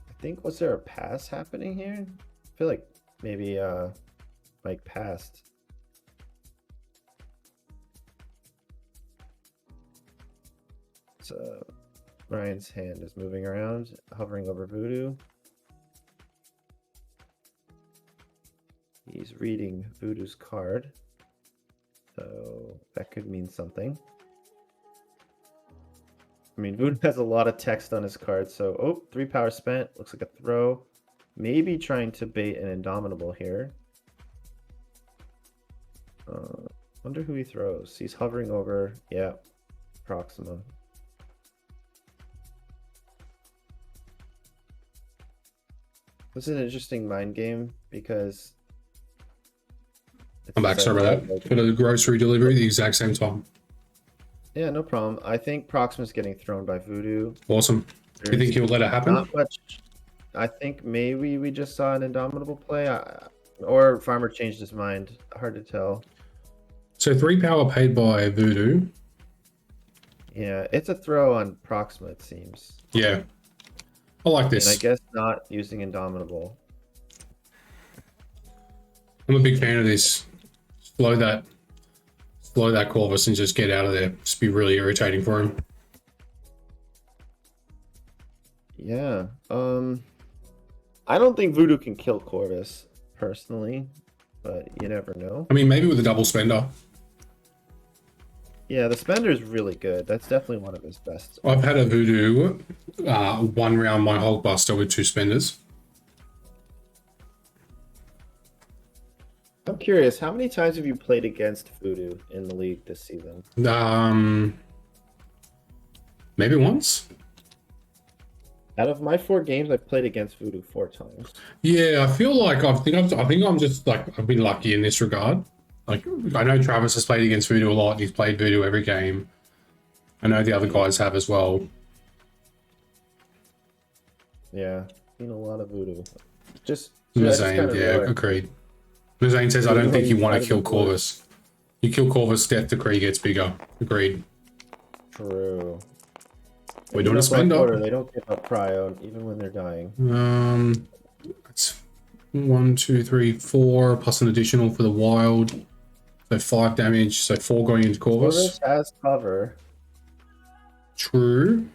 I think, was there a pass happening here? I feel like maybe Mike passed. So Ryan's hand is moving around, hovering over Voodoo. He's reading Voodoo's card. So that could mean something. I mean, Voodoo has a lot of text on his card, so... Oh, 3 power spent. Looks like a throw. Maybe trying to bait an Indomitable here. Wonder who he throws. He's hovering over... Yeah, Proxima. This is an interesting mind game, because... I'm back, sorry about that. Got a grocery delivery at the exact same time. Yeah, no problem. I think Proxima's getting thrown by Voodoo. Awesome. Do you think he'll let it happen? Not much. I think maybe we just saw an Indomitable play, or Farmer changed his mind. Hard to tell. So 3 power paid by Voodoo. Yeah, it's a throw on Proxima, it seems. Yeah. I like this. And I guess not using Indomitable. I'm a big fan of this. Slow that Corvus and just get out of there. Just be really irritating for him. Yeah. I don't think Voodoo can kill Corvus, personally, but you never know. I mean, maybe with a double spender. Yeah, the spender is really good. That's definitely one of his best. I've had a Voodoo 1 round my Hulkbuster with 2 spenders. I'm curious, how many times have you played against Voodoo in the league this season? Maybe once. Out of my 4 games, I've played against Voodoo 4 times. Yeah, I feel like I think I'm just like I've been lucky in this regard. Like I know Travis has played against Voodoo a lot. He's played Voodoo every game. I know the other guys have as well. Yeah, seen a lot of Voodoo. Just Mazane, kind of yeah, rare. agreed. Mazane says, I don't think you want to kill Corvus. You kill Corvus, Death Decree gets bigger. Agreed. True. We're doing a spender. They don't give up cryo even when they're dying. 1, 2, 3, 4, plus an additional for the wild. So 5 damage. So 4 going into Corvus. Corvus has cover. True.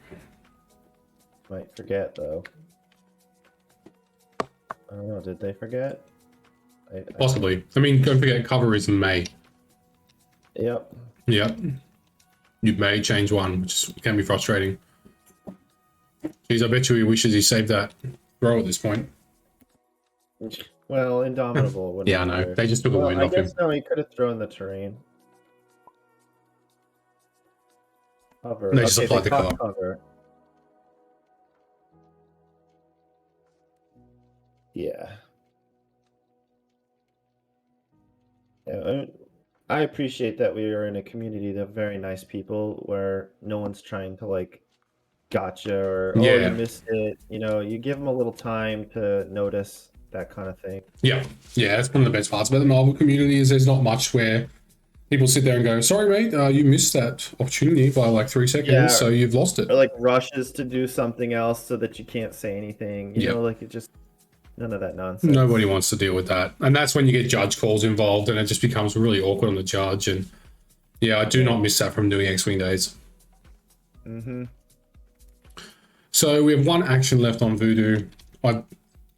Might forget though. I don't know. Did they forget? Possibly. I mean, don't forget, cover is in May. Yep. Yep. You may change one, which can be frustrating. Jeez, I bet you he wishes he saved that throw at this point. Well, Indomitable wouldn't Yeah, I know. matter. They just took a Well, wound I off him. guess no, he could have thrown the terrain. Cover. They just Okay, applied the caught cover. Yeah. Yeah, I appreciate that we are in a community of very nice people where no one's trying to like gotcha or oh Yeah. you missed it. You know, you give them a little time to notice that kind of thing. Yeah. Yeah, that's one of the best parts about the Marvel community is there's not much where people sit there and go, sorry, mate, you missed that opportunity by like 3 seconds, Yeah. so you've lost it. Or like rushes to do something else so that you can't say anything. You Yeah. know, like it just none of that nonsense. Nobody wants to deal with that. And that's when you get judge calls involved and it just becomes really awkward on the judge. And yeah, I do not miss that from doing X-Wing days. Mm-hmm. So we have 1 action left on Voodoo.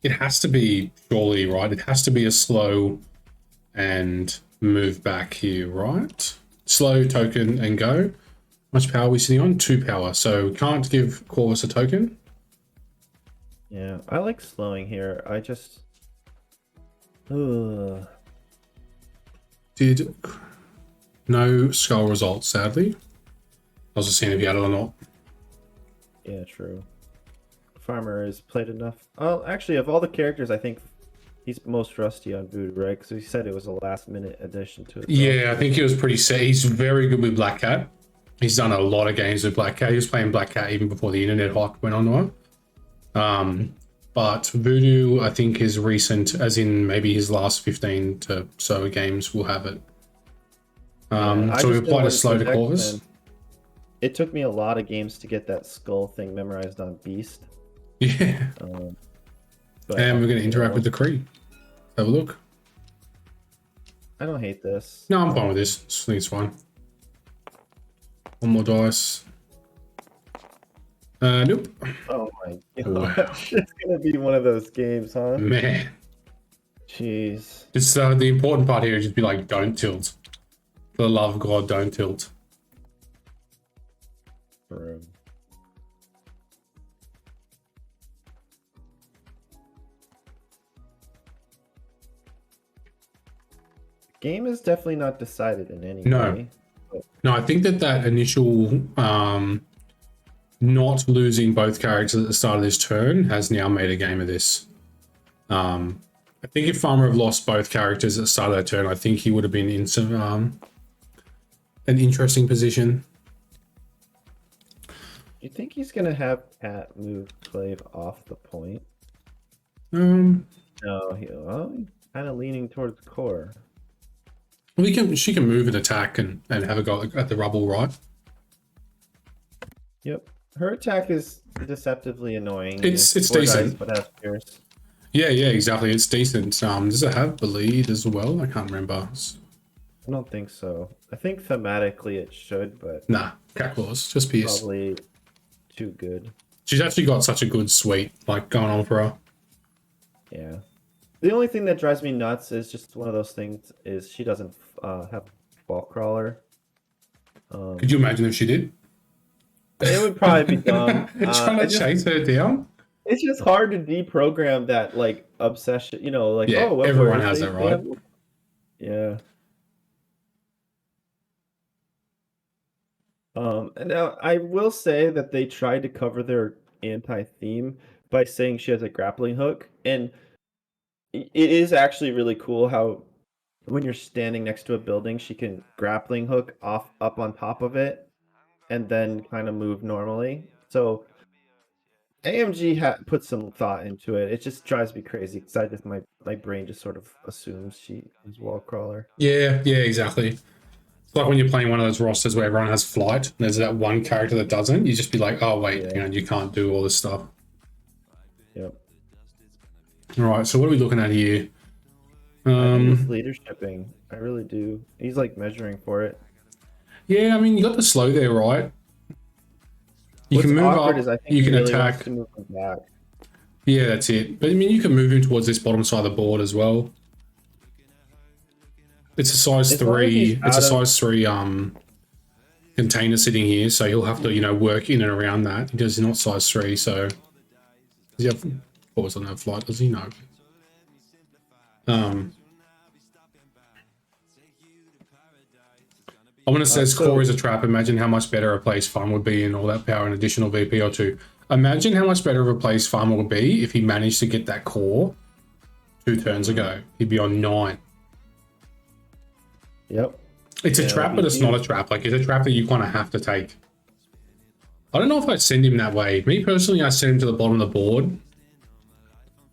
It has to be, surely, right? It has to be a slow and move back here, right? Slow, token, and go. How much power are we sitting on? 2 power. So we can't give Corvus a token. Yeah, I like slowing here. I just ugh. Did no skull results, sadly. I was just seeing if you had it or not. Yeah, true. Farmer is played enough. Oh, actually, of all the characters, I think he's most rusty on Voodoo, right? Because he said it was a last-minute addition to it. Yeah, I think he was pretty set. He's very good with Black Cat. He's done a lot of games with Black Cat. He was playing Black Cat even before the internet hype went on to him. But Voodoo, I think, is recent, as in maybe his last 15 to so games will have it. So we applied a slow to Corvus. It took me a lot of games to get that skull thing memorized on Beast. Yeah. But, And we're going to interact with the Kree. Have a look. I don't hate this. No, I'm fine with this. I think it's fine. 1 more dice. Nope. Oh my god. Wow. It's going to be one of those games, huh? Man. Jeez. It's the important part here is just be like, don't tilt. For the love of God, don't tilt. True. Game is definitely not decided in any No. way. No, I think that initial not losing both characters at the start of this turn has now made a game of this. I think if Farmer had lost both characters at the start of that turn, I think he would have been in some an interesting position. Do you think he's gonna have Cat move Clave off the point? Um, No, he's kind of leaning towards core. she can move and attack and have a go at the rubble, right? Yep. Her attack is deceptively annoying. It's Four dice, decent. but has Pierce. Yeah, exactly. It's decent. Does it have bleed as well? I can't remember. I don't think so. I think thematically it should, but Nah, cat claws, just pierce. probably too good. She's actually got such a good suite like going on for her. Yeah. The only thing that drives me nuts is just one of those things is she doesn't have ball crawler. Could you imagine if she did? It would probably be dumb. Trying to chase her down? It's just hard to deprogram that like obsession, you know, like Yeah, oh, what everyone word has is that, they- right? Yeah. And now I will say that they tried to cover their anti-theme by saying she has a grappling hook, and it is actually really cool how when you're standing next to a building, she can grappling hook off up on top of it, and then kind of move normally. So AMG put some thought into it. It just drives me crazy because I just my brain just sort of assumes she is wall crawler. Yeah, exactly. It's like when you're playing one of those rosters where everyone has flight, and there's that one character that doesn't, you just be like, oh wait, Yeah. hang on, you can't do all this stuff. Yep. All right, so what are we looking at here? I think he's leadershiping. I really do. He's like measuring for it. Yeah, I mean, you got the slow there, right? You What's can move awkward up, is I think you he can really attack. wants to move him back. Yeah, that's it. But I mean, you can move him towards this bottom side of the board as well. It's a size As long as he's 3. It's a out of- size 3 container sitting here, so he'll have to, you know, work in and around that. Because he's not size 3, so does he have forwards on that flight? Does he know? I'm gonna say so- core is a trap. Imagine how much better a place farm would be in all that power and additional VP or 2. Imagine how much better of a place farmer would be if he managed to get that core 2 turns ago. He'd be on 9. Yep. It's a trap, but it's not a trap. Like, it's a trap that you kind of have to take. I don't know if I'd send him that way. Me personally, I send him to the bottom of the board.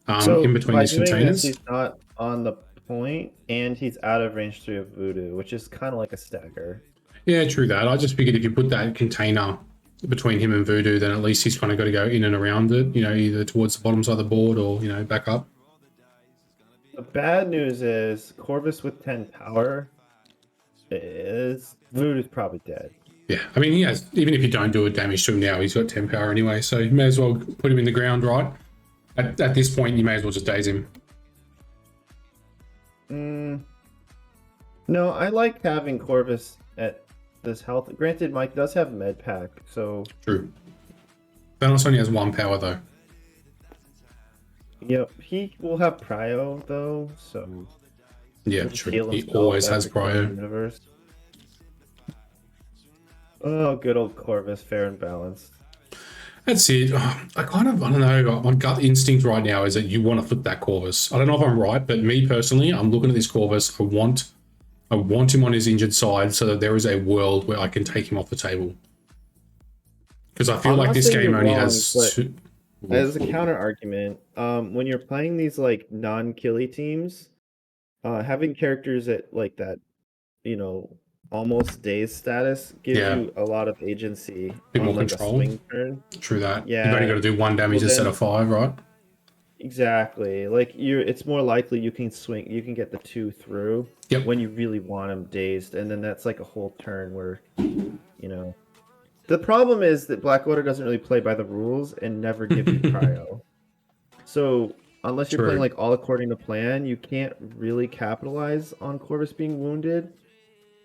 In between by these doing containers. This, he's not on the point, and he's out of range 3 of Voodoo, which is kind of like a stagger. Yeah, true that. I just figured if you put that container between him and Voodoo, then at least he's kind of got to go in and around it, you know, either towards the bottom side of the board or, you know, back up. The bad news is Corvus with 10 power is Voodoo's probably dead. Yeah, I mean, he has, even if you don't do a damage to him now, he's got 10 power anyway, so you may as well put him in the ground, right? At this point, you may as well just daze him. No, I like having Corvus at this health. Granted, Mike does have med pack, so True. Thanos only has 1 power, though. yep, he will have prio though, so Yeah, he'll just true. heal He himself always has every time in the prio. universe. Oh, good old Corvus, fair and balanced. That's it. I don't know. My gut instinct right now is that you want to flip that Corvus. I don't know if I'm right, but me personally, I'm looking at this Corvus. I want him on his injured side so that there is a world where I can take him off the table. Because I feel I'm like not this saying game you're only wrong, has but 2. As a counter argument, when you're playing these like non-killy teams, having characters at like that, you know, almost daze status gives Yeah. you a lot of agency Bit on more like control. a swing turn. True that. Yeah. You've only got to do 1 damage Well, instead then- of 5, right? Exactly. Like it's more likely you can swing, you can get the 2 through Yep. when you really want them dazed, and then that's like a whole turn where, you know. The problem is that Black Order doesn't really play by the rules and never give you prio. So unless you're True. playing like all according to plan, you can't really capitalize on Corvus being wounded,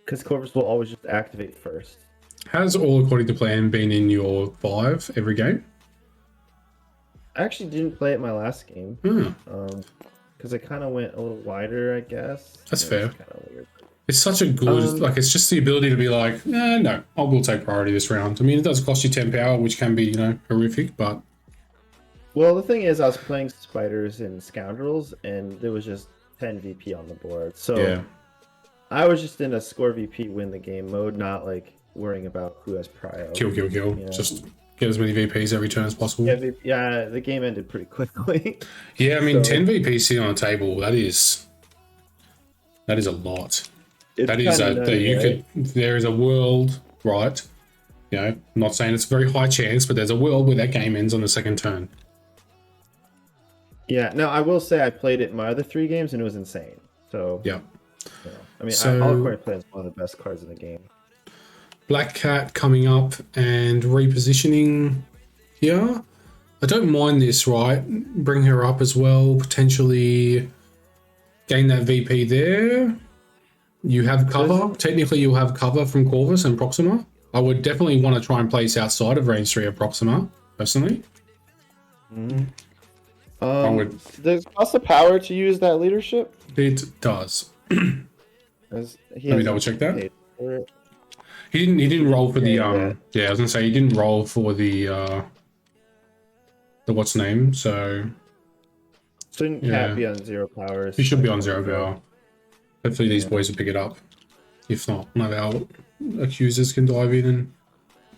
because Corvus will always just activate first. Has all according to plan been in your 5 every game? I actually didn't play it my last game, Hmm. because it kind of went a little wider, I guess. That's It fair. was kind of weird. It's such a good, like, it's just the ability to be like, no, I will take priority this round. I mean, it does cost you 10 power, which can be, you know, horrific, but Well, the thing is, I was playing Spiders and Scoundrels, and there was just 10 VP on the board. So yeah. I was just in a score VP win the game mode, not like worrying about who has prio. Kill. Yeah. Just get as many VPs every turn as possible. Yeah, the game ended pretty quickly. Yeah, I mean, So- 10 VPs sitting on the table, that is a lot. It's That is kinda nutty, right? there is a world, right? You know, I'm not saying it's a very high chance, but there's a world where that game ends on the second turn. Yeah, no, I will say I played it in my other 3 games and it was insane. So, Yeah. you know, I mean, So- All According to Plan is one of the best cards in the game. Black Cat coming up and repositioning here. I don't mind this, right? Bring her up as well, potentially gain that VP there. You have cover. Technically, you'll have cover from Corvus and Proxima. I would definitely want to try and place outside of range 3 of Proxima, personally. I would. Does it cost the power to use that leadership? It does. Let Let me double check that. It. He didn't roll for the Yeah. yeah, I was gonna say he didn't roll for the what's name, so Shouldn't Yeah. Cat be on 0 powers? he should be like, on 0 power. Hopefully these boys will pick it up. If not, one of our accusers can dive in and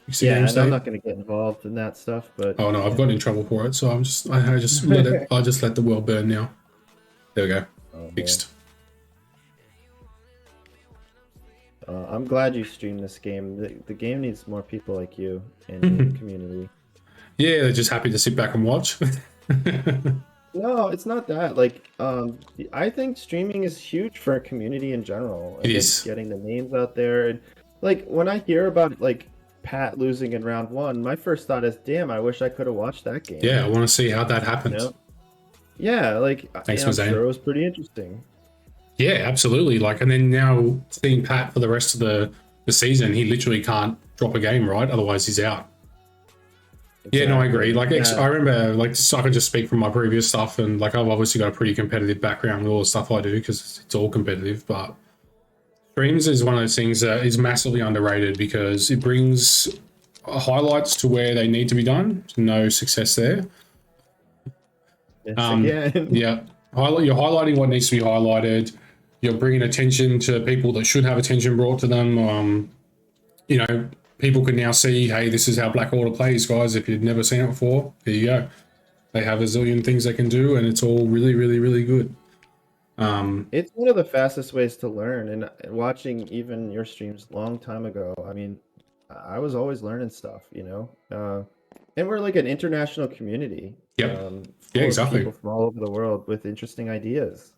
fix the Yeah, game and I'm state. not going to get involved in that stuff, but Oh no, I've gotten in trouble for it, so I just let it. I just let the world burn now. There we go, oh, man. fixed. I'm glad you streamed this game. The game needs more people like you in the community. Yeah, they're just happy to sit back and watch. No, it's not that. Like, I think streaming is huge for a community in general. It And is. just getting the names out there. And like when I hear about like Pat losing in round one, my first thought is, damn, I wish I could have watched that game. Yeah, I want to see how that You happened. know? Yeah, like Thanks I'm for saying. sure it was pretty interesting. Yeah, absolutely. Like, and then now seeing Pat for the rest of the season, he literally can't drop a game, right? Otherwise, he's out. Yeah, no, I agree. Like, Yeah. I remember, like, so I can just speak from my previous stuff, and like, I've obviously got a pretty competitive background with all the stuff I do because it's all competitive. But streams is one of those things that is massively underrated because it brings highlights to where they need to be done. No success there. Yes, again. Yeah, you're highlighting what needs to be highlighted. You're bringing attention to people that should have attention brought to them. You know, people can now see, hey, this is how Black Order plays, guys. If you've never seen it before, there you go. They have a zillion things they can do, and it's all really, really, really good. It's one of the fastest ways to learn. And watching even your streams long time ago, I mean, I was always learning stuff, you know. And we're like an international community. Yep. Full Yeah, of exactly. People from all over the world with interesting ideas.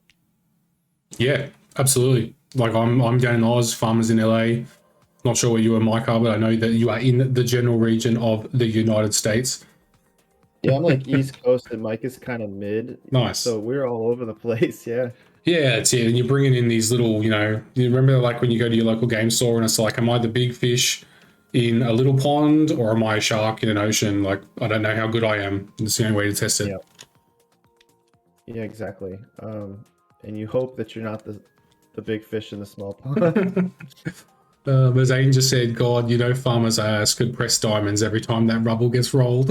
Yeah, absolutely. Like I'm down in Oz, farmers in LA. Not sure where you and Mike are, but I know that you are in the general region of the United States. Yeah, I'm like East Coast and Mike is kind of mid. Nice. So we're all over the place. Yeah. Yeah, it's it. And you're bringing in these little, you know, you remember like when you go to your local game store and it's like, am I the big fish in a little pond or am I a shark in an ocean? Like, I don't know how good I am. It's the only way to test it. Yeah. Yeah, exactly. And you hope that you're not the big fish in the small pond. As Zane just said, God, you know, farmers' ass could press diamonds every time that rubble gets rolled.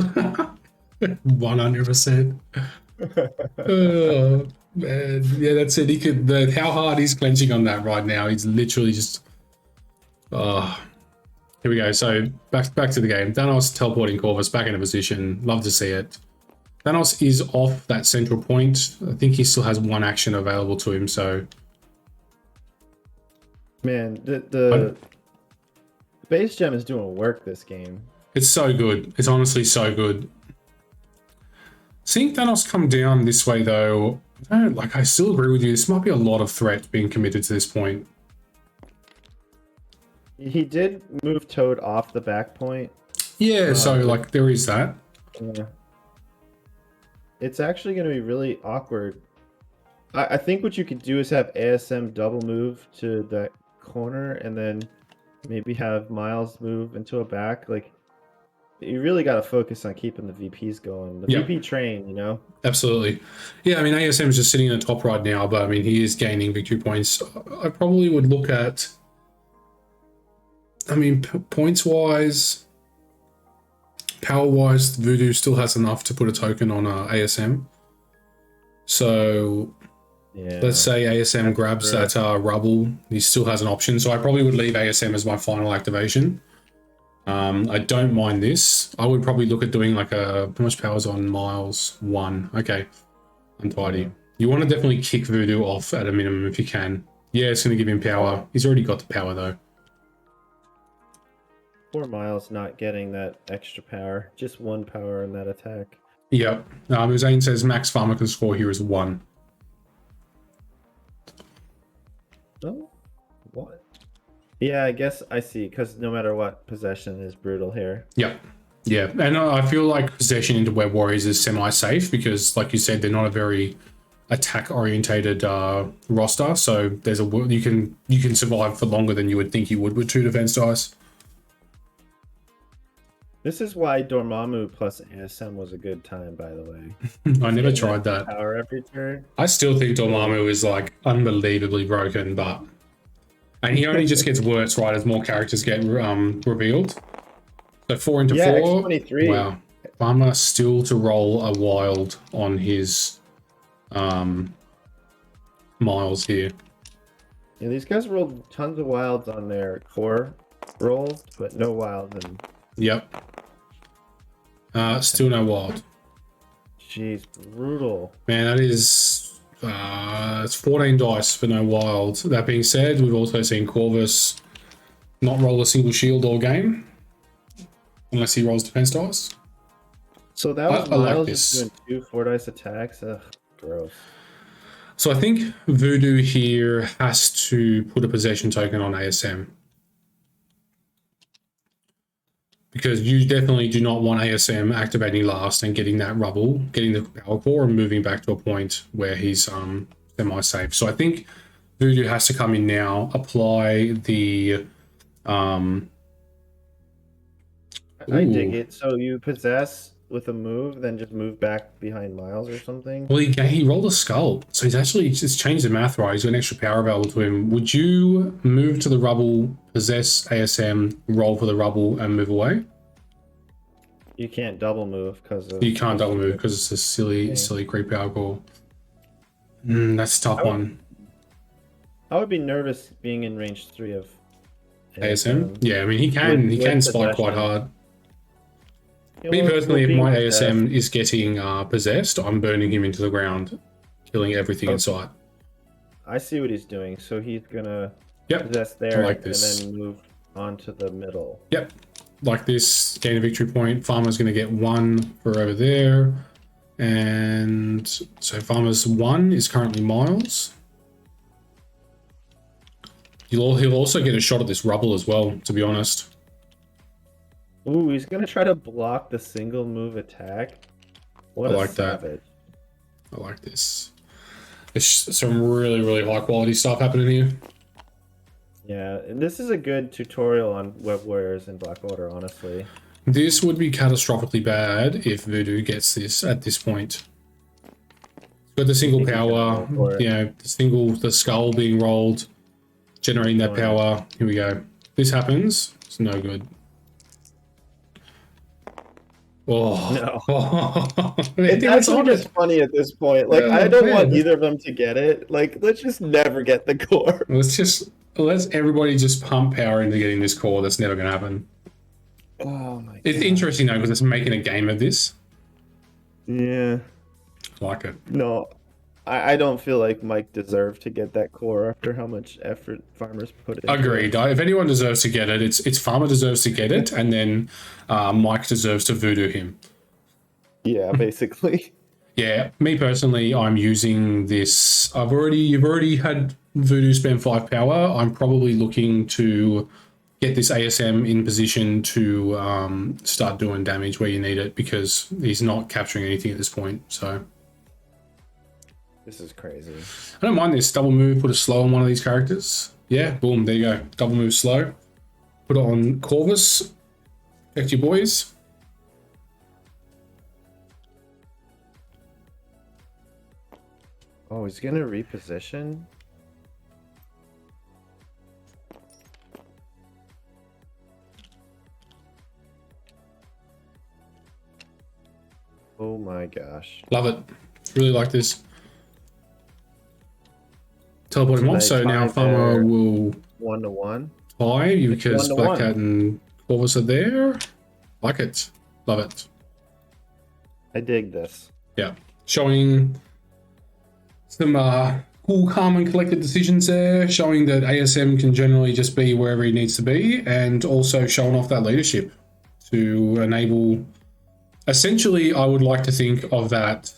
100%. Oh, man. Yeah, that's it. He could. How hard he's clenching on that right now. He's literally just. Oh, here we go. So back to the game. Thanos teleporting Corvus back into position. Love to see it. Thanos is off that central point. I think he still has one action available to him. So Man, the base gem is doing work this game. it's so good. It's honestly so good. Seeing Thanos come down this way, though, I still agree with you. This might be a lot of threat being committed to this point. He did move Toad off the back point. Yeah, so like there is that. Yeah. It's actually going to be really awkward. I think what you could do is have ASM double move to that corner and then maybe have Miles move into a back. Like, you really got to focus on keeping the VPs going. The Yeah. VP train, you know? Absolutely. Yeah, I mean, ASM is just sitting in the top right now, but I mean, he is gaining victory points. I probably would look at, I mean, points-wise, power-wise, Voodoo still has enough to put a token on ASM. So Yeah. let's say ASM grabs that rubble. He still has an option. So I probably would leave ASM as my final activation. I don't mind this. I would probably look at doing like how much power's on Miles? 1. Okay. Untidy. Yeah. You want to definitely kick Voodoo off at a minimum if you can. Yeah, it's going to give him power. He's already got the power though. Poor Miles not getting that extra power. Just 1 power in that attack. Yep. Zane says max Pharmacus score here is 1. Oh, what? Yeah, I guess I see. Because no matter what, possession is brutal here. Yep. Yeah, and I feel like possession into Web Warriors is semi-safe because, like you said, they're not a very attack-orientated roster. So there's you can survive for longer than you would think you would with 2 defense dice. This is why Dormammu plus ASM was a good time, by the way. I never Getting tried that. Power every turn. I still think Dormammu is like unbelievably broken, and he only just gets worse, right, as more characters get revealed. So 4 into 4. X23. Wow. Farmer still to roll a wild on his Miles here. Yeah, these guys rolled tons of wilds on their core rolls, but no wilds. And Yep. Still no wild. jeez, brutal. Man, that is it's 14 dice for no wild. That being said, we've also seen Corvus not roll a single shield all game, unless he rolls defense dice. So that was I like Miles this. just doing 2 4 dice attacks. Ugh. Gross. So I think Voodoo here has to put a possession token on ASM. Because you definitely do not want ASM activating last and getting that rubble, getting the power core and moving back to a point where he's semi-safe. So I think Voodoo has to come in now, apply the I dig it. So you possess with a move, then just move back behind Miles or something? Well, he rolled a skull, so he's actually just changed the math, right? He's got an extra power available to him. Would you move to the rubble, possess ASM, roll for the rubble, and move away? You can't double move because of... You can't double move because it's a silly creep power core. That's a tough one. I would be nervous being in range 3 of ASM? Yeah, I mean, he can spike quite hard. Yeah, Me well, personally, if being my possessed- ASM is getting possessed, I'm burning him into the ground, killing everything in sight. I see what he's doing. So he's gonna Yep, possess there like this. and then move onto the middle. Yep, like this, gain a victory point. Farmer's going to get 1 for over there. And so Farmer's 1 is currently Miles. He'll also get a shot at this rubble as well, to be honest. Ooh, he's gonna try to block the single move attack. What I a like that. savage. I like this. There's some really high quality stuff happening here. Yeah, and this is a good tutorial on web warriors in Blackwater, honestly. This would be catastrophically bad if Voodoo gets this at this point. Got the single power, you know, the skull being rolled, generating that power. Here we go. This happens. It's no good. Oh, No. It's actually just funny at this point. Like, I don't want either of them to get it. Like, let's just never get the core. Let's everybody just pump power into getting this core. That's never going to happen. Oh my god. It's interesting though because it's making a game of this. Yeah. I like it. No, I don't feel like Mike deserved to get that core after how much effort farmers put in. Agreed. If anyone deserves to get it, it's Farmer deserves to get it, and then Mike deserves to voodoo him. Yeah, basically. Yeah, me personally, I'm using this. You've already had voodoo spend 5 power. I'm probably looking to get this ASM in position to start doing damage where you need it because he's not capturing anything at this point. So This is crazy. I don't mind this double move. Put a slow on one of these characters. Yeah, boom. There you go. Double move slow. Put it on Corvus. Protect your boys. Oh, he's gonna reposition. Oh my gosh. Love it. Really like this. Teleport him off. So now Farmer will 1-1. tie because 1-1. Black Cat and Corvus are there. Like it. Love it. I dig this. Yeah. Showing some cool, calm, and collected decisions there. Showing that ASM can generally just be wherever he needs to be. And also showing off that leadership to enable... Essentially, I would like to think of that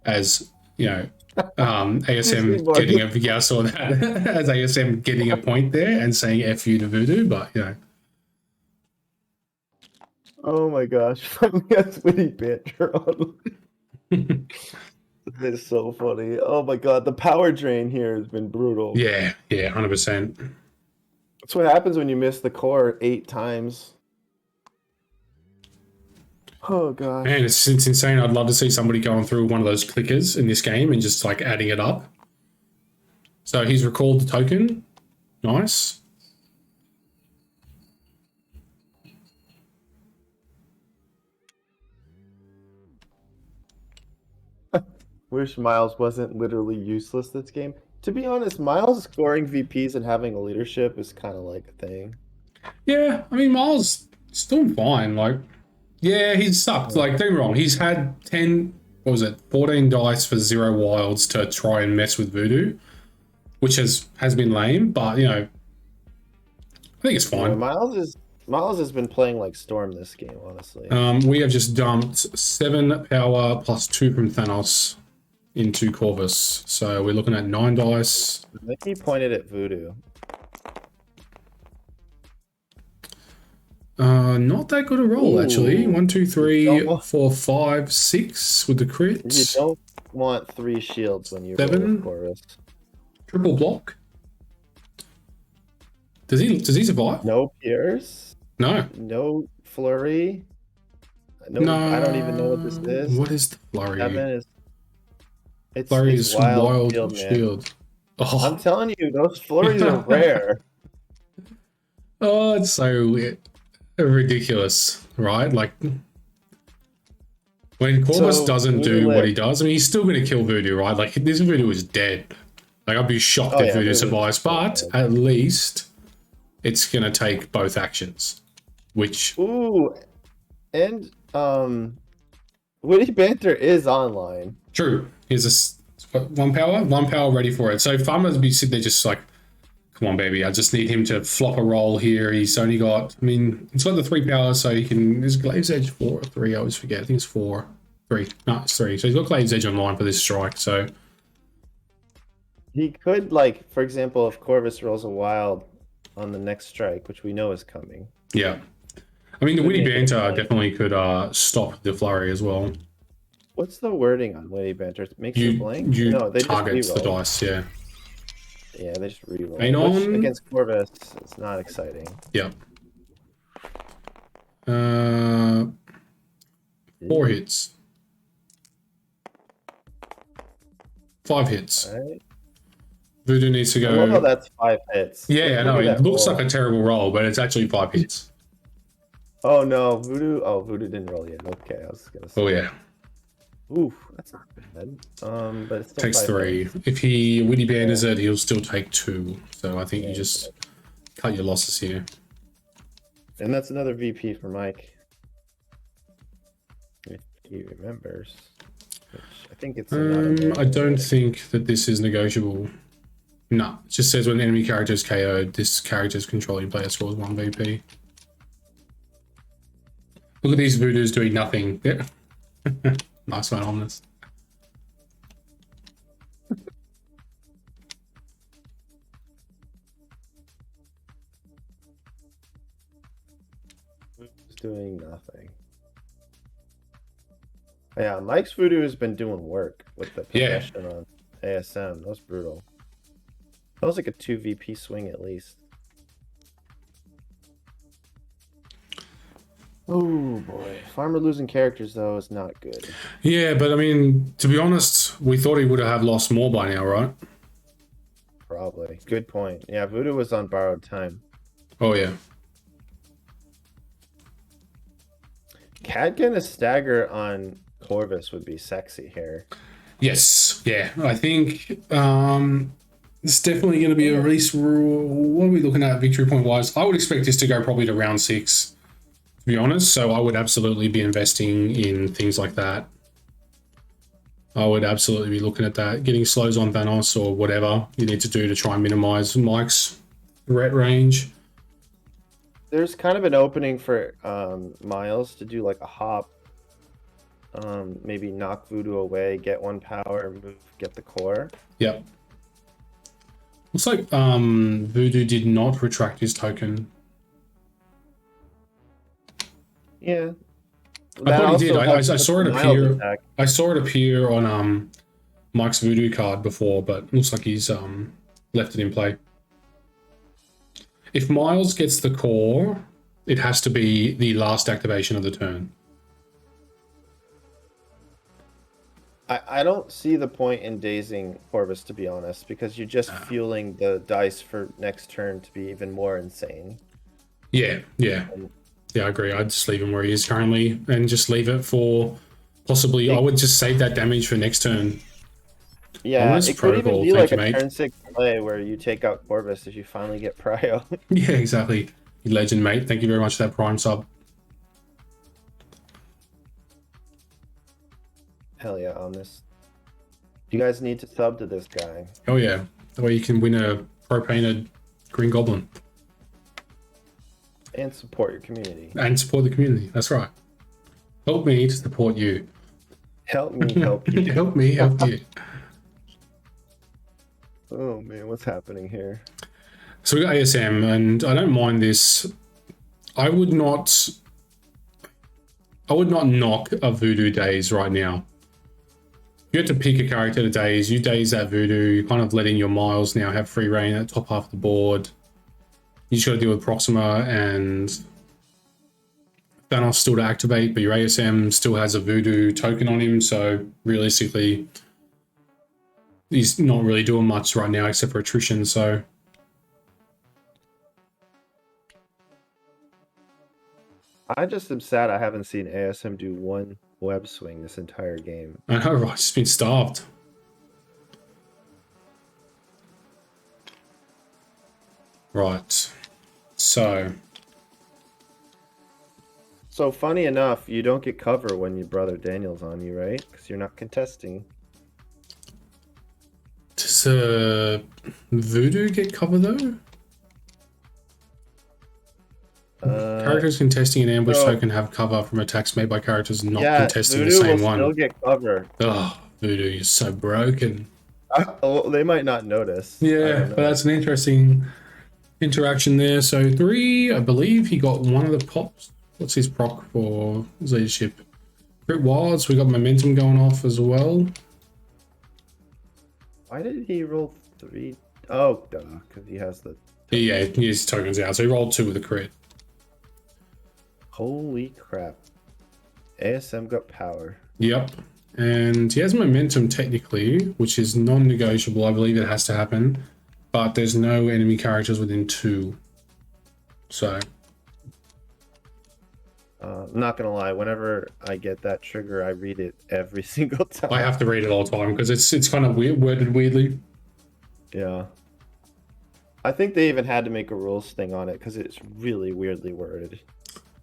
as, you know, ASM getting a... Yeah, I saw that. As ASM getting a point there and saying F you to Voodoo, but, you know. Oh my gosh. That's witty banter on. It's so funny. Oh my god, the power drain here has been brutal. Yeah, 100%. That's what happens when you miss the core 8 times. Oh god. Man, it's insane. I'd love to see somebody going through one of those clickers in this game and just like adding it up. So he's recalled the token. Nice. Wish Miles wasn't literally useless this game. To be honest, Miles scoring VPs and having a leadership is kind of like a thing. Yeah, I mean, Miles is doing fine. Like, yeah, he's sucked. Like, don't get me wrong. He's had 14 dice for 0 wilds to try and mess with Voodoo, which has been lame, but, you know, I think it's Yeah, fine. Miles has been playing like Storm this game, honestly. We have just dumped 7 power plus 2 from Thanos into Corvus. So we're looking at 9 dice. I think he pointed at Voodoo. Not that good a roll, actually. Ooh. 1, 2, 3, Don't- 4, 5, 6 with the You crits. don't want 3 shields when you 7. roll with Corvus. Triple block. Does he survive? No Pierce. No. No Flurry. No, I don't even know what this is. What is the flurry? 7 is. It's Flurry is wild man. shield. I'm Oh, telling you, those flurries are rare. oh, it's so ridiculous, right? Like when Corvus So, doesn't do Voodoo what he lived. does, I mean, he's still going to kill Voodoo, right? Like this Voodoo is dead. Like I'd be shocked Oh, if yeah, Voodoo Voodoo's survives, still but dead. at least it's going to take both actions, which Ooh, and Witty Banter is online. true. Here's one power ready for it. So Farmer's be sitting there just like, come on, baby. I just need him to flop a roll here. He's only got, I mean, he's got the 3 power, so he can, is Glaive's Edge 4 or 3? I always forget. I think it's 4. 3. No, it's 3. So he's got Glaive's Edge online for this strike. So He could, like, for example, if Corvus rolls a wild on the next strike, which we know is coming. yeah. I mean, the Could Witty make it Banter fun. definitely could stop the flurry as well. What's the wording on Witty Banter? It makes you blank? You No, they target just the reroll. dice, yeah. Yeah, they just reroll. Ain't Which, on. against Corvus, it's not exciting. Yeah. 4 hits. 5 hits. Alright. Voodoo needs to I love how go. that's 5 hits. Yeah, I Look know. at It that looks roll. like a terrible roll, but it's actually 5 hits. Oh no, Voodoo. Oh, Voodoo didn't roll yet. Okay, I was gonna say. Oh, yeah. Oof, that's not bad. But it's still Takes 5 3. hits. If he Witty Banders it, he'll still take 2. So I think you Yeah. just cut your losses here. And that's another VP for Mike. If he remembers. Which I think it's I don't think that this is negotiable. No, it just says when the enemy character is KO'd, this character's controlling player scores 1 VP. Look at these Voodoos doing nothing. Yeah. Nice one on this. It's doing nothing. Yeah, Mike's Voodoo has been doing work with the Yeah. possession on ASM. That was brutal. That was like a 2 VP swing at least. Oh boy. Farmer losing characters though is not good. Yeah, but I mean, to be honest, we thought he would have lost more by now, right? Probably. Good point. Yeah, Voodoo was on borrowed time. Oh, yeah. Cadgan a stagger on Corvus would be sexy here. Yes, yeah. I think it's definitely going to be a race rule. What are we looking at victory point wise? I would expect this to go probably to round 6, to be honest. So I would absolutely be investing in things like that. I would absolutely be looking at that, getting slows on Thanos or whatever you need to do to try and minimize Mike's threat range. There's kind of an opening for Miles to do like a hop. Maybe knock Voodoo away, get 1 power, move, get the core. Yep. Looks like Voodoo did not retract his token. Yeah. I thought he did. I helps saw it with the Miles appear. attack. I saw it appear on Mike's Voodoo card before, but looks like he's left it in play. If Miles gets the core, it has to be the last activation of the turn. I don't see the point in dazing Corvus, to be honest, because you're just fueling the dice for next turn to be even more insane. Yeah, I agree. I'd just leave him where he is currently and just leave it for possibly. I would just save that damage for next turn. Yeah, Almost it could even protocol, be thank like you, a mate. turn 6 play where you take out Corvus if you finally get Prio. Yeah, exactly. You legend, mate. Thank you very much for that Prime sub. Hell yeah, on this. You guys need to sub to this guy. Oh yeah, that way you can win a pro-painted Green Goblin. And support your community. And support the community. That's right. Help me to support you. Help me help you. Help me help you. Oh man, what's happening here? So we got ASM, and I don't mind this. I would not knock a Voodoo daze right now. You have to pick a character to daze. You daze that Voodoo. You're kind of letting your Miles now have free reign at the top half of the board. You just got to deal with Proxima and Thanos still to activate, but your ASM still has a Voodoo token on him. So realistically, he's not really doing much right now except for attrition. So I just am sad I haven't seen ASM do one web swing this entire game. I know, right? Just been starved. Right. So funny enough, you don't get cover when your brother Daniel's on you, right? Because you're not contesting. does Voodoo get cover though? Characters contesting an ambush so- token have cover from attacks made by characters not Yeah, contesting Voodoo the same will one. still get cover. Oh, Voodoo, you're so broken. Oh, they might not notice. I Yeah, don't but know. that's an interesting interaction there. So 3, I believe he got one of the pops. What's his proc for his leadership? Crit Wilds, we got momentum going off as well. Why did he roll 3? Oh, duh, because he has the... Yeah, he has tokens out. So he rolled 2 with a crit. Holy crap. ASM got power. Yep. And he has momentum technically, which is non-negotiable. I believe it has to happen. But there's no enemy characters within 2. So I'm not gonna lie, whenever I get that trigger, I read it every single time. I have to read it all the time because it's kind of weird, worded weirdly. Yeah. I think they even had to make a rules thing on it because it's really weirdly worded.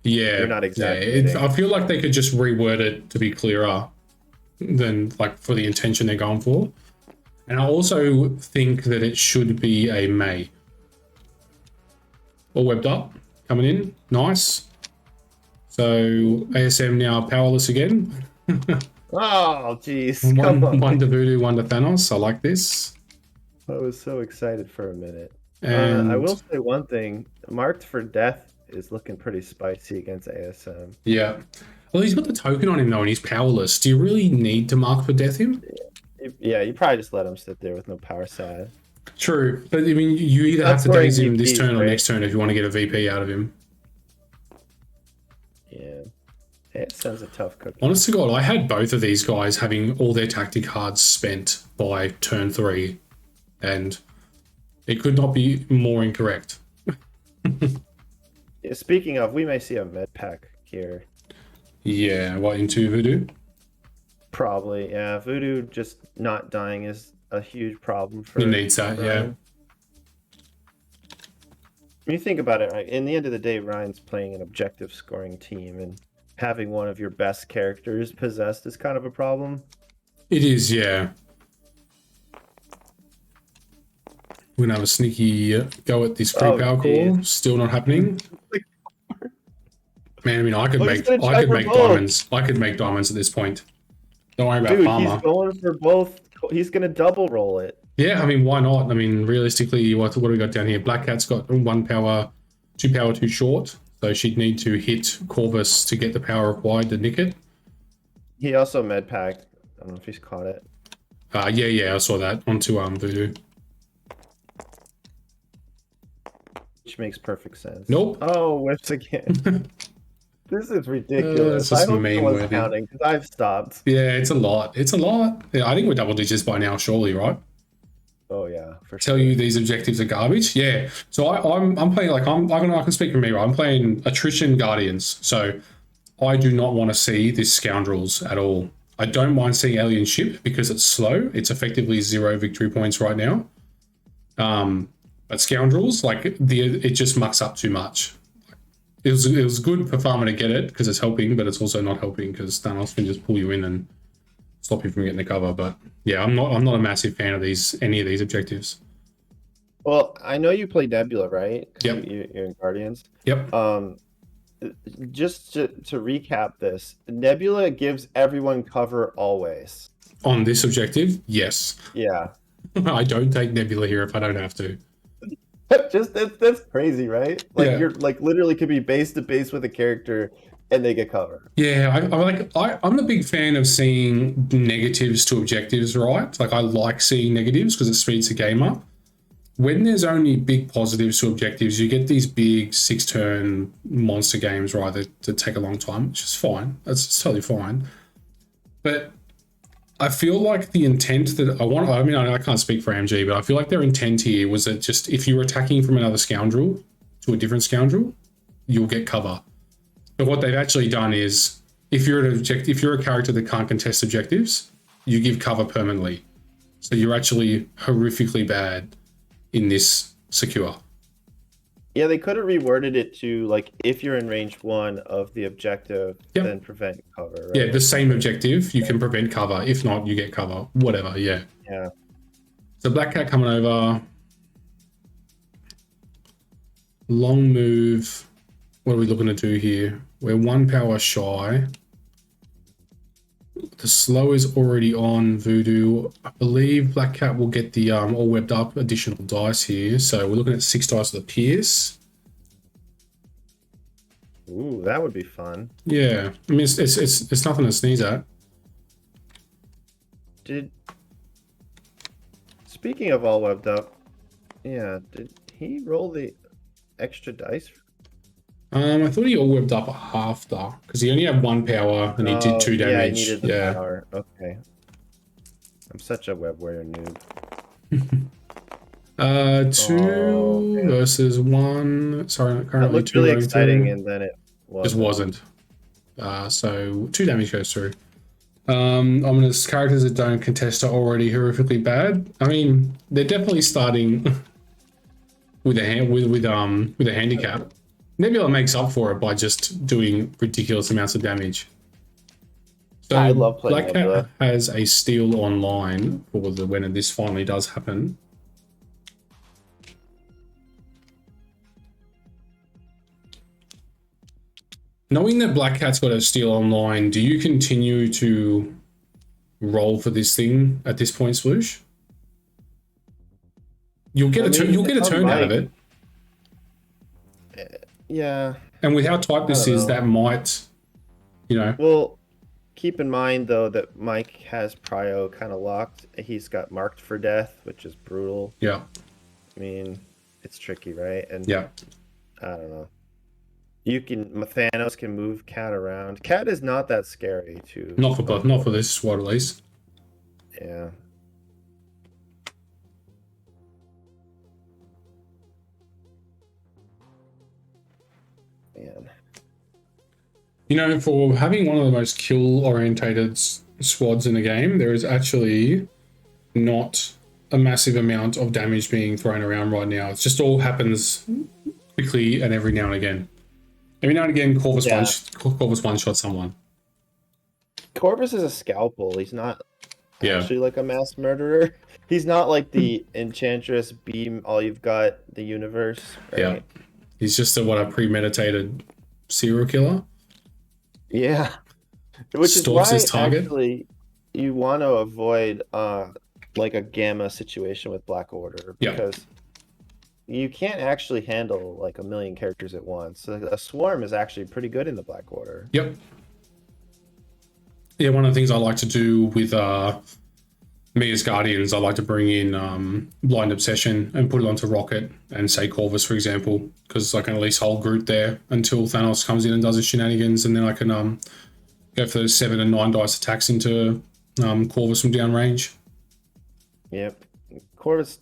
Yeah. You're not Yeah, exaggerating. I feel like they could just reword it to be clearer than like for the intention they're going for. And I also think that it should be a May. All webbed up, coming in, nice. So ASM now powerless again. Oh, jeez. Come on. One to Voodoo, one to Thanos. I like this. I was so excited for a minute. And I will say one thing. Marked for Death is looking pretty spicy against ASM. yeah. Well, he's got the token on him though, and he's powerless. Do you really need to mark for death him? Yeah, you probably just let him sit there with no power side. True, but I mean, you either That's have to where daze him this VP, turn or right? next turn if you want to get a VP out of him. Yeah. ASM's a tough cookie. Honest to God, I had both of these guys having all their tactic cards spent by turn 3, and it could not be more incorrect. Yeah, speaking of, we may see a med pack here. Yeah, what, into Voodoo? Probably, yeah. Voodoo just not dying is a huge problem for He needs that, yeah. Ryan. When you think about it, right, in the end of the day, Ryan's playing an objective scoring team, and having one of your best characters possessed is kind of a problem. It is, yeah. We're gonna have a sneaky go at this creep power call. geez. Still not happening. Man, I mean, I could Oh, make he's gonna I try could for make both. diamonds. I could make diamonds at this point. Don't worry about Dude, Palmer. he's going for both. He's going to double roll it. Yeah, I mean, why not? I mean, realistically, what do we got down here? Black Cat's got 1 power, 2 power too short, so she'd need to hit Corvus to get the power required to nick it. He also med packed. I don't know if he's caught it. Yeah, I saw that onto Voodoo. Which makes perfect sense. Nope. Oh, whips again. This is ridiculous. It's just I hope meme someone's worthy. counting because I've stopped. Yeah, it's a lot. It's a lot. Yeah, I think we're double digits by now, surely, right? Oh yeah, for Tell sure. you these objectives are garbage. Yeah. So I'm playing like I can speak for me, right? I'm playing attrition guardians. So I do not want to see this scoundrels at all. I don't mind seeing alien ship because it's slow. It's effectively 0 victory points right now. But scoundrels, like it just mucks up too much. It was good for Farmer to get it because it's helping, but it's also not helping because Thanos can just pull you in and stop you from getting the cover. But yeah, I'm not a massive fan of any of these objectives. Well, I know you play Nebula, right? 'Cause Yep. You're in Guardians. Yep. Just to recap this, Nebula gives everyone cover always. On this objective, yes. Yeah. I don't take Nebula here if I don't have to. Just that's crazy, right? Like Yeah. you're like literally could be base to base with a character and they get cover. Yeah, I'm a big fan of seeing negatives to objectives, right? Like I like seeing negatives because it speeds the game up. When there's only big positives to objectives, you get these big 6-turn monster games, right, that take a long time, which is fine. That's totally fine. But I feel like the intent that I mean, I can't speak for AMG, but I feel like their intent here was that just if you're attacking from another scoundrel to a different scoundrel, you'll get cover. But what they've actually done is if you're a character that can't contest objectives, you give cover permanently. So you're actually horrifically bad in this secure. Yeah, they could have reworded it to like if you're in range 1 of the objective, Yep. then prevent cover. Right? Yeah, the same objective, you can prevent cover. If not, you get cover. Whatever, yeah. Yeah. So Black Cat coming over. Long move. What are we looking to do here? We're 1 power shy. The slow is already on Voodoo. I believe Black Cat will get the all webbed up additional dice here. So we're looking at 6 dice of the Pierce. Ooh, that would be fun. Yeah, I mean it's nothing to sneeze at. Speaking of all webbed up, yeah, did he roll the extra dice? I thought he all webbed up after because he only had 1 power and he did 2 Yeah, I damage. needed the power. Okay. I'm such a web warrior noob. 2 versus 1. Sorry, That currently looked 2 really going exciting, through. and then it Just wasn't. So 2 damage goes through. Ominous characters that don't contest are already horrifically bad. I mean, they're definitely starting with a handicap. Nebula makes up for it by just doing ridiculous amounts of damage. So I love playing Black Nebula. Cat has a steal online for when this finally does happen. Knowing that Black Cat's got a steal online, do you continue to roll for this thing at this point, Sploosh? You'll get a turn out of it. Yeah. And with how tight this I don't is, know. that might, Well, keep in mind though that Mike has Prio kind of locked. He's got marked for death, which is brutal. yeah, I mean, it's tricky, right? And yeah. I don't know. Thanos can move Cat around. Cat is not that scary too. Not for this squad at least. Yeah. Man. For having one of the most kill-orientated squads in the game, there is actually not a massive amount of damage being thrown around right now. It just all happens quickly and every now and again. Every now and again, Corvus one-shot someone. Corvus is a scalpel. He's not Yeah. actually like a mass murderer. He's not like the Enchantress beam, all you've got, the universe. Right? Yeah. He's just a premeditated serial killer. Yeah. Which is Stalks why his target. actually you want to avoid like a gamma situation with Black Order Yeah. because you can't actually handle like a million characters at once. So a swarm is actually pretty good in the Black Order. Yep. Yeah, one of the things I like to do with me as Guardians, I like to bring in Blind Obsession and put it onto Rocket and say Corvus, for example, because I can at least hold Groot there until Thanos comes in and does his shenanigans, and then I can go for those 7 and 9 dice attacks into Corvus from downrange. Yep. Corvus,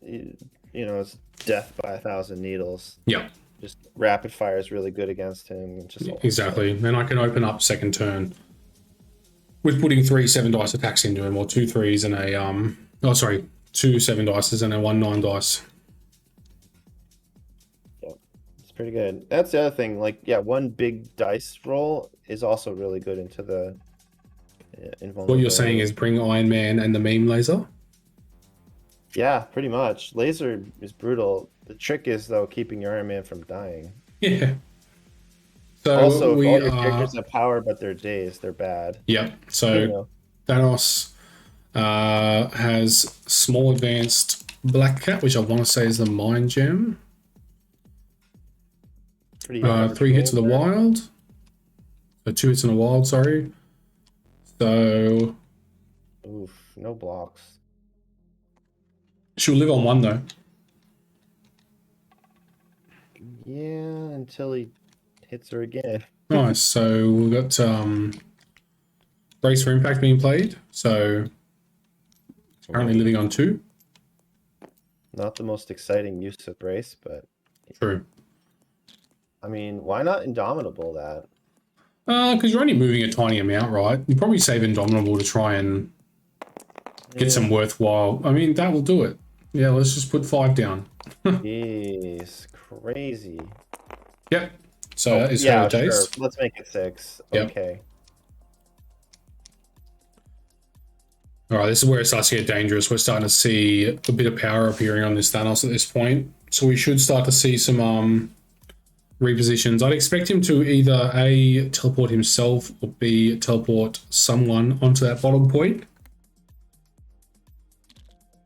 it's death by 1,000 needles. Yeah, Just rapid fire is really good against him. Just exactly. Then I can open up second turn with putting 3 7 dice attacks into him, or 2 3s and a 2 7 dice and a 1 9 dice. It's pretty good. That's the other thing. Like, yeah, one big dice roll is also really good into the invulnerability. What you're saying is bring Iron Man and the meme laser. Yeah, pretty much. Laser is brutal. The trick is though keeping your Iron Man from dying. Yeah. So Also, if we all your are. characters have power but they're dazed, they're bad. Yep. So You know. Thanos has small advanced Black Cat, which I want to say is the Mind Gem. Pretty average 3 hits of the roll there. wild. So 2 hits in the wild, sorry. So Oof, no blocks. she'll live on 1 though. Yeah, until he hits her again. Nice. So we've got Brace for Impact being played. So currently living on 2. Not the most exciting use of brace, but True. I mean, why not Indomitable that? Because you're only moving a tiny amount, right? You probably save Indomitable to try and get some worthwhile. I mean, that will do it. Yeah, let's just put 5 down. Jeez, crazy. Yep. So that is yeah, her sure. days. Let's make it 6. Yep. Okay. All right, this is where it starts to get dangerous. We're starting to see a bit of power appearing on this Thanos at this point. So we should start to see some repositions. I'd expect him to either A, teleport himself, or B, teleport someone onto that bottom point.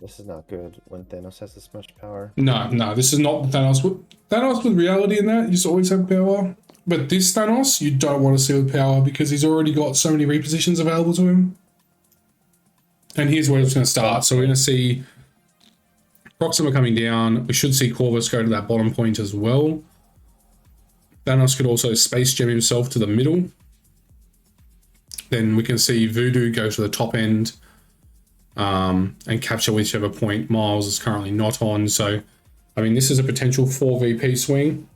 This is not good when Thanos has this much power. No, this is not Thanos. Thanos with reality in that, you just always have power. But this Thanos, you don't want to see with power because he's already got so many repositions available to him. And here's where it's going to start. So we're going to see Proxima coming down. We should see Corvus go to that bottom point as well. Thanos could also space gem himself to the middle. Then we can see Voodoo go to the top end and capture whichever point Miles is currently not on. So, I mean, this is a potential 4VP swing.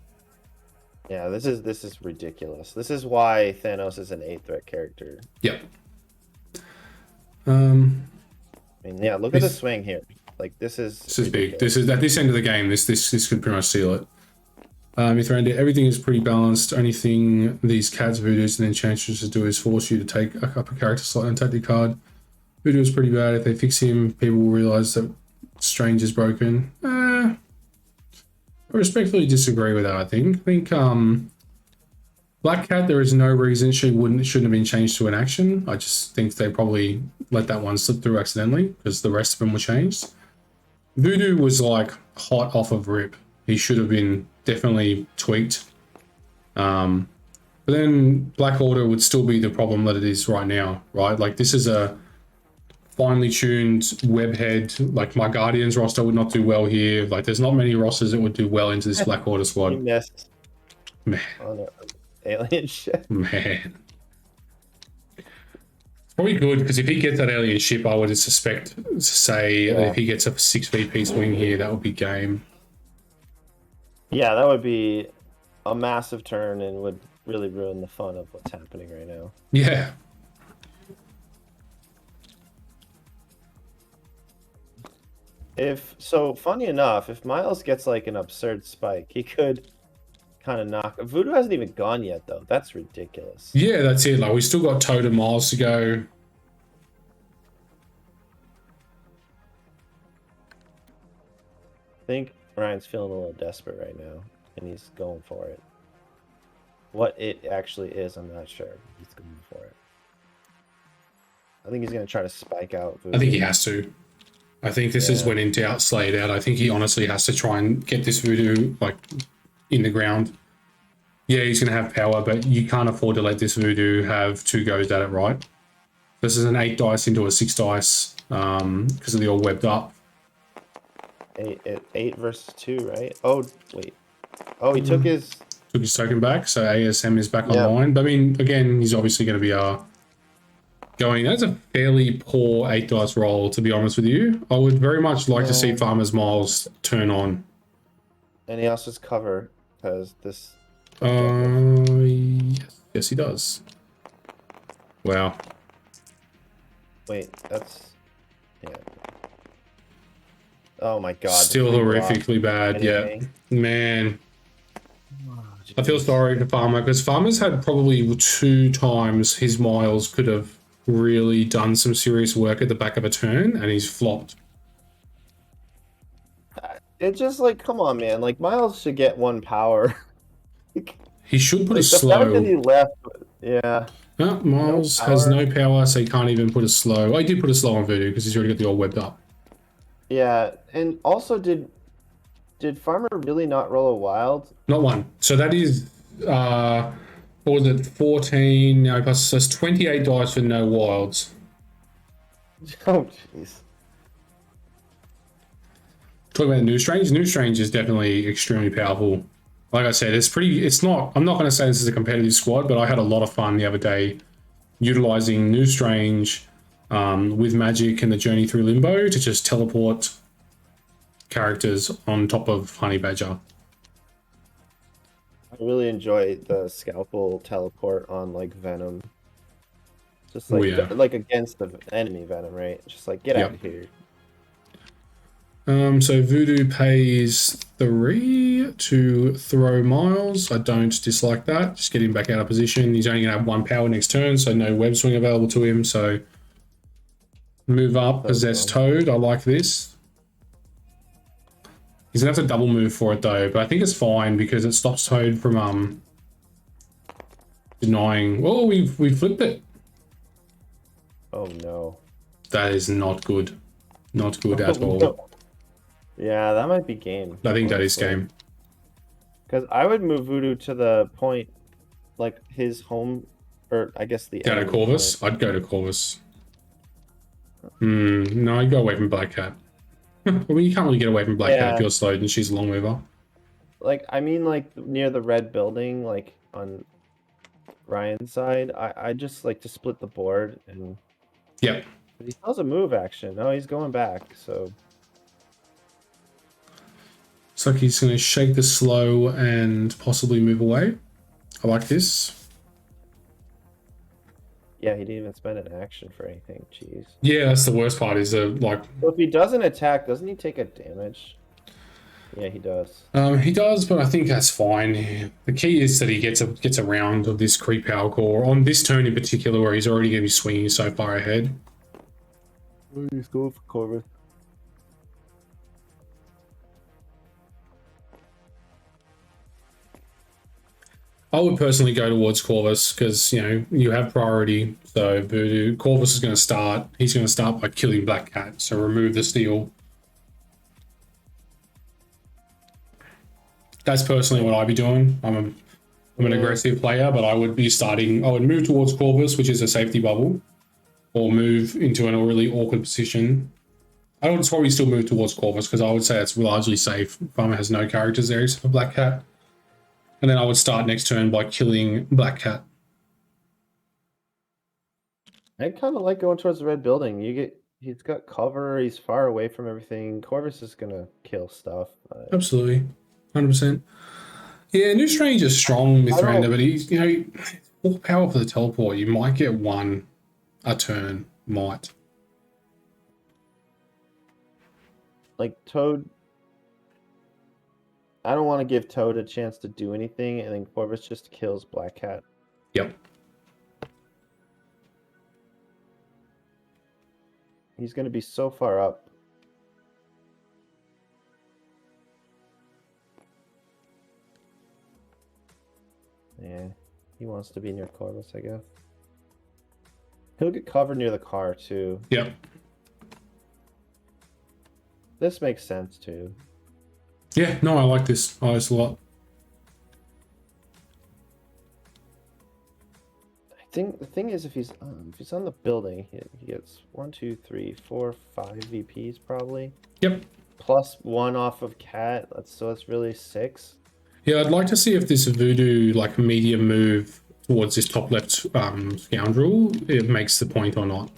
Yeah, this is ridiculous. This is why Thanos is an 8-threat character. Yep. I mean, yeah, look at the swing here. Like this is big. This is at this end of the game. This could pretty much seal it. Everything is pretty balanced. Only thing these cats, Voodoos, and Enchantress do is force you to take a couple of character slot and take the card. Voodoo is pretty bad. If they fix him, people will realize that Strange is broken. I respectfully disagree with that. I think Black Cat, there is no reason she shouldn't have been changed to an action. I just think they probably let that one slip through accidentally because the rest of them were changed. Voodoo was like hot off of rip. He should have been definitely tweaked. But then Black Order would still be the problem that it is right now, right? Like this is a finely tuned webhead. Like my Guardians roster would not do well here. Like there's not many rosters that would do well into this Black Order He squad. missed Man. on alien ship. Man. It's probably good because if he gets that alien ship, I would suspect to say that if he gets a 6VP swing here, that would be game. Yeah, that would be a massive turn and would really ruin the fun of what's happening right now. Yeah. Funny enough, if Miles gets like an absurd spike, he could kind of knock. Voodoo hasn't even gone yet, though. That's ridiculous. Yeah, that's it. Like we still got Totem Miles to go. I think Ryan's feeling a little desperate right now, and he's going for it. What it actually is, I'm not sure. He's going for it. I think he's going to try to spike out Voodoo. I think he has to. I think this is when in doubt, slay it out. I think he honestly has to try and get this Voodoo like in the ground. Yeah, he's going to have power, but you can't afford to let this Voodoo have 2 goes at it, right? This is an 8 dice into a 6 dice because they're all webbed up. 8 versus 2, right? Oh, wait. Oh, he took his token back, so ASM is back online. But I mean, again, he's obviously going to be going. That's a fairly poor 8 dice roll, to be honest with you. I would very much like to see Farmer's Miles turn on. And he also has cover because this. Yes, he does. Wow. Wait, that's. Yeah. Oh my god. Still horrifically bad. Anything. Yeah, man. Oh, I feel sorry for Farmer because Farmer's had probably 2 times his Miles could have really done some serious work at the back of a turn, and he's flopped. It's just like, come on, man. Like Miles should get 1 power. He should put a Like the fact that he slow. left, yeah. No, Miles has power. no power, so he can't even put a slow. Oh, he did put a slow on Voodoo because he's already got the all webbed up. Yeah, and also did Farmer really not roll a wild? Not one. So that is, what was it, 14? No, plus so it's 28 dice for no wilds. Oh jeez. Talking about New Strange. New Strange is definitely extremely powerful. Like I said, it's not, I'm not going to say this is a competitive squad, but I had a lot of fun the other day utilizing New Strange with magic and the journey through limbo to just teleport characters on top of Honey Badger. I really enjoy the scalpel teleport on like Venom. Just like yeah. like against the enemy Venom, right? Just like get out of here. So Voodoo pays 3 to throw Miles. I don't dislike that. Just get him back out of position. He's only going to have 1 power next turn, so no web swing available to him. So move up, possess Toad. I like this. He's going to have to double move for it though, but I think it's fine because it stops Toad from denying. Oh, we flipped it. Oh no. That is not good. Not good at all. No. Yeah, that might be game. I think that is game. Because I would move Voodoo to the point, like his home, or I guess the. Go to Corvus? Point. I'd go to Corvus. No, I'd go away from Black Cat. I mean, you can't really get away from Black Cat if you're slowed and she's a long mover. Like, I mean, like near the red building, like on Ryan's side, I just like to split the board and. Yep. But he still has a move action. No, he's going back, so. Looks like he's going to shake the slow and possibly move away. I like this. Yeah, he didn't even spend an action for anything. Jeez. Yeah, that's the worst part is like... So if he doesn't attack, doesn't he take a damage? Yeah, he does. He does, but I think that's fine. The key is that he gets a round of this creep power core on this turn in particular where he's already going to be swinging so far ahead. He's going for Corvus. I would personally go towards Corvus because, you know, you have priority. So Voodoo, Corvus is going to start. He's going to start by killing Black Cat. So remove the steal. That's personally what I'd be doing. I'm an aggressive player, but I would be starting. I would move towards Corvus, which is a safety bubble, or move into a really awkward position. I would probably still move towards Corvus because I would say it's largely safe. Farmer has no characters there except for Black Cat. And then I would start next turn by killing Black Cat. I kind of like going towards the red building. He's got cover. He's far away from everything. Corvus is gonna kill stuff. Absolutely, 100%. Yeah, New Strange is strong with Miranda, but he's, you know, 4 power for the teleport. You might get 1 a turn. Might. Like Toad. I don't want to give Toad a chance to do anything, and then Corvus just kills Black Cat. Yep. He's going to be so far up. Yeah, he wants to be near Corvus, I guess. He'll get covered near the car, too. Yep. This makes sense, too. Yeah, no, I like this. I like this a lot. I think the thing is, if he's on the building, he gets 1, 2, 3, 4, 5 VPs probably. Yep. Plus 1 off of Cat. That's really 6. Yeah, I'd like to see if this Voodoo like medium move towards this top left scoundrel, it makes the point or not.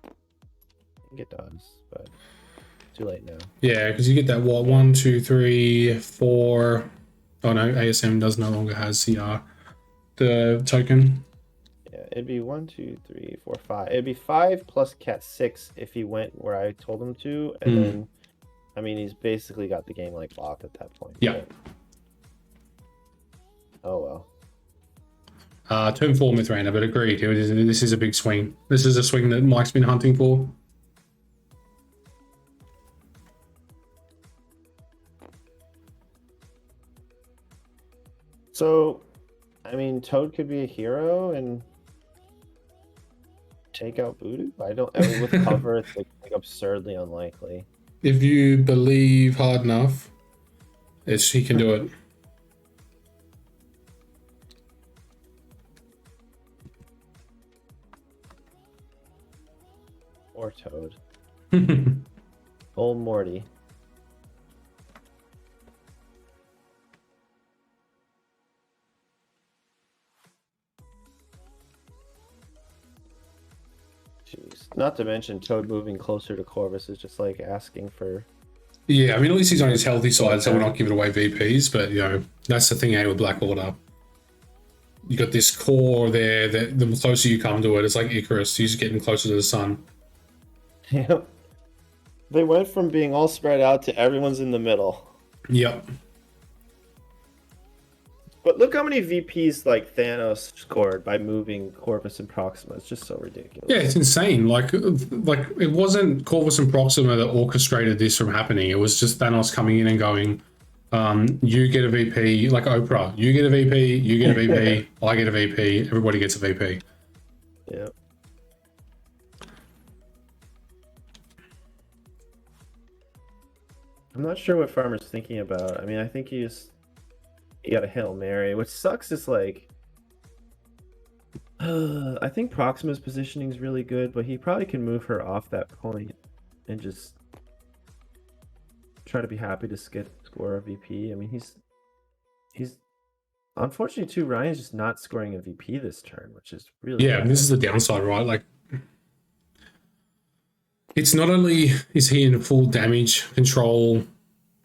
I think it does, but too late now. Yeah, because you get that what 1, 2, 3, 4. Oh no, ASM does no longer has the token. Yeah, it'd be 1, 2, 3, 4, 5. It'd be 5 plus Cat 6 if he went where I told him to, and then I mean he's basically got the game like locked at that point. Yeah. But... Oh well. Turn 4 Mithranda, but agreed. This is a big swing. This is a swing that Mike's been hunting for. So, I mean, Toad could be a hero and take out Voodoo. I mean, with cover, it's like absurdly unlikely. If you believe hard enough, he can do it. Or Toad. Old Morty. Jeez. Not to mention Toad moving closer to Corvus is just like asking for. Yeah, I mean, at least he's on his healthy side, so we're not giving away VPs. But you know, that's the thing here with Black Order. You got this core there that the closer you come to it, it's like Icarus. He's getting closer to the sun. Yep. They went from being all spread out to everyone's in the middle. Yep. But look how many VPs like Thanos scored by moving Corvus and Proxima. It's just so ridiculous. Yeah, it's insane. Like it wasn't Corvus and Proxima that orchestrated this from happening. It was just Thanos coming in and going, you get a VP, like Oprah. You get a VP, you get a VP, I get a VP, everybody gets a VP. Yeah. I'm not sure what Farmer's thinking about. I mean, I think he got a Hail Mary. What sucks is like, I think Proxima's positioning is really good, but he probably can move her off that point and just try to be happy to score a VP. I mean, he's unfortunately too. Ryan's just not scoring a VP this turn, which is really Yeah, this is the downside, right? Like, it's not only is he in full damage control,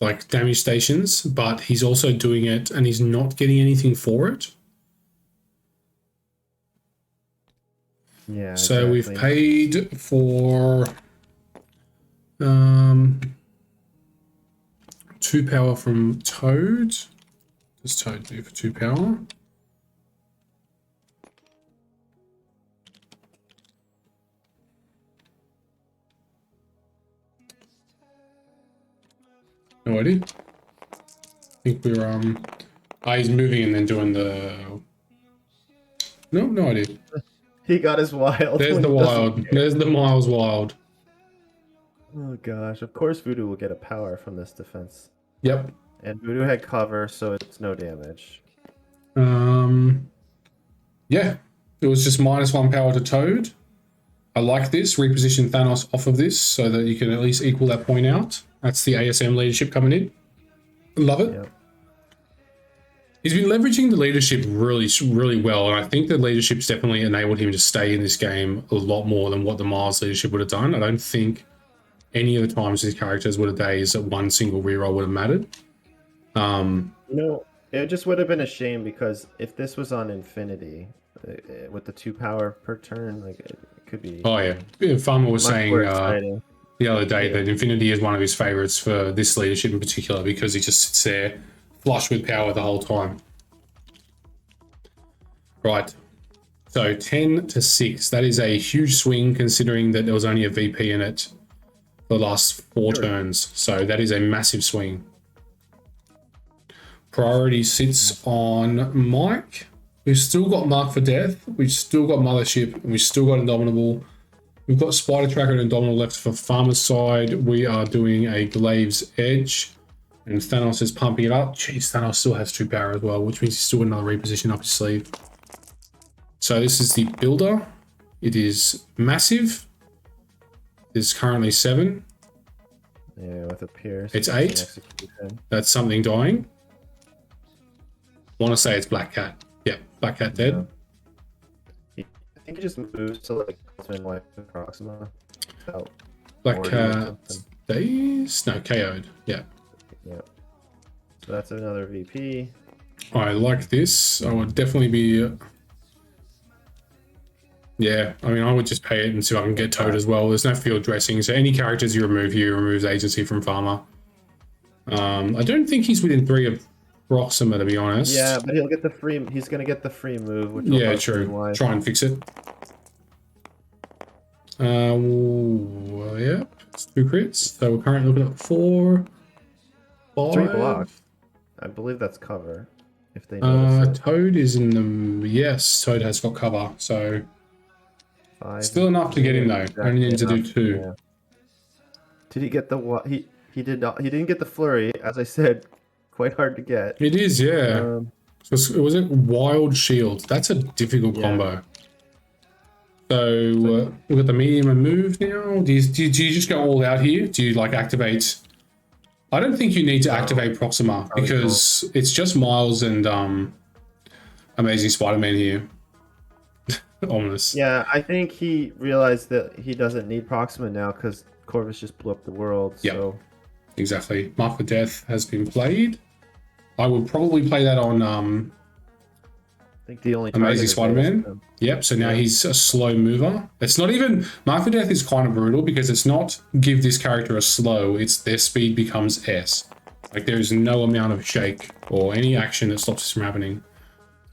like damage stations, but he's also doing it and he's not getting anything for it. Yeah. So exactly. we've paid for 2 power from Toad. Does Toad do for 2 power? No idea. I think we're he's moving and then doing the no idea. He got his wild. There's when the he doesn't wild. care. There's the Miles Wild. Oh gosh, of course Voodoo will get a power from this defense. Yep. And Voodoo had cover, so it's no damage. Yeah. It was just -1 power to Toad. I like this. Reposition Thanos off of this so that you can at least equal that point out. That's the ASM leadership coming in. Love it. Yep. He's been leveraging the leadership really well, and I think the leadership's definitely enabled him to stay in this game a lot more than what the Miles leadership would have done. I don't think any of the times his characters would have days that one single reroll would have mattered. You know, it just would have been a shame because if this was on Infinity, with the 2 power per turn, like it could be. Oh yeah, Farmer was much saying more exciting. the other day that Infinity is one of his favorites for this leadership in particular because he just sits there flush with power the whole time. Right. So 10 to 6. That is a huge swing considering that there was only a VP in it for the last 4 turns. So that is a massive swing. Priority sits on Mike. We've still got Mark for Death. We've still got Mothership. And we've still got Indomitable. We've got Spider Tracker and Indomitable left for Farmer's side. We are doing a Glaive's Edge. And Thanos is pumping it up. Jeez, Thanos still has 2 power as well, which means he's still got another reposition up his sleeve. So this is the builder. It is massive. It's currently 7. Yeah, with a Pierce. It's and 8. execution. That's something dying. Want to say it's Black Cat. Yep, Black Cat dead. I think he just moves to like Ultimate Wife and Proxima. Out. Black 40 or Cat something. stays? No, KO'd. Yeah. Yep. So that's another VP. I like this. I would definitely be... Yeah, I mean, I would just pay it and see if I can get Toad as well. There's no field dressing, so any characters you remove here removes agency from Farmer. I don't think he's within 3 of Proxima, to be honest. Yeah, but he'll get the free. He's gonna get the free move. Which will Yeah, hopefully true. wise. Try and fix it. Yep, it's 2 crits. So we're currently looking at 4, 5. 3 block. I believe that's cover. if they notice it. Toad is in the... Yes, Toad has got cover, so... 5, Still enough to get him, though. exactly Only needs to do enough, 2. yeah. Did he get the what? He did not. He didn't get the flurry, as I said. Quite hard to get. It is, yeah. So it was a wild shield. That's a difficult Yeah. combo. So we've got the medium and move now. Do you just go all out here? Do you like activate? I don't think you need to activate Proxima because it's just Miles and Amazing Spider-Man here. Ominous. Yeah, I think he realized that he doesn't need Proxima now because Corvus just blew up the world. Yep. So Exactly. Mark for Death has been played. I would probably play that on I think the only Amazing target is Spider-Man. him. Yep, so now he's a slow mover. It's not even... Mark for Death is kind of brutal because it's not give this character a slow, it's their speed becomes S. Like there is no amount of shake or any action that stops this from happening.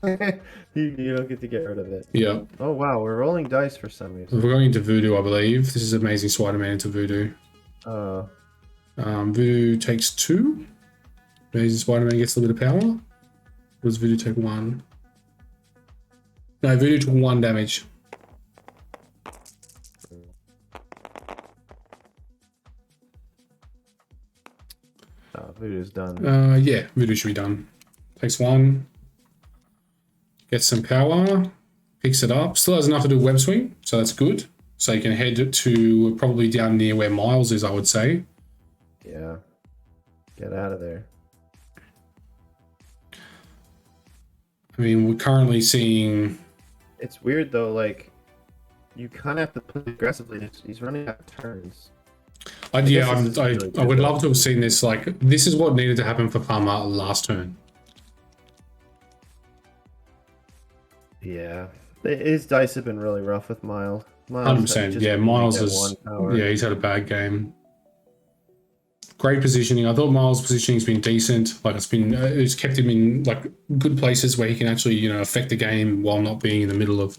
You don't get to get rid of it. Yeah. Oh wow, we're rolling dice for some reason. We're going into Voodoo, I believe. This is Amazing Spider-Man into Voodoo. Voodoo takes 2. Amazing Spider-Man gets a little bit of power. Does Voodoo take 1? No, Voodoo took 1 damage. Voodoo's done. Yeah, Voodoo should be done. Takes 1. Gets some power. Picks it up. Still has enough to do web swing, so that's good. So you can head to probably down near where Miles is, I would say. Yeah. Get out of there. I mean, we're currently seeing... It's weird though, like you kind of have to play aggressively. He's running out of turns. I guess this is I really would good, love to have seen this. Like, this is what needed to happen for Farmer last turn. Yeah. His dice have been really rough with Miles. 100%. Yeah, Miles is... Yeah, he's had a bad game. Great positioning. I thought Miles' positioning's been decent. Like, it's kept him in like good places where he can actually, you know, affect the game while not being in the middle of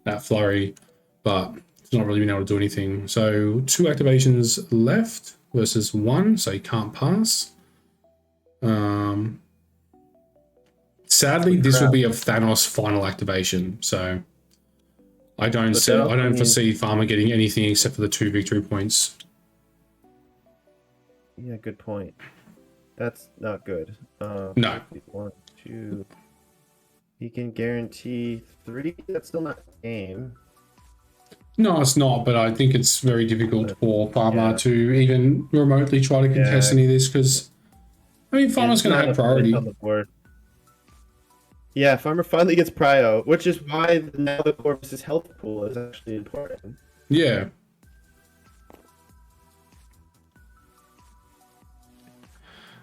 that flurry. But he's not really been able to do anything. So 2 activations left versus 1, so he can't pass. Sadly, this will be a Thanos final activation. So I don't foresee Farmer getting anything except for the 2 victory points. Yeah, good point. That's not good. No. 1, 2. He can guarantee 3. That's still not a game. No, it's not, but I think it's very difficult for Farmer to even remotely try to contest any of this because, I mean, Farmer's going to have priority. On the board. Yeah, Farmer finally gets prio, which is why now the Corvus' health pool is actually important. Yeah.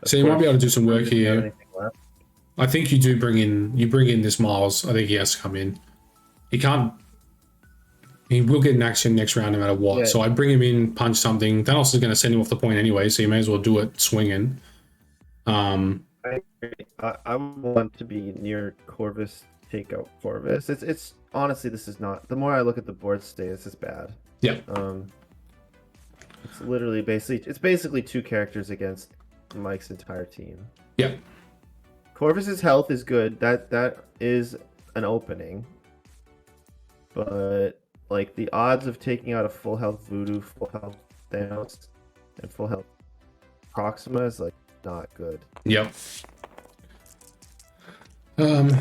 So you might be able to do some work here. I think you do bring in this Miles. I think he has to come in. He will get an action next round no matter what. Yeah. So I bring him in, punch something. Thanos is going to send him off the point anyway, so you may as well do it swinging. I want to be near Corvus, take out Corvus. It's honestly, this is not. The more I look at the board state, this is bad. Yeah. It's literally basically 2 characters against Mike's entire team. Yeah. Corvus's health is good. That is an opening. But like the odds of taking out a full health Voodoo, full health Thanos, and full health Proxima is like not good. Yep. Do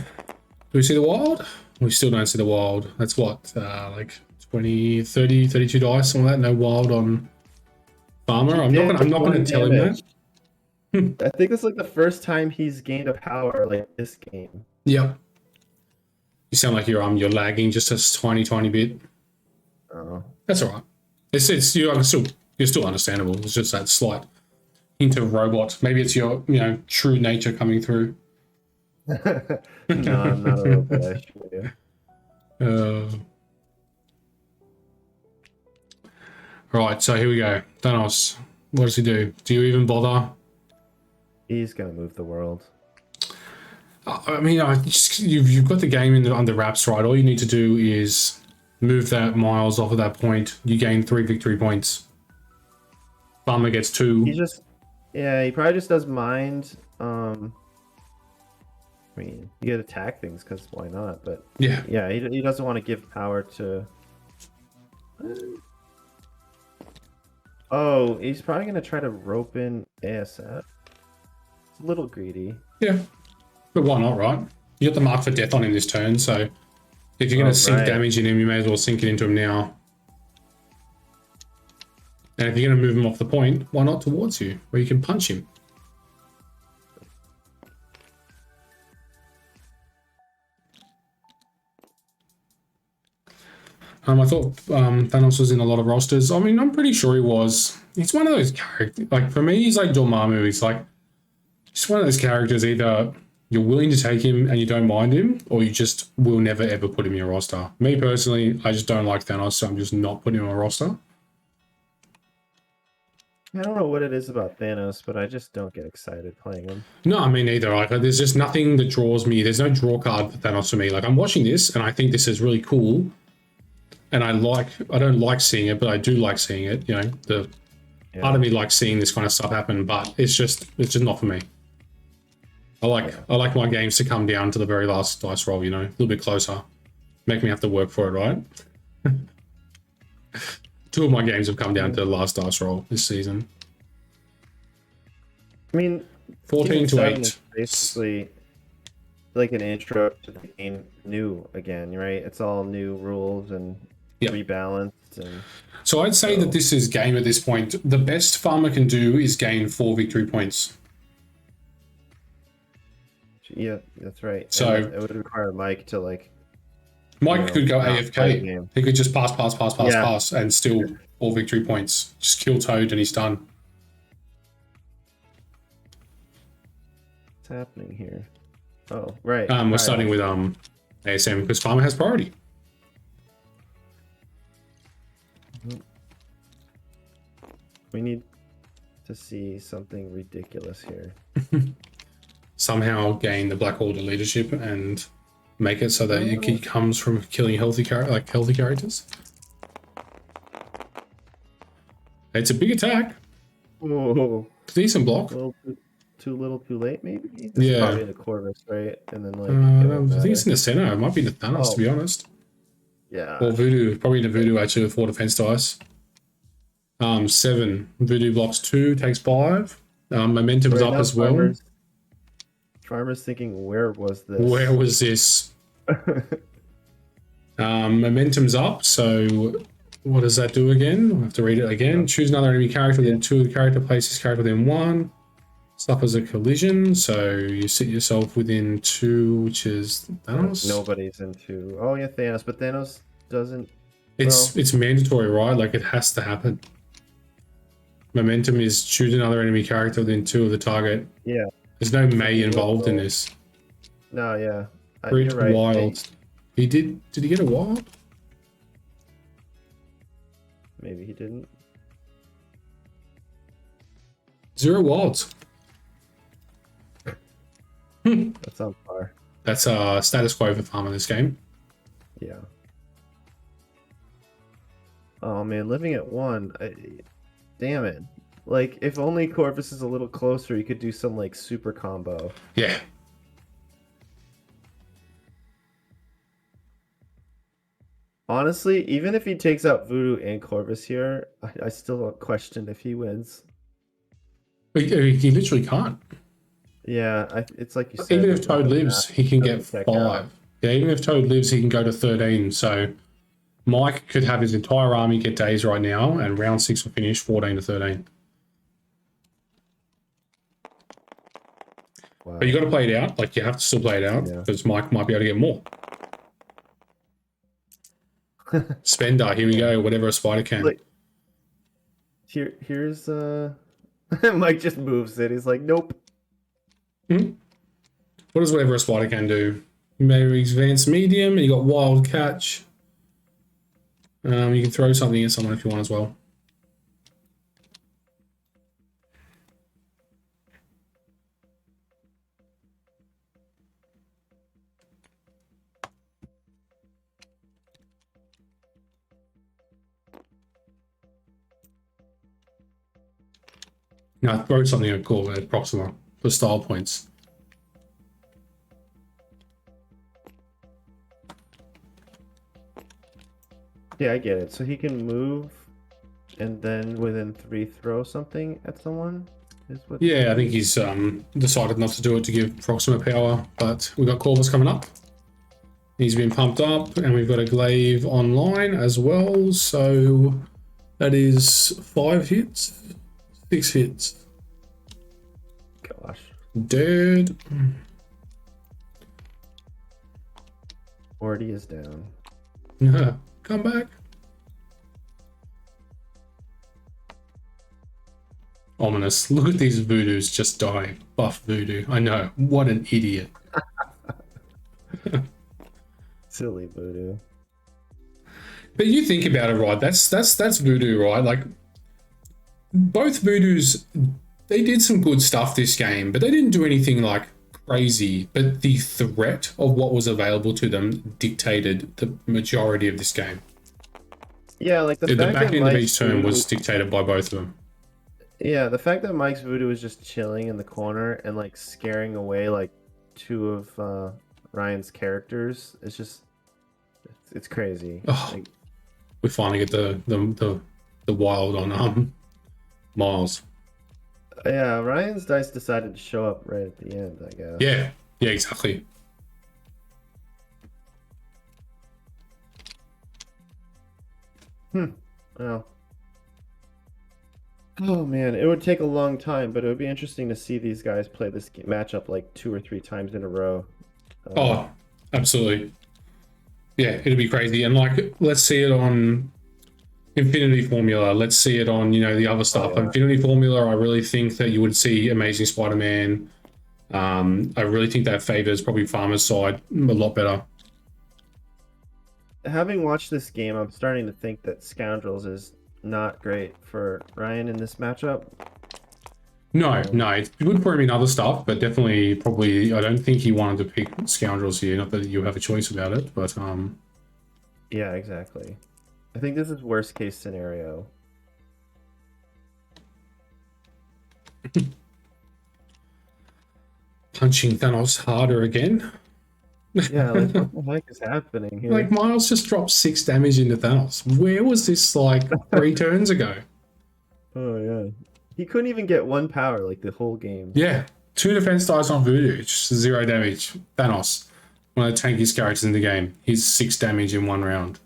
we see the wild? We still don't see the wild. That's what, like 20, 30, 32 dice on that. No wild on Farmer. I'm not going to tell him that. I think it's like the first time he's gained a power like this game. Yep. You sound like you're lagging just a tiny bit. Oh. That's all right. It's you're still understandable. It's just that slight hint of robot. Maybe it's your true nature coming through. No, I'm not a robot. I assure you. Right, so here we go. Thanos. What does he do? Do you even bother? He's gonna move the world. I mean, you've got the game under wraps, right? All you need to do is move that Miles off of that point. You gain 3 victory points. Farmer gets 2. He probably just does mind. I mean, you get attack things because why not? But Yeah. yeah, he doesn't want to give power to. Oh, he's probably gonna try to rope in ASF. It's a little greedy. Yeah. But why not, right? You got the mark for death on him this turn, so if you're going to sink right. damage in him, you may as well sink it into him now. And if you're going to move him off the point, why not towards you, where you can punch him? I thought Thanos was in a lot of rosters. I mean, I'm pretty sure he was. He's one of those characters. Like, for me, he's like Dormammu. He's like, just one of those characters, either you're willing to take him and you don't mind him, or you just will never, ever put him in your roster. Me, personally, I just don't like Thanos, so I'm just not putting him on a roster. I don't know what it is about Thanos, but I just don't get excited playing him. No, I mean, neither. Like, there's just nothing that draws me. There's no draw card for Thanos for me. Like, I'm watching this, and I think this is really cool. And I don't like seeing it, but I do like seeing it. You know, part of me likes seeing this kind of stuff happen, but it's just not for me. I like my games to come down to the very last dice roll, you know, a little bit closer. Make me have to work for it, right? 2 of my games have come down to the last dice roll this season. I mean, 14 to 8. Is basically like an intro to the game new again, right? It's all new rules and rebalanced. And so I'd say that this is game at this point. The best farmer can do is gain 4 victory points. Yeah, that's right. So and it would require Mike to like. Mike could go play the AFK. game. He could just pass, and still 4 victory points. Just kill Toad and he's done. What's happening here? Oh, right. We're starting with ASM because farmer has priority. We need to see something ridiculous here. Somehow gain the Black Order leadership and make it so that it comes from killing healthy characters. It's a big attack. Oh, Decent block. Too little, too late, maybe. This Yeah. is probably the Corvus, right? And then like. I think it's in the center. It might be the Thanos, to be honest. Yeah. Or Voodoo. Probably the Voodoo actually with 4 defense dice. 7. Voodoo blocks 2, takes 5. Momentum's Right up now, as well. Farmer's thinking, where was this? Where was this? Momentum's up, so what does that do again? We'll have to read it again. Choose another enemy character within 2 of the character, place this character within 1. Suffers a collision, so you sit yourself within 2, which is Thanos. Nobody's in 2. Oh yeah, Thanos, but Thanos doesn't. It's mandatory, right? Like it has to happen. Momentum is choose another enemy character within 2 of the target. Yeah. There's no May involved in this. No, yeah. Crit You're right. wild. He did he get a wild? Maybe he didn't. 0 wilds. That's on par. That's status quo for farm in this game. Yeah. Oh man, living at 1. Damn it. Like, if only Corvus is a little closer, you could do some like super combo. Yeah. Honestly, even if he takes out Voodoo and Corvus here, I still don't question if he wins. He literally can't. Yeah, it's like you said. Even if there's Toad nothing lives, that he can get doesn't check 5. out. Yeah, even if Toad lives, he can go to 13. So Mike could have his entire army get days right now, and round 6 will finish 14 to 13. Wow. But you got to play it out. Like you have to still play it out because Mike might be able to get more. Spender, here we go. Whatever a spider can. Like, here's Mike just moves it. He's like, nope. What does whatever a spider can do? Maybe advanced medium, and you got wild catch. You can throw something at someone if you want as well. Now throw something at Proxima for style points. Yeah, I get it. So he can move and then within 3 throw something at someone? Is what Yeah, I think he's decided not to do it to give Proxima power, but we've got Corvus coming up. He's been pumped up, and we've got a Glaive online as well, so that is 5 hits, 6 hits. Gosh. Dead. 40 is down. Come back. Ominous. Look at these voodoos just dying. Buff voodoo. I know. What an idiot. Silly voodoo. But you think about it, right? That's voodoo, right? Like, both voodoos, they did some good stuff this game, but they didn't do anything like crazy. But the threat of what was available to them dictated the majority of this game. Yeah, like the fact back that end of Mike's each turn voodoo, was dictated by both of them. yeah, the fact that Mike's voodoo was just chilling in the corner and like scaring away like 2 of Ryan's characters, it's just it's crazy. Oh, Like, we finally get the wild on Miles. yeah, Ryan's dice decided to show up right at the end, I guess. Yeah, exactly. Well. Oh man, it would take a long time, but it would be interesting to see these guys play this matchup like 2 or 3 times in a row. Oh, absolutely. Yeah, it'll be crazy. And like, let's see it on Infinity Formula. Let's see it on, the other stuff. yeah. Infinity Formula, I really think that you would see Amazing Spider-Man. I really think that favors probably Farmer's side a lot better. Having watched this game, I'm starting to think that Scoundrels is not great for Ryan in this matchup. No, it's good for him in other stuff, but definitely probably I don't think he wanted to pick Scoundrels here. Not that you have a choice about it, but Yeah, exactly. I think this is worst case scenario. punching Thanos harder again. Yeah, like what the heck is happening here? Like Miles just dropped 6 damage into Thanos. Where was this like 3 turns ago? Oh yeah. He couldn't even get 1 power like the whole game. Yeah, 2 defense dice on Voodoo, just 0 damage. Thanos, one of the tankiest characters in the game. He's 6 damage in 1 round.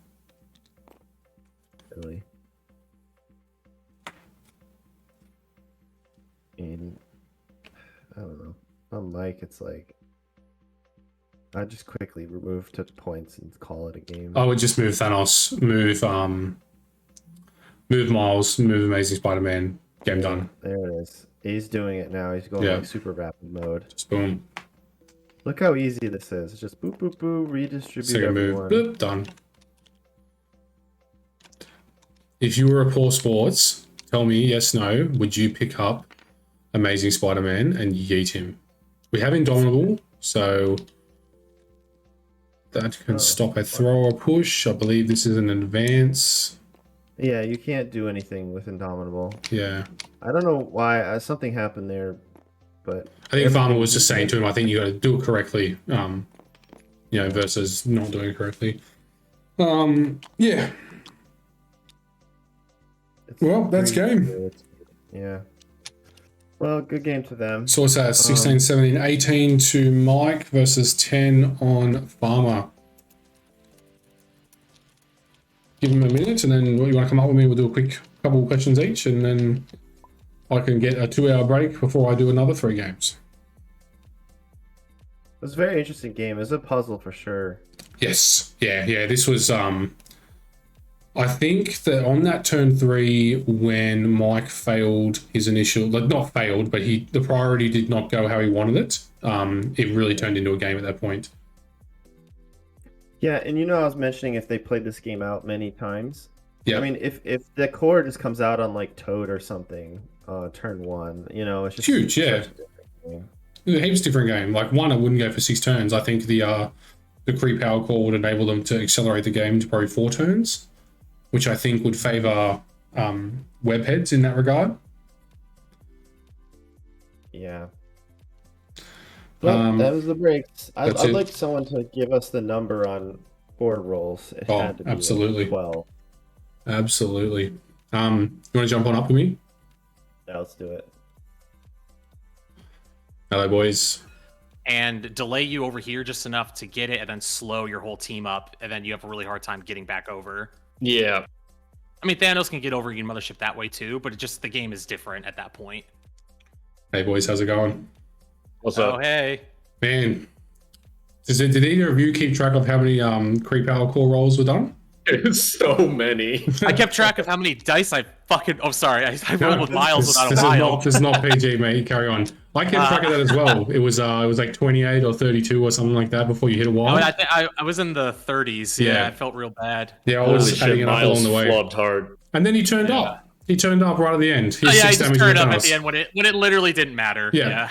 Really. And I don't know. On Mike, it's like I just quickly remove touch points and call it a game. I would just move Thanos, move Miles, move Amazing Spider-Man. Game done. There it is. He's doing it now. He's going like super rapid mode. Just boom. Look how easy this is. It's just boop boop boop. Redistribute Second everyone. move. Boop, done. If you were a poor sports, tell me yes, no. Would you pick up Amazing Spider-Man and yeet him? We have Indomitable, so that can stop a throw or push. I believe this is an advance. Yeah, you can't do anything with Indomitable. Yeah. I don't know why. Something happened there, but I think Farmer was just saying to him, I think you got to do it correctly, versus not doing it correctly. Yeah. Well, that's game. Good. Yeah. Well, good game to them. So what's that? 16, 17, 18 to Mike versus 10 on Farmer. Give him a minute, and then you want to come up with me, we'll do a quick couple of questions each, and then I can get a 2-hour break before I do another 3 games. It was a very interesting game. It was a puzzle for sure. Yes. Yeah. This was, I think that on that turn 3, when Mike failed his initial, like not failed, but the priority did not go how he wanted it. It really turned into a game at that point. Yeah, and I was mentioning if they played this game out many times. Yeah. I mean, if the core just comes out on like Toad or something, turn 1, it's just huge. Yeah. such a different game. A heaps different game. Like one, it wouldn't go for 6 turns. I think the Kree Power Core would enable them to accelerate the game to probably 4 turns, which I think would favor webheads in that regard. Yeah. Well, that was the breaks. I'd it. like someone to give us the number on board rolls. It had to be absolutely. like 12. Absolutely. You want to jump on up with me? Yeah, let's do it. Hello, boys. And delay you over here just enough to get it, and then slow your whole team up, and then you have a really hard time getting back over. Yeah. I mean, Thanos can get over your mothership that way too, but the game is different at that point. Hey, boys, how's it going? What's Oh, up? hey. Man, did either of you keep track of how many creep power core rolls were done? It's so many. I kept track of how many dice I fucking. Oh, sorry. I rolled with Miles without a This wild. is not PG, mate. Carry on. I kept track of that as well. It was like 28 or 32 or something like that before you hit a I, wild. mean, I was in the 30s. Yeah, Yeah. I felt real bad. Yeah, I Holy was adding shit, it up Miles along the way. flopped hard. And then he turned up. He turned up right at the end. Oh, He's yeah, he 6 just damage turned to up at Thanos. the end when it literally didn't matter. Yeah.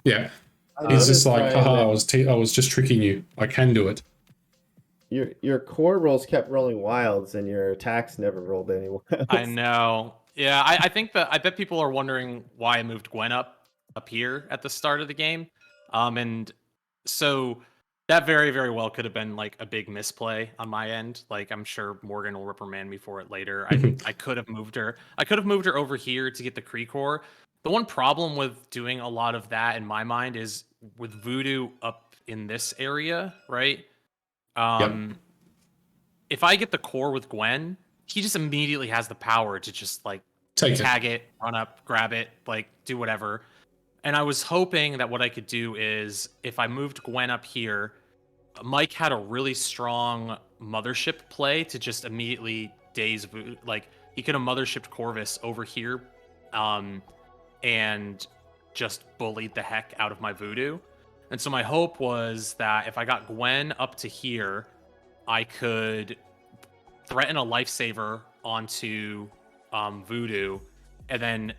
Yeah. I He's just noticed, like, Ryan, haha, that I was just tricking you. I can do it. your core rolls kept rolling wilds, and your attacks never rolled any wilds. I know. Yeah, I think I bet people are wondering why I moved Gwen up here at the start of the game. And so that very, very well could have been like a big misplay on my end. Like I'm sure Morgan will reprimand me for it later. I could have moved her. I could have moved her over here to get the Kree core. The one problem with doing a lot of that in my mind is with Voodoo up in this area, right? If I get the core with Gwen, he just immediately has the power to just like tag it, run up, grab it, like do whatever. And I was hoping that what I could do is if I moved Gwen up here, Mike had a really strong mothership play to just immediately daze, like he could have mothershipped Corvus over here, and just bullied the heck out of my Voodoo. And so my hope was that if I got Gwen up to here, I could threaten a lifesaver onto Voodoo, and then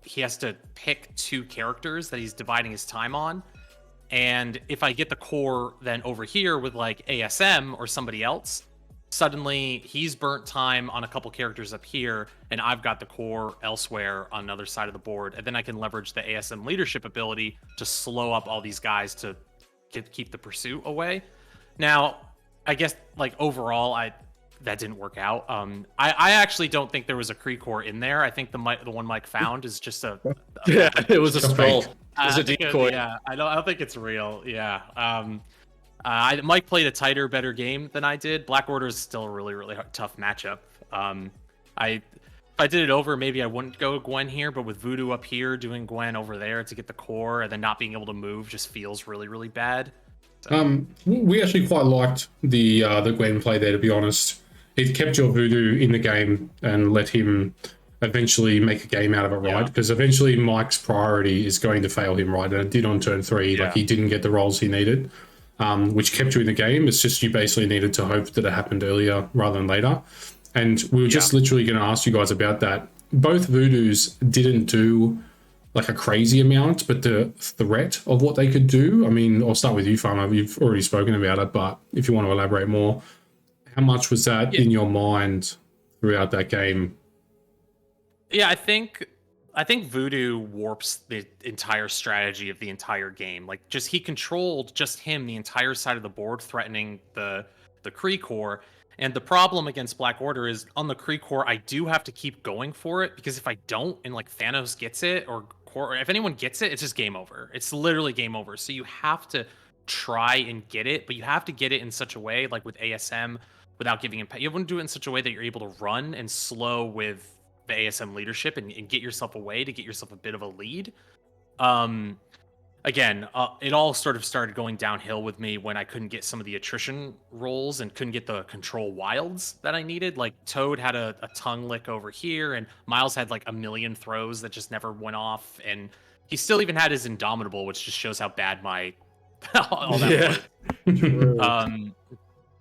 he has to pick 2 characters that he's dividing his time on. And if I get the core then over here with like ASM or somebody else, suddenly he's burnt time on a couple characters up here, and I've got the core elsewhere on another side of the board. And then I can leverage the ASM leadership ability to slow up all these guys to keep the pursuit away. Now, I guess like overall, that didn't work out. I actually don't think there was a Kree core in there. I think the one Mike found is just a Yeah, it was a skull. fake. It was a decoy. Yeah, I don't think it's real. Yeah. Mike played a tighter, better game than I did. Black Order is still a really, really tough matchup. If I did it over, maybe I wouldn't go Gwen here, but with Voodoo up here, doing Gwen over there to get the core, and then not being able to move just feels really, really bad. So. We actually quite liked the Gwen play there, to be honest. It kept your Voodoo in the game and let him eventually make a game out of it, right? Because eventually Mike's priority is going to fail him, right? And it did on turn 3. Yeah. Like he didn't get the rolls he needed, which kept you in the game. It's just you basically needed to hope that it happened earlier rather than later. And we were just literally going to ask you guys about that. Both Voodoos didn't do like a crazy amount, but the threat of what they could do, I mean, I'll start with you, Farmer. You've already spoken about it, but if you want to elaborate more, how much was that in your mind throughout that game? Yeah, I think Voodoo warps the entire strategy of the entire game. Like, he controlled just him the entire side of the board, threatening the Kree core. And the problem against Black Order is on the Kree core, I do have to keep going for it, because if I don't, and like Thanos gets it, or if anyone gets it, it's just game over. It's literally game over. So you have to try and get it, but you have to get it in such a way, like with ASM, without giving him. You want to do it in such a way that you're able to run and slow with the ASM leadership and get yourself away to get yourself a bit of a lead. Again, it all sort of started going downhill with me when I couldn't get some of the attrition rolls and couldn't get the control wilds that I needed. Like Toad had a tongue lick over here, and Miles had like a million throws that just never went off, and he still even had his Indomitable, which just shows how bad my all that was.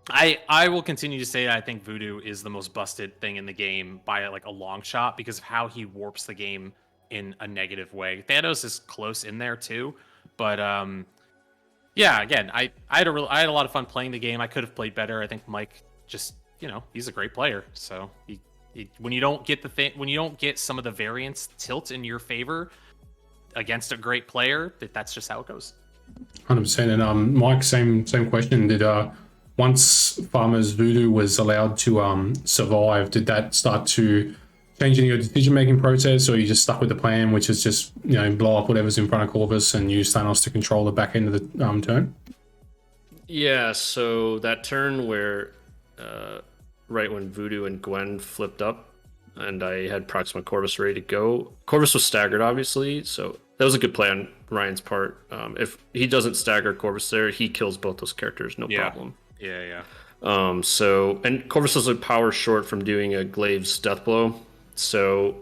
I will continue to say that I think Voodoo is the most busted thing in the game by like a long shot, because of how he warps the game in a negative way. Thanos is close in there too, but yeah, again, I had a lot of fun playing the game. I could have played better. I think Mike just, he's a great player. So when you don't get some of the variance tilt in your favor against a great player, that's just how it goes. 100%. And Mike, same question. once Farmer's Voodoo was allowed to survive, did that start to change in your decision-making process, or you just stuck with the plan, which is just, blow up whatever's in front of Corvus and use Thanos to control the back end of the turn? Yeah, so that turn where right when Voodoo and Gwen flipped up and I had Proxima Corvus ready to go, Corvus was staggered, obviously, so that was a good play on Ryan's part. If he doesn't stagger Corvus there, he kills both those characters, no problem. Yeah. And Corvus was a power short from doing a Glaive's death blow, so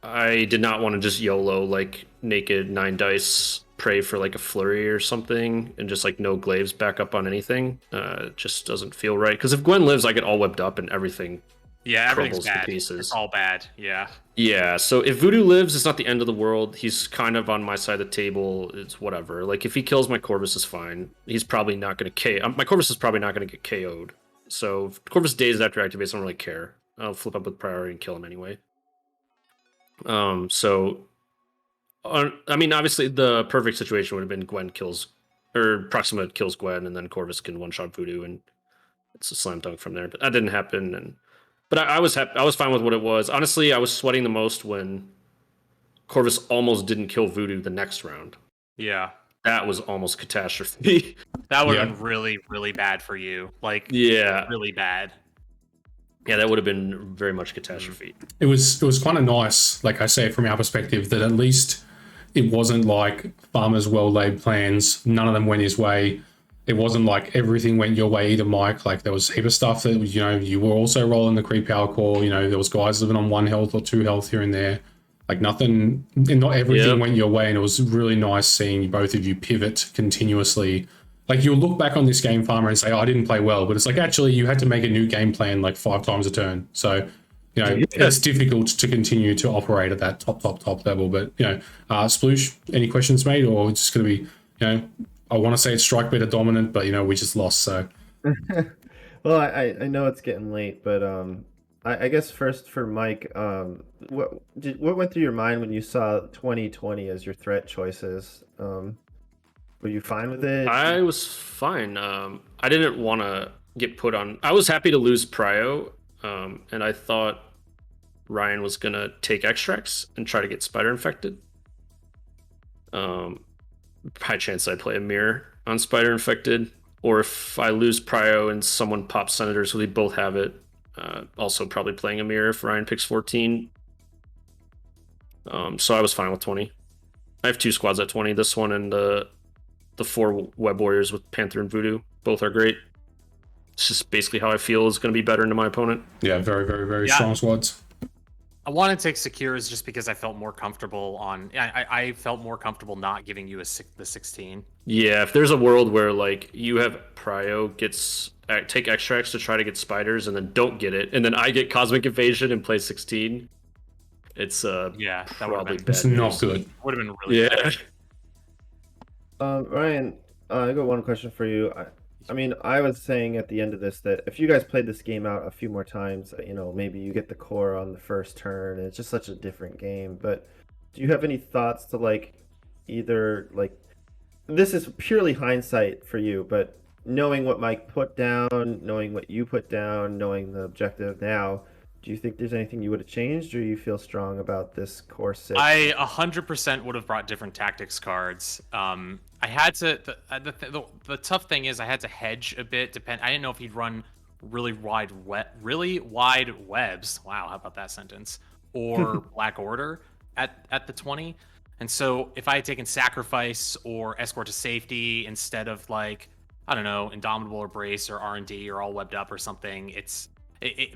I did not want to just YOLO like naked 9 dice, pray for like a flurry or something, and just like no Glaives back up on anything. It just doesn't feel right. Because if Gwen lives, I get all webbed up and everything. Yeah, everything's crumbles to bad. pieces. It's all bad. Yeah. Yeah, so if Voodoo lives, it's not the end of the world. He's kind of on my side of the table. It's whatever. Like, if he kills my Corvus, is fine. He's probably not going to KO. My Corvus is probably not going to get KO'd. So if Corvus days after activates, I don't really care. I'll flip up with priority and kill him anyway. I mean, obviously, the perfect situation would have been Proxima kills Gwen, and then Corvus can one-shot Voodoo, and it's a slam dunk from there. But that didn't happen, But I was happy. I was fine with what it was. Honestly, I was sweating the most when Corvus almost didn't kill Voodoo the next round. Yeah. That was almost catastrophe. That would have been really, really bad for you. Like, yeah, really bad. Yeah, that would have been very much catastrophe. It was kind of nice, like I say, from our perspective, that at least it wasn't like Farmer's well-laid plans. None of them went his way. It wasn't like everything went your way either, Mike. Like, there was a heap of stuff that, you were also rolling the creep power core. There was guys living on 1 health or 2 health here and there. Like, nothing, not everything went your way. And it was really nice seeing both of you pivot continuously. Like, you'll look back on this game, Farmer, and say, I didn't play well. But it's like, actually, you had to make a new game plan like 5 times a turn. So, it's difficult to continue to operate at that top level. But, Sploosh, any questions, mate? Or it's just going to be, I want to say it's strike better dominant, but, we just lost, so. Well, I know it's getting late, but I guess first for Mike, what went through your mind when you saw 2020 as your threat choices? Were you fine with it? I was fine. I didn't want to get put on. I was happy to lose Prio, and I thought Ryan was going to take extracts and try to get spider infected. High chance I play a mirror on spider infected, or if I lose Prio and someone pops Senators, so they both have it. Also probably playing a mirror if Ryan picks 14. So I was fine with 20. I have 2 squads at 20. This one and the 4 Web Warriors with Panther and Voodoo. Both are great. It's just basically how I feel is going to be better into my opponent. Yeah, very, very, very strong squads. I wanted to take Secures just because I felt more comfortable I felt more comfortable not giving you the 16. Yeah, if there's a world where like you have Prio take extracts to try to get spiders and then don't get it, and then I get Cosmic Invasion and play 16, it's that probably bad. It's not good. Would have been really bad. Ryan, I got one question for you. I mean, I was saying at the end of this that if you guys played this game out a few more times, maybe you get the core on the first turn, and it's just such a different game. But do you have any thoughts to either this is purely hindsight for you, but knowing what Mike put down, knowing what you put down, knowing the objective now, do you think there's anything you would have changed, or you feel strong about this core 6? I 100% would have brought different tactics cards. I had to. The tough thing is I had to hedge a bit. I didn't know if he'd run really wide webs. Wow, how about that sentence? Or Black Order at the 20. And so if I had taken Sacrifice or Escort to Safety instead of Indomitable or Brace or R&D or All Webbed Up or something,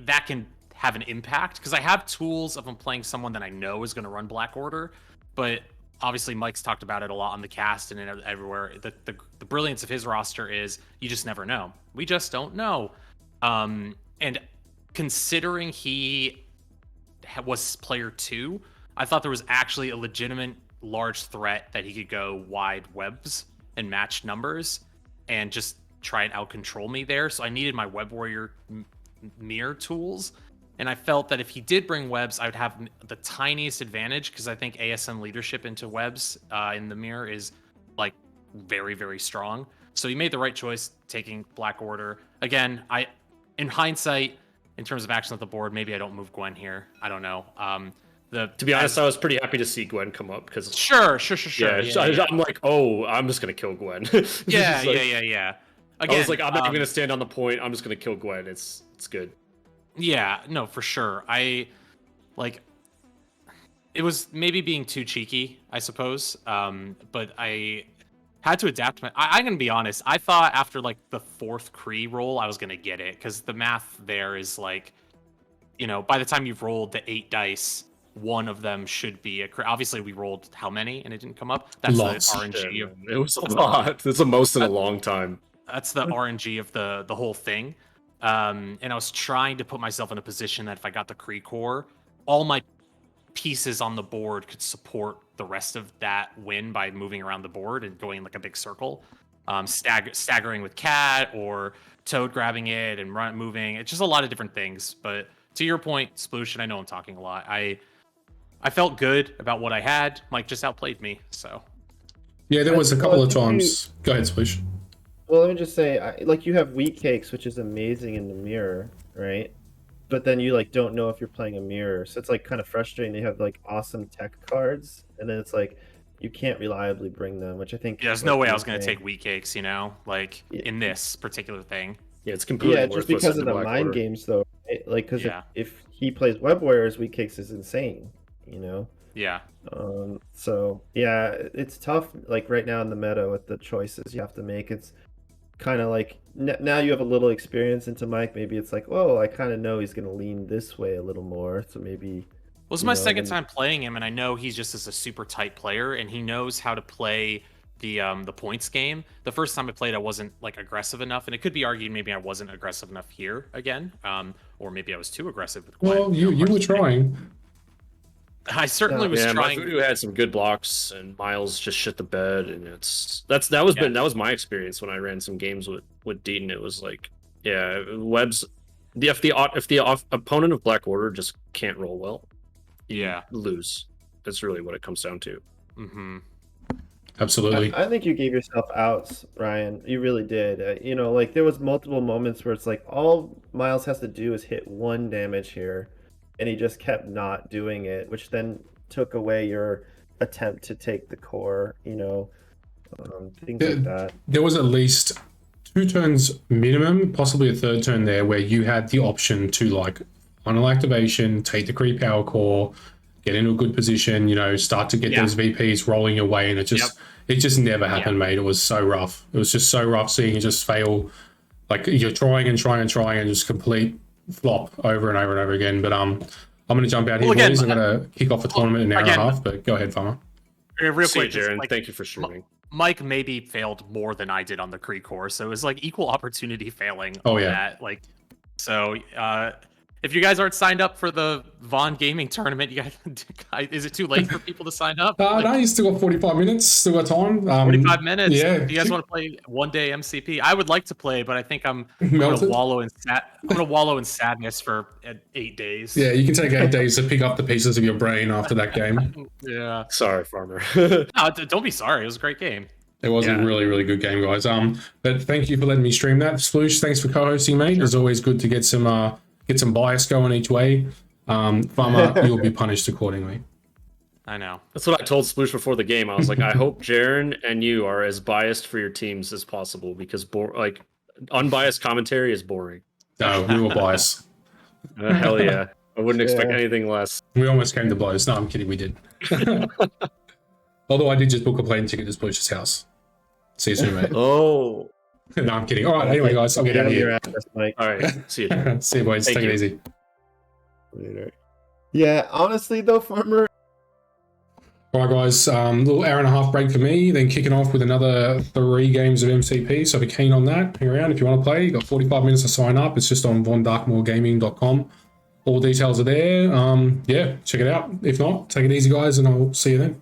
that can have an impact, because I have tools if I'm playing someone that I know is going to run Black Order, but obviously Mike's talked about it a lot on the cast and everywhere. The brilliance of his roster is you just never know. We just don't know. And considering he was player 2, I thought there was actually a legitimate large threat that he could go wide webs and match numbers and just try and out control me there. So I needed my Web Warrior mirror tools. And I felt that if he did bring webs, I would have the tiniest advantage, because I think ASM leadership into webs in the mirror is very, very strong. So you made the right choice taking Black Order. Again, in hindsight, in terms of action at the board, maybe I don't move Gwen here. I don't know. To be honest, I was pretty happy to see Gwen come up because sure. Yeah, I'm like, oh, I'm just gonna kill Gwen. Yeah. Again, I was like, I'm not even gonna stand on the point. I'm just gonna kill Gwen. It's good. Yeah, no, for sure. It was maybe being too cheeky, I suppose. But I had to adapt. I'm gonna be honest. I thought after like the 4th Kree roll, I was gonna get it because the math there is like, by the time you've rolled the 8 dice, one of them should be a Kree. Obviously, we rolled how many and it didn't come up. That's Lots. the RNG of It was a lot. It's the most in a long time. That's the RNG of the whole thing. And I was trying to put myself in a position that if I got the Kree core, all my pieces on the board could support the rest of that win by moving around the board and going like a big circle, staggering with Cat or Toad grabbing it and moving. It's just a lot of different things. But to your point, Sploosh, and I know I'm talking a lot. I felt good about what I had. Mike just outplayed me, so. Yeah, there was a couple of times. Go ahead, Sploosh. Well, let me just say, you have wheat cakes, which is amazing in the mirror, right? But then you like don't know if you're playing a mirror, so it's like kind of frustrating. They have like awesome tech cards, and then it's like you can't reliably bring them, which I think. Yeah, there's no way I was gonna take wheat cakes, in this particular thing. Yeah, it's completely just because of the mind games, though. Right? Like, because if he plays Web Warriors, wheat cakes is insane, Yeah. So yeah, it's tough. Like right now in the meta with the choices you have to make, it's kind of like now you have a little experience into Mike. Maybe it's like, oh, I kind of know he's going to lean this way a little more. So maybe. Well, it's my second time playing him, and I know he's just a super tight player, and he knows how to play the points game. The first time I played, I wasn't like aggressive enough, and it could be argued maybe I wasn't aggressive enough here again, or maybe I was too aggressive with Gwen. Well, you were trying. I certainly was trying. Voodoo had some good blocks, and Miles just shit the bed, and that was my experience when I ran some games with Deaton. It was like, yeah, Web's if the opponent of Black Order just can't roll well, you lose. That's really what it comes down to. Mm-hmm. Absolutely. I think you gave yourself outs, Ryan. You really did. Like there was multiple moments where it's like all Miles has to do is hit 1 damage here. And he just kept not doing it, which then took away your attempt to take the core, things like that. There was at least 2 turns minimum, possibly a 3rd turn there, where you had the option to like final activation, take the Kree power core, get into a good position, start to get those VPs rolling your way, and it just never happened, mate. It was so rough. It was just so rough seeing you just fail. Like you're trying and just complete flop over and over and over again. But I'm going to jump out here, boys. I'm going to kick off the tournament in an hour and a half, but go ahead, Farmer. Real quick, Jaron, thank you for streaming. Mike maybe failed more than I did on the Kree core, so it was like equal opportunity failing on that. Like, so if you guys aren't signed up for the Vaughn Gaming tournament, you guys, is it too late for people to sign up? No, you still got 45 minutes, still got time. 45 minutes. Yeah. Do you guys want to play one day MCP? I would like to play, but I think I'm going to wallow in sadness for 8 days. Yeah, you can take 8 days to pick up the pieces of your brain after that game. Yeah. Sorry, Farmer. No, don't be sorry. It was a great game. It was a really, really good game, guys. But thank you for letting me stream that. Sploosh, thanks for co-hosting, mate. Sure. It's always good to get some bias going each way. Farmer, you'll be punished accordingly. I know. That's what I told Sploosh before the game. I was like, I hope Jaron and you are as biased for your teams as possible because unbiased commentary is boring. No, we were biased. Hell yeah. I wouldn't expect anything less. We almost came to blows. No, I'm kidding. We did. Although I did just book a plane ticket to Sploosh's house. See you soon, mate. Oh. No, I'm kidding. All right, anyway, guys, I'll get out of here. Mike. All right, see you. See you, boys. Take it easy. Later. Yeah, honestly, though, Farmer. All right, guys, little hour and a half break for me, then kicking off with another 3 games of MCP. So if you're keen on that, hang around if you want to play. You've got 45 minutes to sign up. It's just on vondarkmoorgaming.com. All details are there. Yeah, check it out. If not, take it easy, guys, and I'll see you then.